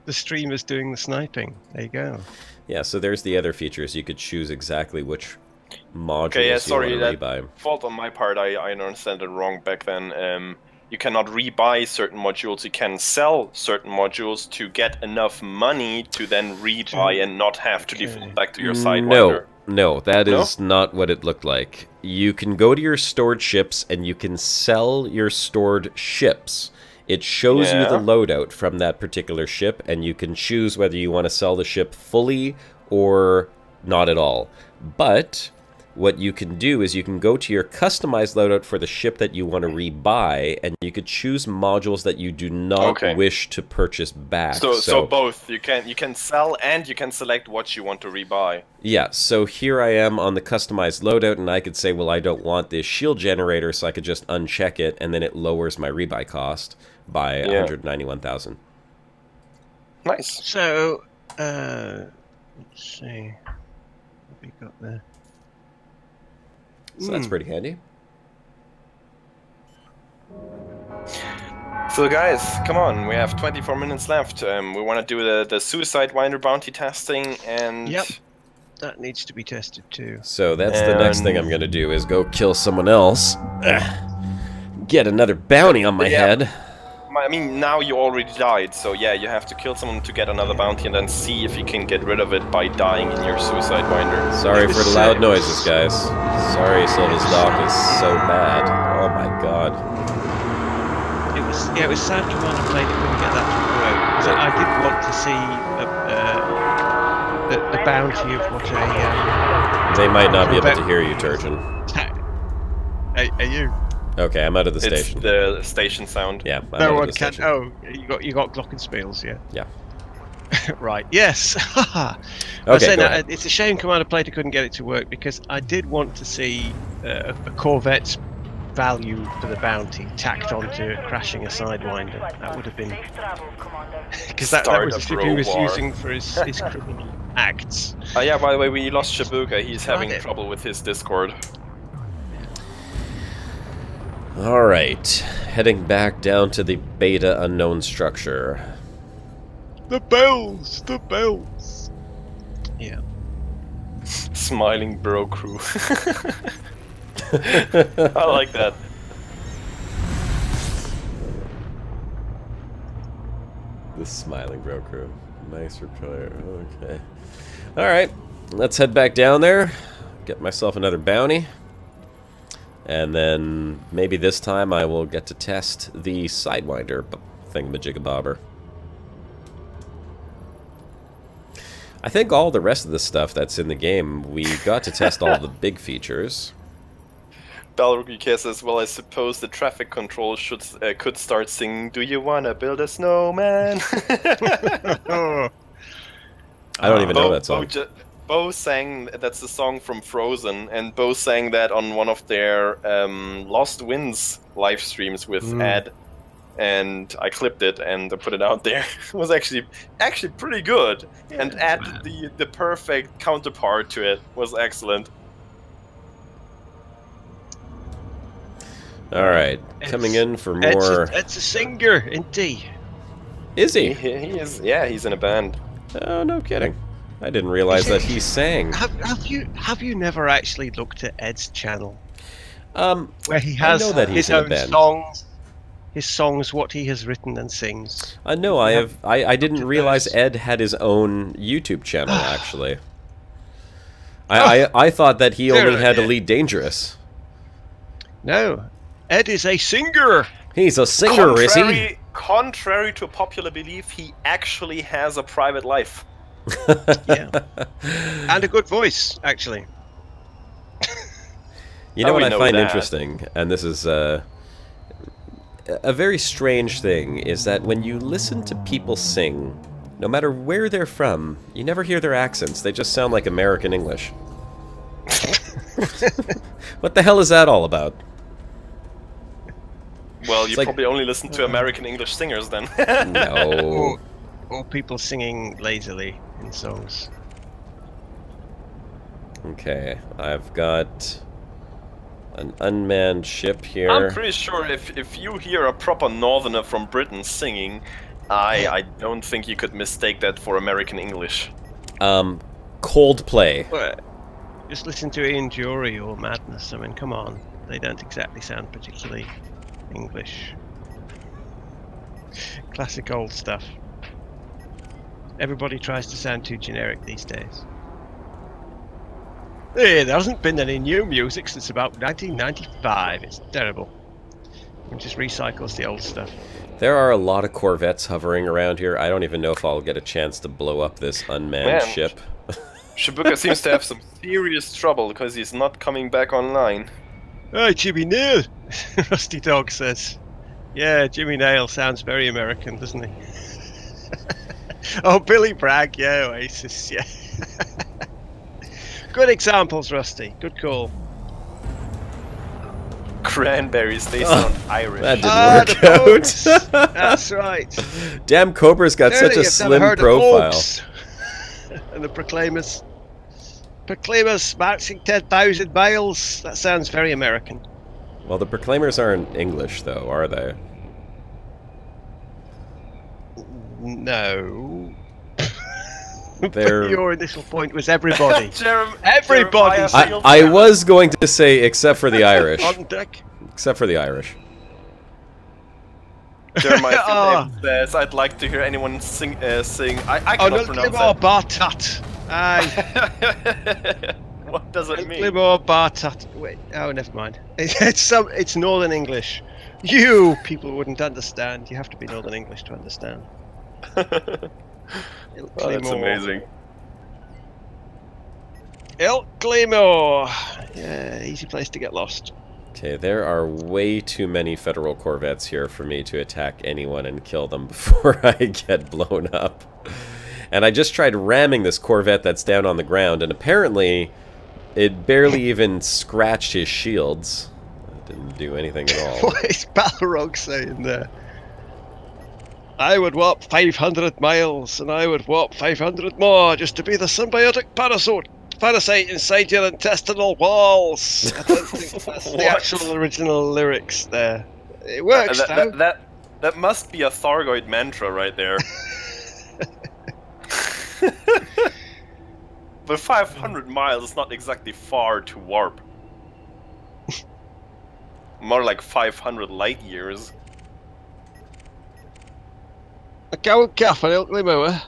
Speaker 2: The streamer's doing the sniping. There you go.
Speaker 1: Yeah, so there's the other features. You could choose exactly which modules
Speaker 3: Okay, yeah, sorry,
Speaker 1: you want to rebuy.
Speaker 3: fault on my part. I understand it wrong back then. You cannot rebuy certain modules. You can sell certain modules to get enough money to then rebuy and not have to default back to your Sidewinder.
Speaker 1: No, that is not what it looked like. You can go to your stored ships and you can sell your stored ships. It shows you the loadout from that particular ship, and you can choose whether you want to sell the ship fully or not at all. But what you can do is you can go to your customized loadout for the ship that you want to rebuy, and you could choose modules that you do not wish to purchase back.
Speaker 3: So both. You can sell and you can select what you want to rebuy.
Speaker 1: Yeah, so here I am on the customized loadout, and I could say, well, I don't want this shield generator, so I could just uncheck it, and then it lowers my rebuy cost by 191,000.
Speaker 2: Nice. So, let's see what we got there.
Speaker 1: So that's pretty handy.
Speaker 3: So guys, come on, we have 24 minutes left. We want to do the Suicide Winder bounty testing, and...
Speaker 2: Yep, that needs to be tested too.
Speaker 1: So that's the next thing I'm going to do, is go kill someone else. Get another bounty on my head.
Speaker 3: I mean, now you already died, so yeah, you have to kill someone to get another bounty and then see if you can get rid of it by dying in your Suicide Winder.
Speaker 1: Sorry for the loud noises, guys. Sorry, Silva's dock is so bad. Oh my god.
Speaker 2: It was sad Commander Play that couldn't get that to work. I did want to see the bounty of what a...
Speaker 1: they might not be able to hear you, Turgeon.
Speaker 2: Are you?
Speaker 1: Okay, I'm out of the station.
Speaker 3: It's the station sound.
Speaker 1: Yeah, I'm
Speaker 2: no
Speaker 1: out
Speaker 2: one
Speaker 1: of the
Speaker 2: can.
Speaker 1: station.
Speaker 2: Oh, you got glockenspiels, yeah.
Speaker 1: Yeah.
Speaker 2: Right. Yes.
Speaker 1: Okay.
Speaker 2: Now, it's a shame Commander Plater couldn't get it to work, because I did want to see a Corvette's value for the bounty tacked onto crashing a Sidewinder. That would have been, because that was the ship he was using for his criminal acts.
Speaker 3: Yeah. By the way, we lost Shibuka. He's having trouble with his Discord.
Speaker 1: Alright, heading back down to the beta unknown structure.
Speaker 2: The bells! The bells! Yeah.
Speaker 3: Smiling bro crew. I like that.
Speaker 1: The smiling bro crew. Nice repair. Okay. Alright, let's head back down there. Get myself another bounty. And then maybe this time I will get to test the Sidewinder thingamajigabobber. I think all the rest of the stuff that's in the game, we got to test all the big features.
Speaker 3: Balrog says, well, I suppose the traffic control could start singing, "Do you wanna build a snowman?"
Speaker 1: I don't even know that song.
Speaker 3: Bo sang, that's the song from Frozen, and Bo sang that on one of their Lost Winds live streams with Ed, and I clipped it and I put it out there. It was actually pretty good, and added the perfect counterpart to it. Was excellent.
Speaker 1: All right, coming in for more.
Speaker 2: It's a singer in D.
Speaker 1: Is he?
Speaker 3: He is. Yeah, he's in a band.
Speaker 1: Oh, no kidding. I didn't realize that he sang.
Speaker 2: Have you never actually looked at Ed's channel? Where he
Speaker 1: I
Speaker 2: has
Speaker 1: know that he's
Speaker 2: his
Speaker 1: in a
Speaker 2: own
Speaker 1: band.
Speaker 2: songs, what he has written and sings.
Speaker 1: No, I have. I didn't realize Ed had his own YouTube channel. Actually, I thought that he only had Elite Dangerous.
Speaker 2: No, Ed is a singer.
Speaker 1: He's a singer, is he?
Speaker 3: Contrary to popular belief, he actually has a private life.
Speaker 2: Yeah, and a good voice, actually.
Speaker 1: You know what I find interesting, and this is a very strange thing, is that when you listen to people sing, no matter where they're from, you never hear their accents. They just sound like American English. What the hell is that all about?
Speaker 3: Well, you probably only listen to American English singers then.
Speaker 1: No.
Speaker 2: Or people singing lazily in songs.
Speaker 1: Okay, I've got an unmanned ship here.
Speaker 3: I'm pretty sure if you hear a proper northerner from Britain singing, I don't think you could mistake that for American English.
Speaker 1: Coldplay.
Speaker 2: Well, just listen to Ian Jury or Madness. I mean, come on. They don't exactly sound particularly English. Classic old stuff. Everybody tries to sound too generic these days. Hey, there hasn't been any new music since about 1995. It's terrible. It just recycles the old stuff.
Speaker 1: There are a lot of Corvettes hovering around here. I don't even know if I'll get a chance to blow up this unmanned ship.
Speaker 3: Shibuka seems to have some serious trouble because he's not coming back online.
Speaker 2: Oh, Jimmy Nail, Rusty Dog says. Yeah, Jimmy Nail sounds very American, doesn't he? Oh, Billy Bragg, yeah, Oasis, yeah. Good examples, Rusty. Good call.
Speaker 3: Cranberries, they sound Irish.
Speaker 1: That didn't work out.
Speaker 2: That's right.
Speaker 1: Damn, Cobra's got such a slim profile.
Speaker 2: And the Proclaimers. Proclaimers marching 10,000 miles. That sounds very American.
Speaker 1: Well, the Proclaimers aren't English, though, are they?
Speaker 2: No.
Speaker 1: They're...
Speaker 2: Your initial point was everybody.
Speaker 3: Everybody.
Speaker 1: I was going to say, except for the Irish.
Speaker 2: On deck.
Speaker 1: Except for the Irish.
Speaker 3: Jeremiah says, I'd like to hear anyone sing. I cannot pronounce that.
Speaker 2: Bartat. Aye.
Speaker 3: What does it mean?
Speaker 2: Bartat. Wait. Oh, never mind. It's Northern English. You people wouldn't understand. You have to be Northern English to understand.
Speaker 3: Oh, that's amazing.
Speaker 2: El Claymore. Yeah, easy place to get lost.
Speaker 1: Okay, there are way too many federal corvettes here for me to attack anyone and kill them before I get blown up. And I just tried ramming this corvette that's down on the ground, and apparently it barely even scratched his shields. It didn't do anything at all.
Speaker 2: What is Balrog saying there? I would warp 500 miles, and I would warp 500 more just to be the symbiotic parasite inside your intestinal walls. I don't think that's the actual original lyrics there. It works, though.
Speaker 3: That must be a Thargoid mantra right there. But 500 miles is not exactly far to warp. More like 500 light years.
Speaker 2: I can't gaff an Ilkley mower.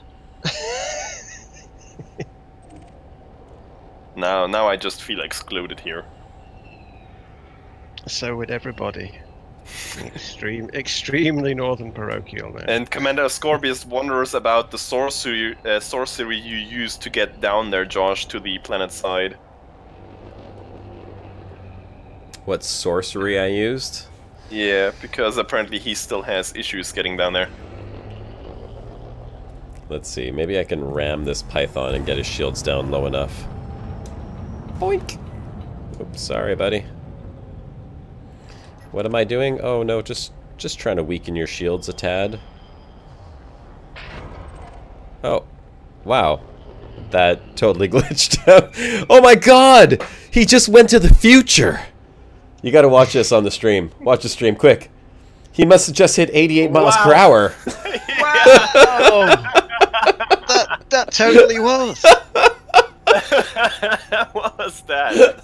Speaker 3: Now I just feel excluded here.
Speaker 2: So would everybody. Extremely northern parochial, man.
Speaker 3: And Commander Scorpius wonders about the sorcery you used to get down there, Josh, to the planet side.
Speaker 1: What sorcery I used?
Speaker 3: Yeah, because apparently he still has issues getting down there.
Speaker 1: Let's see, maybe I can ram this python and get his shields down low enough. Boink! Oops, sorry, buddy. What am I doing? Oh no, just trying to weaken your shields a tad. Oh, wow. That totally glitched out. Oh my god! He just went to the future! You gotta watch this on the stream. Watch the stream, quick. He must have just hit 88 miles per hour.
Speaker 2: Wow! That totally was.
Speaker 3: What was that?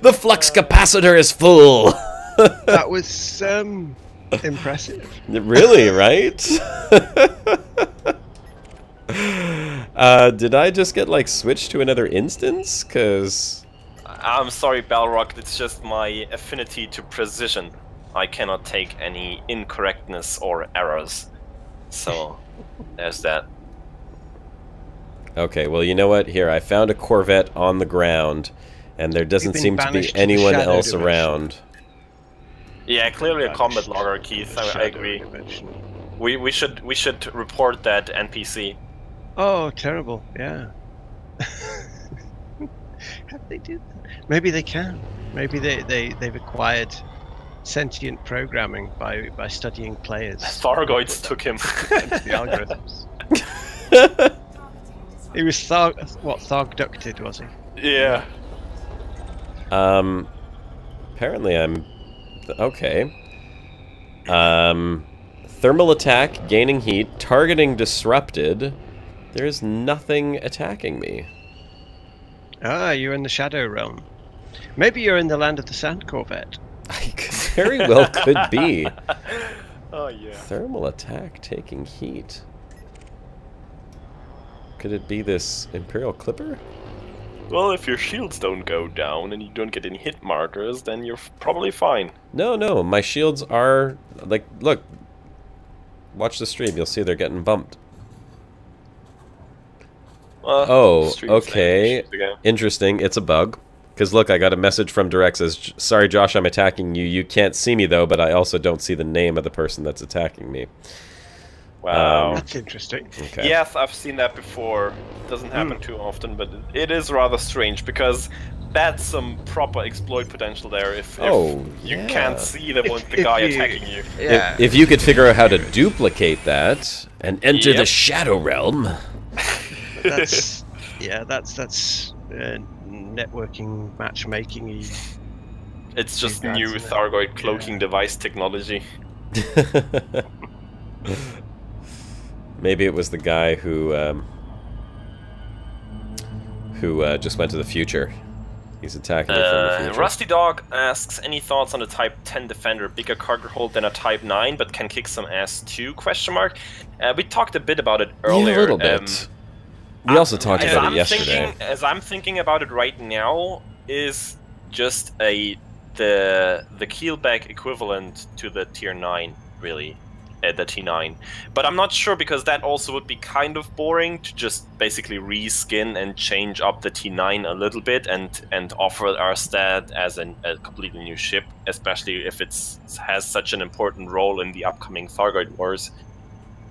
Speaker 1: The flux capacitor is full.
Speaker 2: That was impressive.
Speaker 1: Really, right? Did I just get like switched to another instance? Cause
Speaker 3: I'm sorry, Balrog. It's just my affinity to precision. I cannot take any incorrectness or errors. So there's that.
Speaker 1: Okay, well, you know what? Here, I found a Corvette on the ground, and there doesn't seem to be anyone else around.
Speaker 3: Yeah, clearly a combat logger, Keith. I agree. We should report that NPC.
Speaker 2: Oh, terrible! Yeah. How do they do that? Maybe they can. Maybe they've acquired sentient programming by studying players.
Speaker 3: Thargoids took him.
Speaker 2: The algorithms. He was Thargducted, was he?
Speaker 3: Yeah.
Speaker 1: Apparently I'm... Okay. Thermal attack, gaining heat, targeting disrupted. There's nothing attacking me.
Speaker 2: Ah, you're in the Shadow Realm. Maybe you're in the Land of the Sand Corvette.
Speaker 1: I very well could be.
Speaker 3: Oh, yeah.
Speaker 1: Thermal attack, taking heat. Could it be this Imperial Clipper?
Speaker 3: Well, if your shields don't go down and you don't get any hit markers, then you're probably fine.
Speaker 1: No, my shields are... Like, look. Watch the stream, you'll see they're getting bumped. Oh, okay. Interesting. It's a bug. Because look, I got a message from Direct says, "Sorry, Josh, I'm attacking you. You can't see me though, but I also don't see the name of the person that's attacking me."
Speaker 3: Wow,
Speaker 2: that's interesting.
Speaker 1: Okay.
Speaker 3: Yes, I've seen that before. Doesn't happen too often, but it is rather strange because that's some proper exploit potential there. If you can't see the guy attacking you.
Speaker 2: Yeah.
Speaker 1: If you could figure out how to duplicate that and enter the Shadow Realm.
Speaker 2: That's networking matchmaking.
Speaker 3: It's just new Thargoid cloaking device technology.
Speaker 1: Maybe it was the guy who just went to the future. He's attacking you from the future.
Speaker 3: Rusty Dog asks, any thoughts on the Type 10 Defender? Bigger cargo hold than a Type 9, but can kick some ass too? Question mark. We talked a bit about it earlier.
Speaker 1: Yeah, a little bit. We also talked about it yesterday.
Speaker 3: As I'm thinking about it right now, is just the keelback equivalent to the Tier 9, really. The T9, but I'm not sure because that also would be kind of boring to just basically reskin and change up the T9 a little bit and offer Arstad as a completely new ship, especially if it has such an important role in the upcoming Thargoid Wars.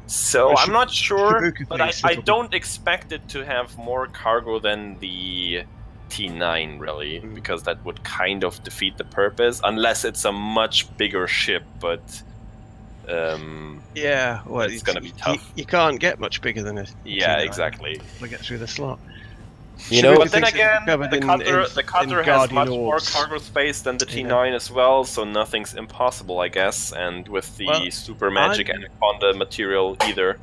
Speaker 3: So I'm not sure, but I don't expect it to have more cargo than the T9 really, because that would kind of defeat the purpose unless it's a much bigger ship, but.
Speaker 2: Yeah, well,
Speaker 3: it's going to be tough.
Speaker 2: You can't get much bigger than a
Speaker 3: T9 exactly.
Speaker 2: To get through the slot.
Speaker 3: You know, but then again, the Cutter has much more cargo space than the T9 as well, so nothing's impossible, I guess. And with the super magic Anaconda material either.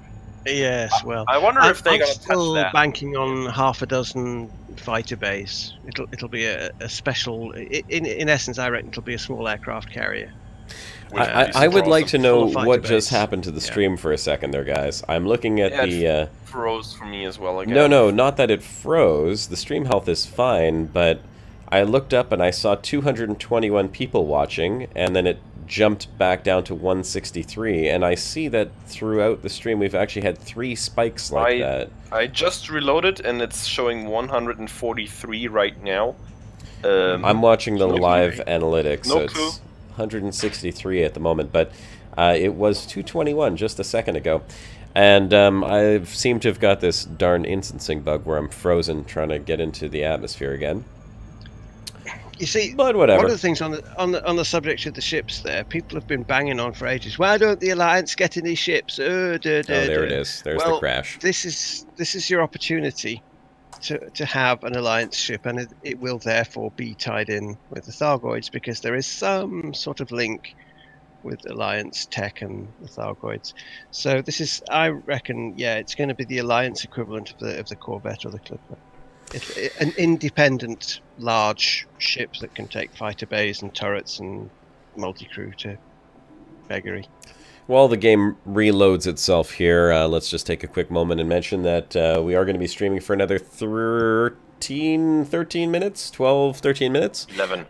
Speaker 2: Yes, well,
Speaker 3: I wonder if they're going to touch that.
Speaker 2: I'm still banking on half a dozen fighter bays. It'll be a special. In essence, I reckon it'll be a small aircraft carrier.
Speaker 1: I would like to know what just happened to the stream for a second there, guys. I'm looking at
Speaker 3: it froze for me as well again.
Speaker 1: No, not that it froze. The stream health is fine, but I looked up and I saw 221 people watching, and then it jumped back down to 163, and I see that throughout the stream we've actually had 3 spikes like that.
Speaker 3: I just reloaded, and it's showing 143 right now.
Speaker 1: I'm watching the live analytics, so it's 163 at the moment, but it was 221 just a second ago. And I seem to have got this darn instancing bug where I'm frozen trying to get into the atmosphere again.
Speaker 2: You see,
Speaker 1: but whatever.
Speaker 2: One of the things on the subject of the ships there, people have been banging on for ages. Why don't the Alliance get any ships? There it
Speaker 1: is. There's the crash.
Speaker 2: This is your opportunity to have an Alliance ship, and it will therefore be tied in with the Thargoids, because there is some sort of link with Alliance tech and the Thargoids. So this is, I reckon, it's going to be the Alliance equivalent of the Corvette or the Clipper. An independent large ship that can take fighter bays and turrets and multi-crew to beggary.
Speaker 1: While the game reloads itself here, let's just take a quick moment and mention that we are going to be streaming for another 13 minutes? 12, 13 minutes?
Speaker 3: 11.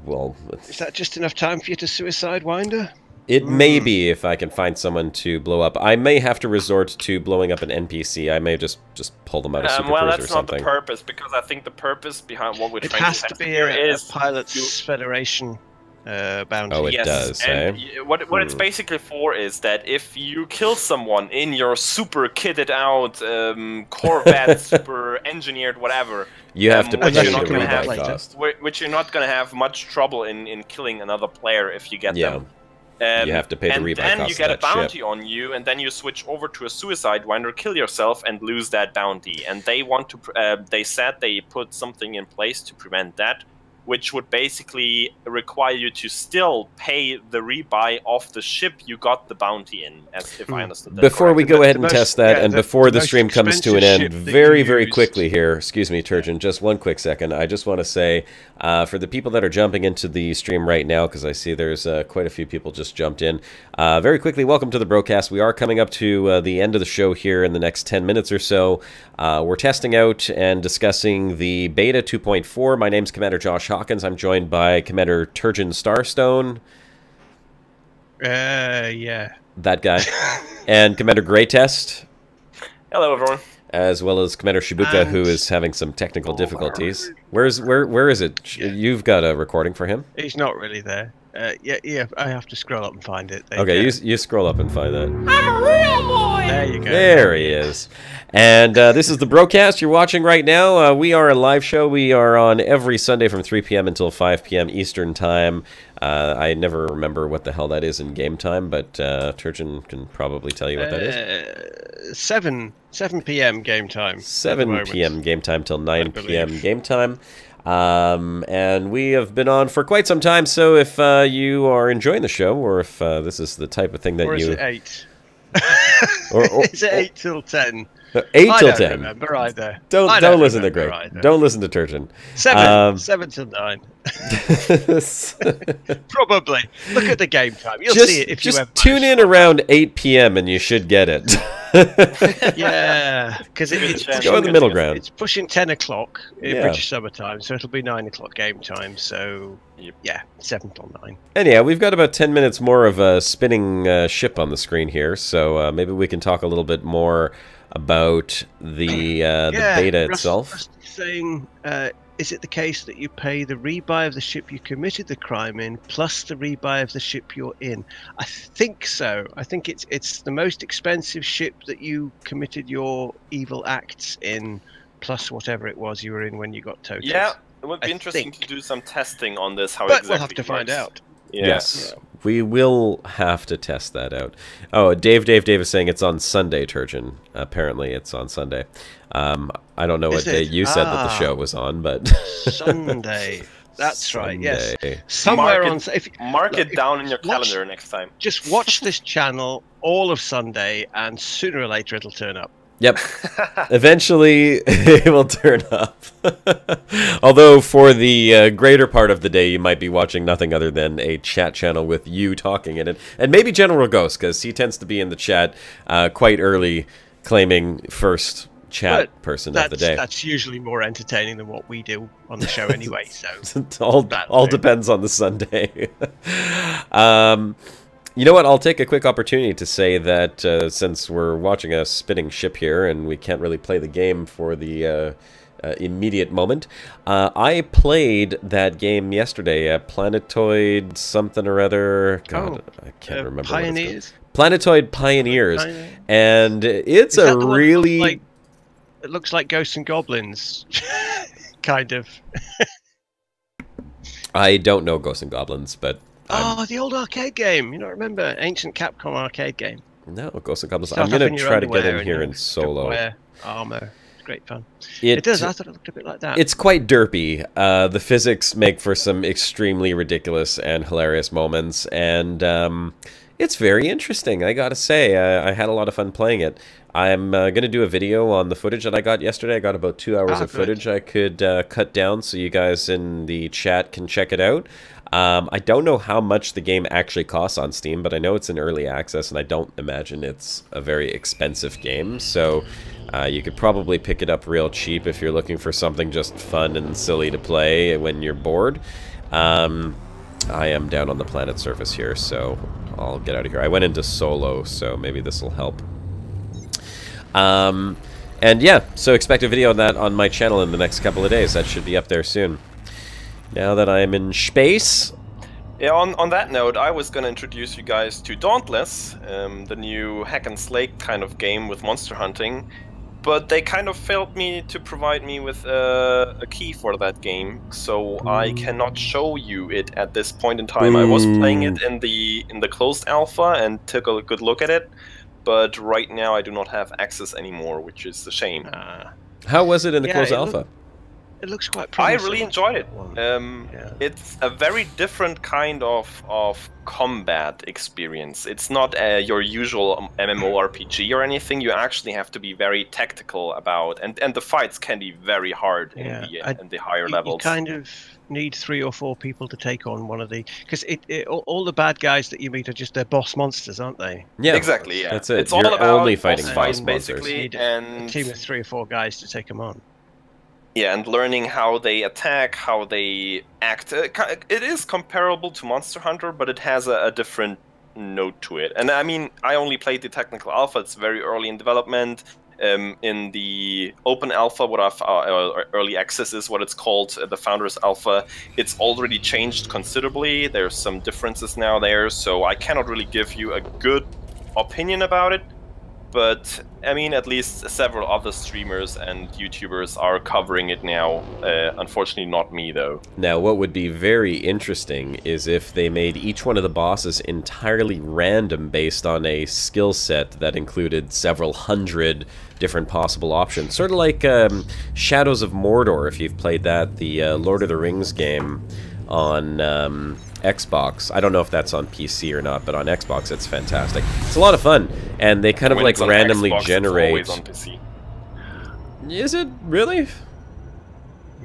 Speaker 1: Well...
Speaker 2: Is that just enough time for you to suicide Winder?
Speaker 1: It may be, if I can find someone to blow up. I may have to resort to blowing up an NPC. I may just pull them out of Super Cruise or something.
Speaker 3: Well, that's not the purpose, because I think the purpose behind what we're trying to test here is...
Speaker 2: a Pilots Federation bounty.
Speaker 1: Oh, it does,
Speaker 3: and what it's basically for is that if you kill someone in your super kitted out Corvette, super engineered whatever,
Speaker 1: you have to pay the rebuy cost.
Speaker 3: Which you're not going to have much trouble in killing another player if you get them.
Speaker 1: You have to pay the rebuy cost.
Speaker 3: And then you get a bounty on you, and then you switch over to a suicide winder, kill yourself, and lose that bounty. And they want to. They said they put something in place to prevent that, which would basically require you to still pay the rebuy of the ship you got the bounty in, as if I understood that
Speaker 1: Before we go ahead and test that, and before the stream comes to an end, very quickly here, excuse me, Turgeon, just one quick second, I just want to say, for the people that are jumping into the stream right now, because I see there's quite a few people just jumped in, very quickly, welcome to the Brocast. We are coming up to the end of the show here in the next 10 minutes or so. We're testing out and discussing the Beta 2.4. My name's Commander Josh Hawkins. I'm joined by Commander Turgeon Starstone.
Speaker 2: Yeah.
Speaker 1: That guy. And Commander Greytest.
Speaker 3: Hello, everyone.
Speaker 1: as well as Commander Shibuka, who is having some technical difficulties. Where is it? Yeah. You've got a recording for him?
Speaker 2: He's not really there. Yeah, I have to scroll up and find it.
Speaker 1: Okay, you scroll up and find that.
Speaker 5: I'm a real boy!
Speaker 2: There you go.
Speaker 1: There he is. And this is the Brocast you're watching right now. We are a live show. We are on every Sunday from 3 p.m. until 5 p.m. Eastern Time. I never remember what the hell that is in game time, but Turchin can probably tell you what that is.
Speaker 2: 7 p.m. game time.
Speaker 1: 7 p.m. game time till 9 p.m. game time. And we have been on for quite some time, so if you are enjoying the show, or if this is the type of thing that
Speaker 2: or is
Speaker 1: you...
Speaker 2: it 8?
Speaker 1: or
Speaker 2: is it 8 till 10?
Speaker 1: 8 till 10.
Speaker 2: I don't remember either.
Speaker 1: Don't listen to Greg. Don't listen to Turchin.
Speaker 2: 7 till 9. Probably. Look at the game time. You'll see it if you
Speaker 1: just tune in around 8 p.m. and you should get it.
Speaker 2: Yeah, because it's
Speaker 1: go in the middle ground.
Speaker 2: It's pushing 10 o'clock in British summertime, so it'll be 9 o'clock game time. So yeah, 7 till 9.
Speaker 1: And yeah, we've got about 10 minutes more of a spinning ship on the screen here, so maybe we can talk a little bit more about the beta itself.
Speaker 2: Rusty's saying, is it the case that you pay the rebuy of the ship you committed the crime in plus the rebuy of the ship you're in? I think so. I think it's the most expensive ship that you committed your evil acts in, plus whatever it was you were in when you got totals.
Speaker 3: Yeah, it would be interesting to do some testing on this. How
Speaker 2: but
Speaker 3: exactly
Speaker 2: we'll have to find
Speaker 3: works.
Speaker 2: out.
Speaker 3: Yeah.
Speaker 1: Yes, we will have to test that out. Oh, Dave is saying it's on Sunday, Turchin. Apparently it's on Sunday. I don't know what day you said that the show was on, but...
Speaker 2: Sunday. That's
Speaker 1: Sunday.
Speaker 2: right, yes. Somewhere
Speaker 3: mark it down in your calendar next time.
Speaker 2: Just watch this channel all of Sunday, and sooner or later it'll turn up.
Speaker 1: Yep. Eventually, it will turn up. Although, for the greater part of the day, you might be watching nothing other than a chat channel with you talking in it. And maybe General Ghost, because he tends to be in the chat quite early, claiming first chat person of the day.
Speaker 2: That's usually more entertaining than what we do on the show anyway. So
Speaker 1: it all depends on the Sunday. You know what? I'll take a quick opportunity to say that since we're watching a spinning ship here and we can't really play the game for the immediate moment, I played that game yesterday, Planetoid something or other. God, I can't remember.
Speaker 2: Pioneers?
Speaker 1: Planetoid Pioneers. And it's a really...
Speaker 2: It looks like Ghosts and Goblins, kind of.
Speaker 1: I don't know Ghosts and Goblins, but...
Speaker 2: Oh, the old arcade game. You don't remember? Ancient Capcom arcade game.
Speaker 1: No, Ghosts and Goblins. I'm going to try to get in here in solo.
Speaker 2: Armor. It's great fun. It does. I thought it looked a bit like that.
Speaker 1: It's quite derpy. The physics make for some extremely ridiculous and hilarious moments, and it's very interesting, I gotta say. I had a lot of fun playing it. I'm going to do a video on the footage that I got yesterday. I got about 2 hours of footage I could cut down so you guys in the chat can check it out. I don't know how much the game actually costs on Steam, but I know it's in early access, and I don't imagine it's a very expensive game. So you could probably pick it up real cheap if you're looking for something just fun and silly to play when you're bored. I am down on the planet surface here, so I'll get out of here. I went into solo, so maybe this will help. And yeah, so expect a video of that on my channel in the next couple of days. That should be up there soon. Now that I'm in space...
Speaker 3: Yeah, on that note, I was going to introduce you guys to Dauntless, the new hack and slate kind of game with monster hunting. But they kind of failed me to provide me with a key for that game, so I cannot show you it at this point in time. I was playing it in the closed alpha and took a good look at it, but right now I do not have access anymore, which is a shame.
Speaker 1: How was it in the closed alpha?
Speaker 2: It looks quite promising.
Speaker 3: I really enjoyed it. It's a very different kind of combat experience. It's not your usual MMORPG or anything. You actually have to be very tactical about, and the fights can be very hard in the higher levels.
Speaker 2: You kind of need 3 or 4 people to take on one of the, because all the bad guys that you meet are just their boss monsters, aren't they?
Speaker 3: Yeah, exactly. Yeah,
Speaker 1: that's it.
Speaker 3: It's all about
Speaker 1: only fighting
Speaker 3: boss
Speaker 1: boss
Speaker 3: basically, and
Speaker 2: a team of 3 or 4 guys to take them on.
Speaker 3: Yeah, and learning how they attack, how they act. It is comparable to Monster Hunter, but it has a different note to it. And I mean, I only played the technical alpha. It's very early in development. In the open alpha, what early access is what it's called, the Founders Alpha, it's already changed considerably. There's some differences now there, so I cannot really give you a good opinion about it. But, I mean, at least several other streamers and YouTubers are covering it now. Unfortunately, not me, though.
Speaker 1: Now, what would be very interesting is if they made each one of the bosses entirely random based on a skill set that included several hundred different possible options. Sort of like Shadows of Mordor, if you've played that, the Lord of the Rings game on Xbox. I don't know if that's on PC or not, but on Xbox it's fantastic. It's a lot of fun, and they kind of like randomly
Speaker 3: Xbox,
Speaker 1: generate.
Speaker 3: It's always on PC.
Speaker 1: Is it really?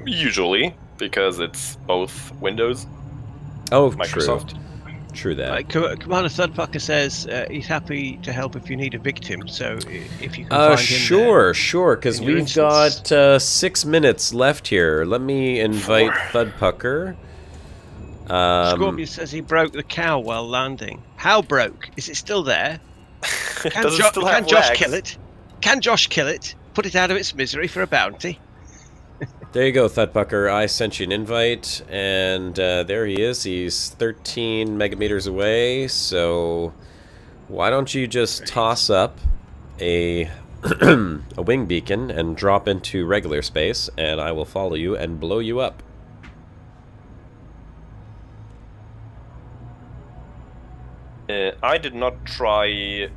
Speaker 3: Usually, because it's both Windows.
Speaker 1: Oh,
Speaker 3: Microsoft.
Speaker 1: True that.
Speaker 2: Commander Thudpucker says he's happy to help if you need a victim. So if you can find him,
Speaker 1: sure. Because we've got 6 minutes left here. Let me invite Thudpucker.
Speaker 2: Scorpius says he broke the cow while landing. How broke? Is it still there? Can Josh kill it? Can Josh kill it? Put it out of its misery for a bounty?
Speaker 1: There you go, Thudpucker. I sent you an invite, and there he is. He's 13 megameters away, so why don't you just toss up a a wing beacon and drop into regular space, and I will follow you and blow you up.
Speaker 3: I did not try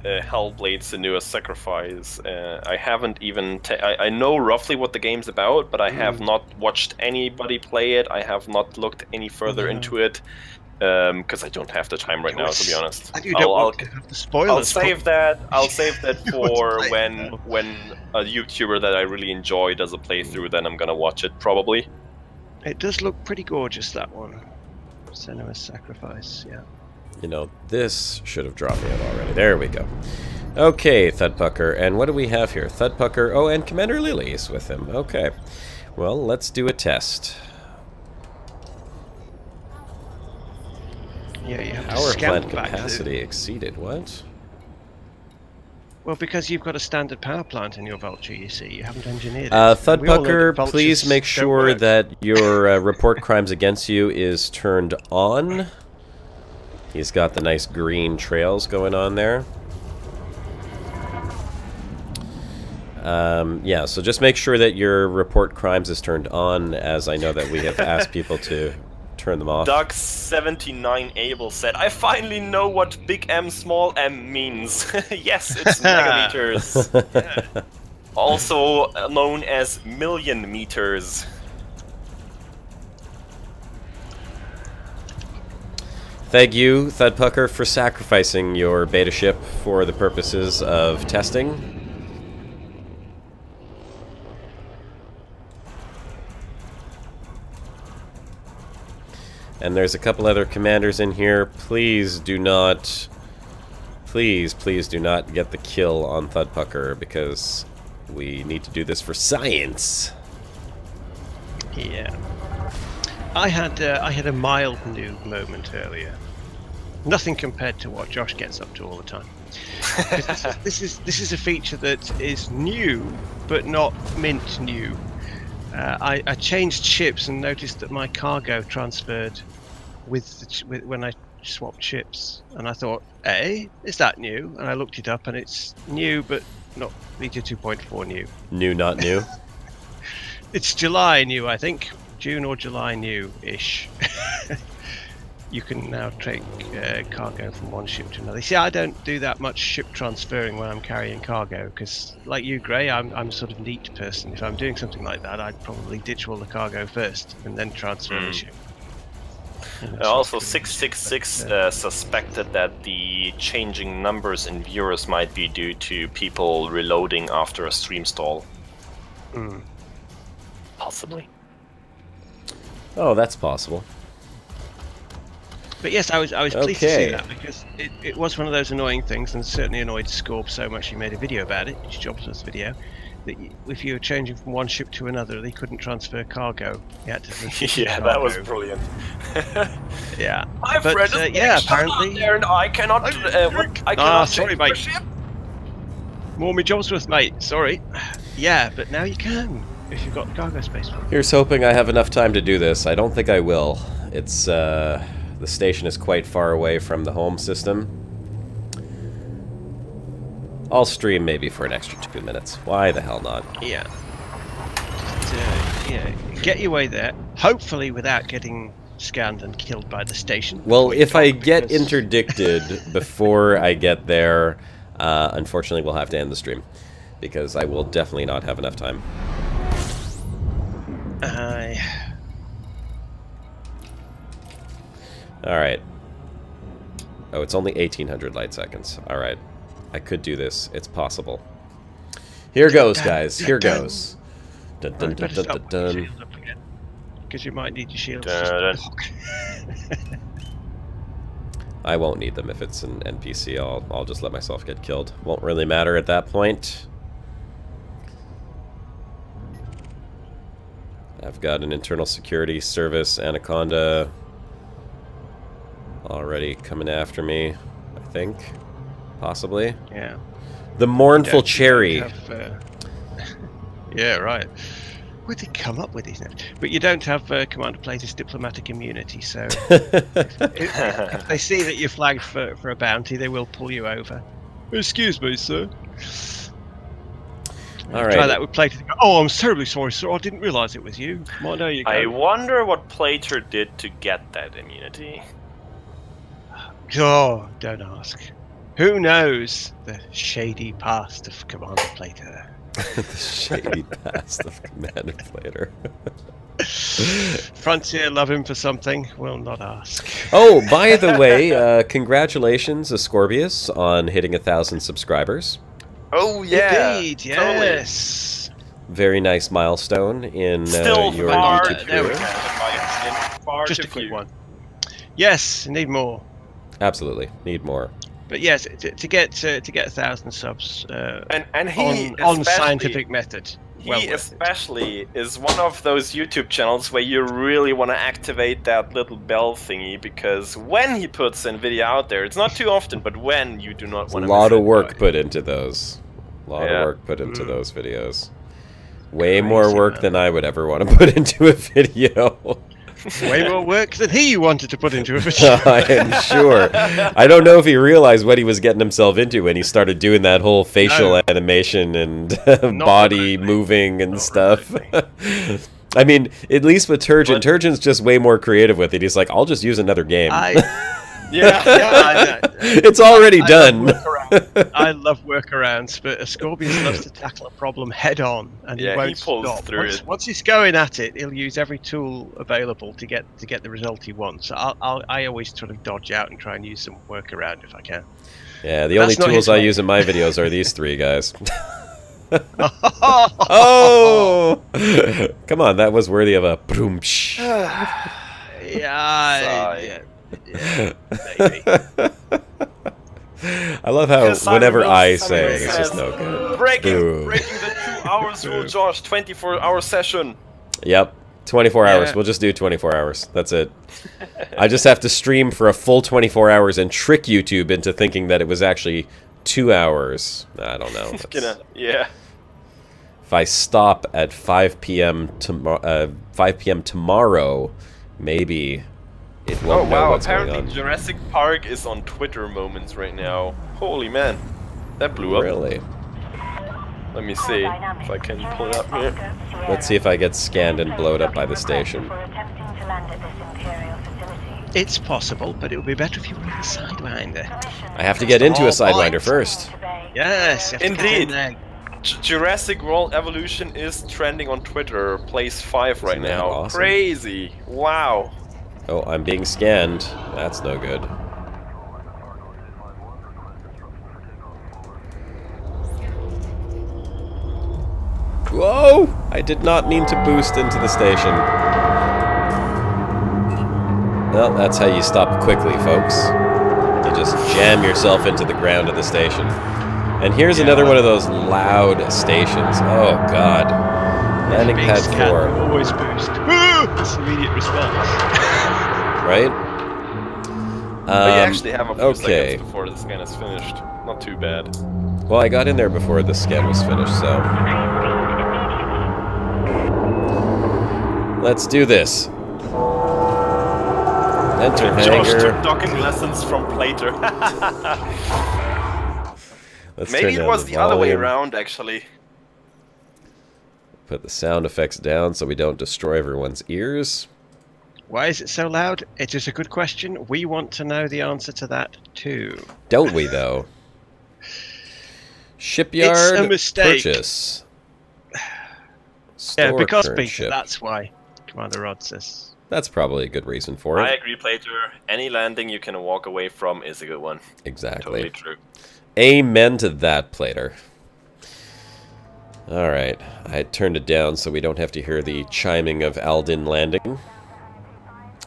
Speaker 3: Hellblade: Senua's Sacrifice. I haven't even... I know roughly what the game's about, but I have not watched anybody play it. I have not looked any further into it, because I don't have the time right now, to be honest. I'll save that for when a YouTuber that I really enjoy does a playthrough, then I'm gonna watch it, probably.
Speaker 2: It does look pretty gorgeous, that one. Senua's Sacrifice, yeah.
Speaker 1: You know, this should have dropped me out already. There we go. Okay, Thudpucker. And what do we have here? Thudpucker. Oh, and Commander Lily is with him. Okay. Well, let's do a test.
Speaker 2: Yeah, you have to
Speaker 1: Power
Speaker 2: scan
Speaker 1: plant capacity exceeded. What?
Speaker 2: Well, because you've got a standard power plant in your Vulture, you see. You haven't engineered it.
Speaker 1: Thudpucker, please make sure that your report crimes against you is turned on. He's got the nice green trails going on there. Yeah, so just make sure that your report crimes is turned on, as I know that we have asked people to turn them off.
Speaker 3: Doug79 Abel said, I finally know what big M small m means. Yes, it's megameters. Yeah. Also known as million meters.
Speaker 1: Thank you, Thudpucker, for sacrificing your beta ship for the purposes of testing. And there's a couple other commanders in here. Please do not... Please do not get the kill on Thudpucker, because we need to do this for science.
Speaker 2: Yeah. I had a mild noob moment earlier. Nothing compared to what Josh gets up to all the time. This is a feature that is new, but not mint new. I changed ships and noticed that my cargo transferred when I swapped ships, and I thought, "Hey, is that new?" And I looked it up, and it's new, but not Beta 2.4 new.
Speaker 1: New, not new.
Speaker 2: It's July new, I think. June or July new-ish. You can now take cargo from one ship to another. See, I don't do that much ship transferring when I'm carrying cargo, because, like you, Gray, I'm a sort of neat person. If I'm doing something like that, I'd probably ditch all the cargo first and then transfer the ship.
Speaker 3: Also, 666 suspected that the changing numbers in viewers might be due to people reloading after a stream stall. Possibly.
Speaker 1: Oh, that's possible.
Speaker 2: But yes, I was pleased to see that, because it was one of those annoying things, and certainly annoyed Scorp so much he made a video about it, his Jobs video, that if you were changing from one ship to another, they couldn't transfer cargo. You had to
Speaker 3: yeah, that was brilliant.
Speaker 2: Yeah.
Speaker 3: My friend is
Speaker 2: yeah, apparently
Speaker 3: there, and I cannot. I cannot
Speaker 2: sorry,
Speaker 3: change
Speaker 2: mate.
Speaker 3: my ship.
Speaker 2: More me job's worth, mate. Sorry. Yeah, but now you can, if you've got the cargo space for it.
Speaker 1: Here's hoping I have enough time to do this. I don't think I will. It's, the station is quite far away from the home system. I'll stream maybe for an extra 2 minutes. Why the hell not?
Speaker 2: Yeah. Just, yeah, get your way there. Hopefully without getting scanned and killed by the station.
Speaker 1: Well, if I get interdicted before I get there, unfortunately we'll have to end the stream. Because I will definitely not have enough time. Alright. Oh, it's only 1800 light seconds. Alright. I could do this. It's possible. Here goes, guys. Here goes. Dun dun dun dun dun dun.
Speaker 2: Because you might need your shields.
Speaker 1: I won't need them if it's an NPC. I'll just let myself get killed. Won't really matter at that point. I've got an internal security service Anaconda already coming after me, I think. Possibly.
Speaker 2: Yeah.
Speaker 1: The mournful cherry.
Speaker 2: Yeah, right. Where'd they come up with these names? But you don't have Commander Plater's diplomatic immunity, so if they see that you're flagged for a bounty, they will pull you over. Excuse me, sir.
Speaker 1: All right.
Speaker 2: Try that with Plater. Oh, I'm terribly sorry, sir. I didn't realise it was you. Well, there you go.
Speaker 3: I wonder what Plater did to get that immunity.
Speaker 2: Oh, don't ask. Who knows the shady past of Commander Plater?
Speaker 1: The shady past of Commander Plater.
Speaker 2: Frontier love him for something. Will not ask.
Speaker 1: Oh, by the way, congratulations, Ascorbius, on hitting 1,000 subscribers.
Speaker 3: Oh yeah,
Speaker 2: indeed, yes.
Speaker 3: Totally.
Speaker 1: Very nice milestone in
Speaker 3: Still
Speaker 1: your
Speaker 3: far,
Speaker 1: YouTube career.
Speaker 3: Far
Speaker 2: just a quick one. Yes, need more.
Speaker 1: Absolutely, need more.
Speaker 2: But yes, to get 1,000 subs,
Speaker 3: and he
Speaker 2: on scientific method.
Speaker 3: He especially is one of those YouTube channels where you really want to activate that little bell thingy, because when he puts a video out there, it's not too often, but when you do not want to.
Speaker 1: A lot of work put into those. A lot of work put into those videos. Way more work than I would ever want to put into a video.
Speaker 2: Way more work than he wanted to put into a video.
Speaker 1: I am sure. I don't know if he realized what he was getting himself into when he started doing that whole facial animation and body moving and stuff. I mean, at least with Turgeon, Turgeon's just way more creative with it. He's like, I'll just use another game. It's already done.
Speaker 2: I love workarounds, but Ascorbius loves to tackle a problem head on, and he won't stop. Once he's going at it, he'll use every tool available to get the result he wants. So I always sort of dodge out and try and use some workaround if I can.
Speaker 1: Yeah, the only tools I use in my videos are these three guys. Oh! Come on, that was worthy of a broomsh.
Speaker 2: Yeah, maybe.
Speaker 1: I love how whenever I say it's just no good.
Speaker 3: Breaking the 2 hours rule, Josh. 24-hour session.
Speaker 1: Yep, 24 hours. We'll just do 24 hours. That's it. I just have to stream for a full 24 hours and trick YouTube into thinking that it was actually 2 hours. I don't know.
Speaker 3: Yeah.
Speaker 1: If I stop at 5 p.m. tomorrow, maybe it won't know what's going on.
Speaker 3: Apparently Jurassic Park is on Twitter Moments right now. Holy man, that blew up.
Speaker 1: Really?
Speaker 3: Let me see if I can pull it up here.
Speaker 1: Let's see if I get scanned and blowed up by the station.
Speaker 2: It's possible, but it would be better if you were in a Sidewinder.
Speaker 1: I have to get into a Sidewinder first.
Speaker 2: Yes,
Speaker 3: indeed. Jurassic World Evolution is trending on Twitter, place 5 right now. Awesome? Crazy! Wow.
Speaker 1: Oh, I'm being scanned. That's no good. Whoa! I did not mean to boost into the station. Well, that's how you stop quickly, folks. You just jam yourself into the ground of the station. And here's another one of those loud stations. Oh, God. Landing pad 4.
Speaker 2: Always boost. It's immediate response.
Speaker 1: Right?
Speaker 3: But you actually have a few seconds before the scan is finished. Not too bad.
Speaker 1: Well, I got in there before the scan was finished, so... Let's do this. Enter
Speaker 3: Josh
Speaker 1: hangar.
Speaker 3: took docking lessons from Plater. Maybe it was the other way around, actually.
Speaker 1: Put the sound effects down so we don't destroy everyone's ears.
Speaker 2: Why is it so loud? It is a good question. We want to know the answer to that too.
Speaker 1: Don't we, though? Shipyard
Speaker 2: It's a mistake.
Speaker 1: purchase.
Speaker 2: Yeah, because
Speaker 1: current
Speaker 2: beta,
Speaker 1: ship.
Speaker 2: that's why Commander Rod says.
Speaker 1: That's probably a good reason for it.
Speaker 3: I agree, Plater. Any landing you can walk away from is a good one.
Speaker 1: Exactly.
Speaker 3: Totally true.
Speaker 1: Amen to that, Plater. Alright, I turned it down so we don't have to hear the chiming of Aldin landing.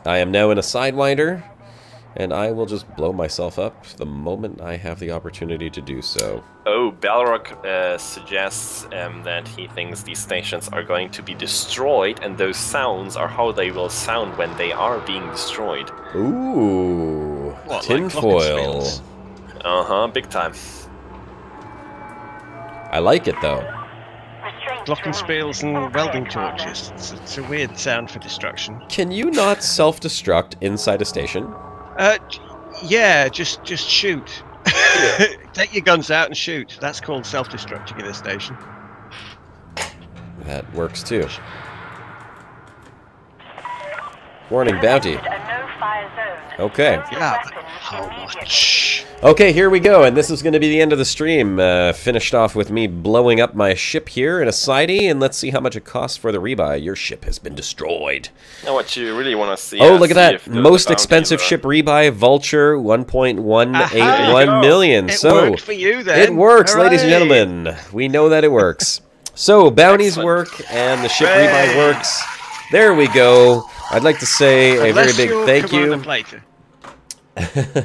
Speaker 1: I am now in a Sidewinder, and I will just blow myself up the moment I have the opportunity to do so.
Speaker 3: Oh, Balrog suggests that he thinks these stations are going to be destroyed, and those sounds are how they will sound when they are being destroyed.
Speaker 1: Ooh,
Speaker 2: What, like
Speaker 1: tinfoil.
Speaker 3: Uh-huh, big time.
Speaker 1: I like it, though.
Speaker 2: Glockenspiels and welding torches. It's a weird sound for destruction.
Speaker 1: Can you not self-destruct inside a station?
Speaker 2: Yeah, just shoot. Take your guns out and shoot. That's called self-destructing in a station.
Speaker 1: That works, too. Warning, bounty. Okay.
Speaker 2: Yeah, how much?
Speaker 1: Okay, here we go, and this is going to be the end of the stream. Finished off with me blowing up my ship here in a sidey, and let's see how much it costs for the rebuy. Your ship has been destroyed.
Speaker 3: Now what you really want to see...
Speaker 1: Oh, look at that. Most expensive ship rebuy, Vulture, 1.181 million.
Speaker 2: It
Speaker 1: So
Speaker 2: worked for you, then.
Speaker 1: it works,
Speaker 2: Hooray.
Speaker 1: ladies and gentlemen. We know that it works. So, bounties work, and the ship rebuy works. There we go. I'd like to say a very big thank you.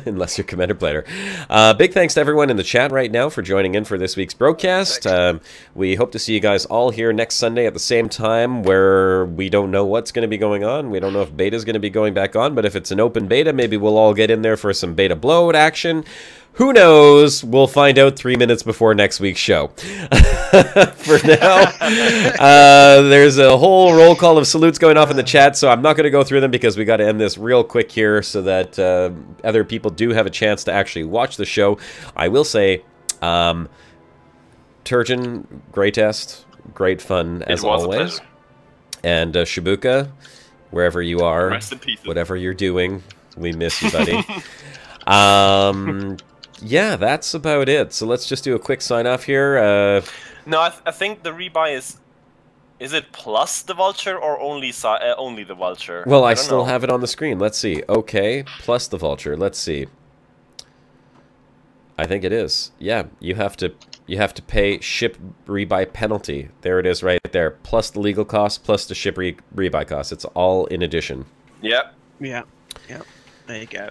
Speaker 1: Unless you're Commander Plater. Big thanks to everyone in the chat right now for joining in for this week's broadcast. We hope to see you guys all here next Sunday at the same time, where we don't know what's going to be going on. We don't know if beta is going to be going back on, but if it's an open beta, maybe we'll all get in there for some beta blowout action. Who knows? We'll find out 3 minutes before next week's show. For now, there's a whole roll call of salutes going off in the chat, so I'm not going to go through them because we got to end this real quick here so that other people do have a chance to actually watch the show. I will say, Turgeon, great test, great fun as always. And Shibuka, wherever you are,
Speaker 3: Rest in peace.
Speaker 1: whatever you're doing, we miss you, buddy. Yeah, that's about it. So let's just do a quick sign off here.
Speaker 3: No, I think the rebuy is it plus the Vulture or only the Vulture?
Speaker 1: Well, I still have it on the screen. Let's see. Okay, plus the Vulture. Let's see. I think it is. Yeah, you have to pay ship rebuy penalty. There it is, right there. Plus the legal cost, plus the ship rebuy cost. It's all in addition.
Speaker 3: Yep.
Speaker 2: Yeah. There you go.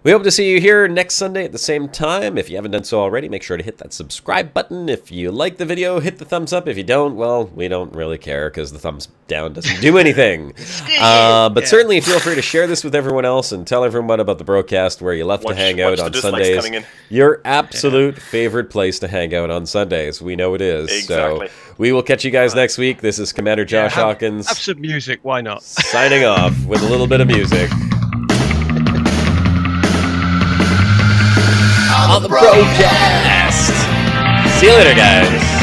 Speaker 1: We hope to see you here next Sunday at the same time. If you haven't done so already, make sure to hit that subscribe button. If you like the video, hit the thumbs up. If you don't, well, we don't really care because the thumbs down doesn't do anything. But certainly feel free to share this with everyone else and tell everyone about the Brocast where you love to hang out on Sundays. Your absolute favorite place to hang out on Sundays. We know it is.
Speaker 3: Exactly.
Speaker 1: So we will catch you guys next week. This is Commander Josh Hawkins.
Speaker 2: Have some music, why not?
Speaker 1: Signing off with a little bit of music. On the Brocast. See you later, guys.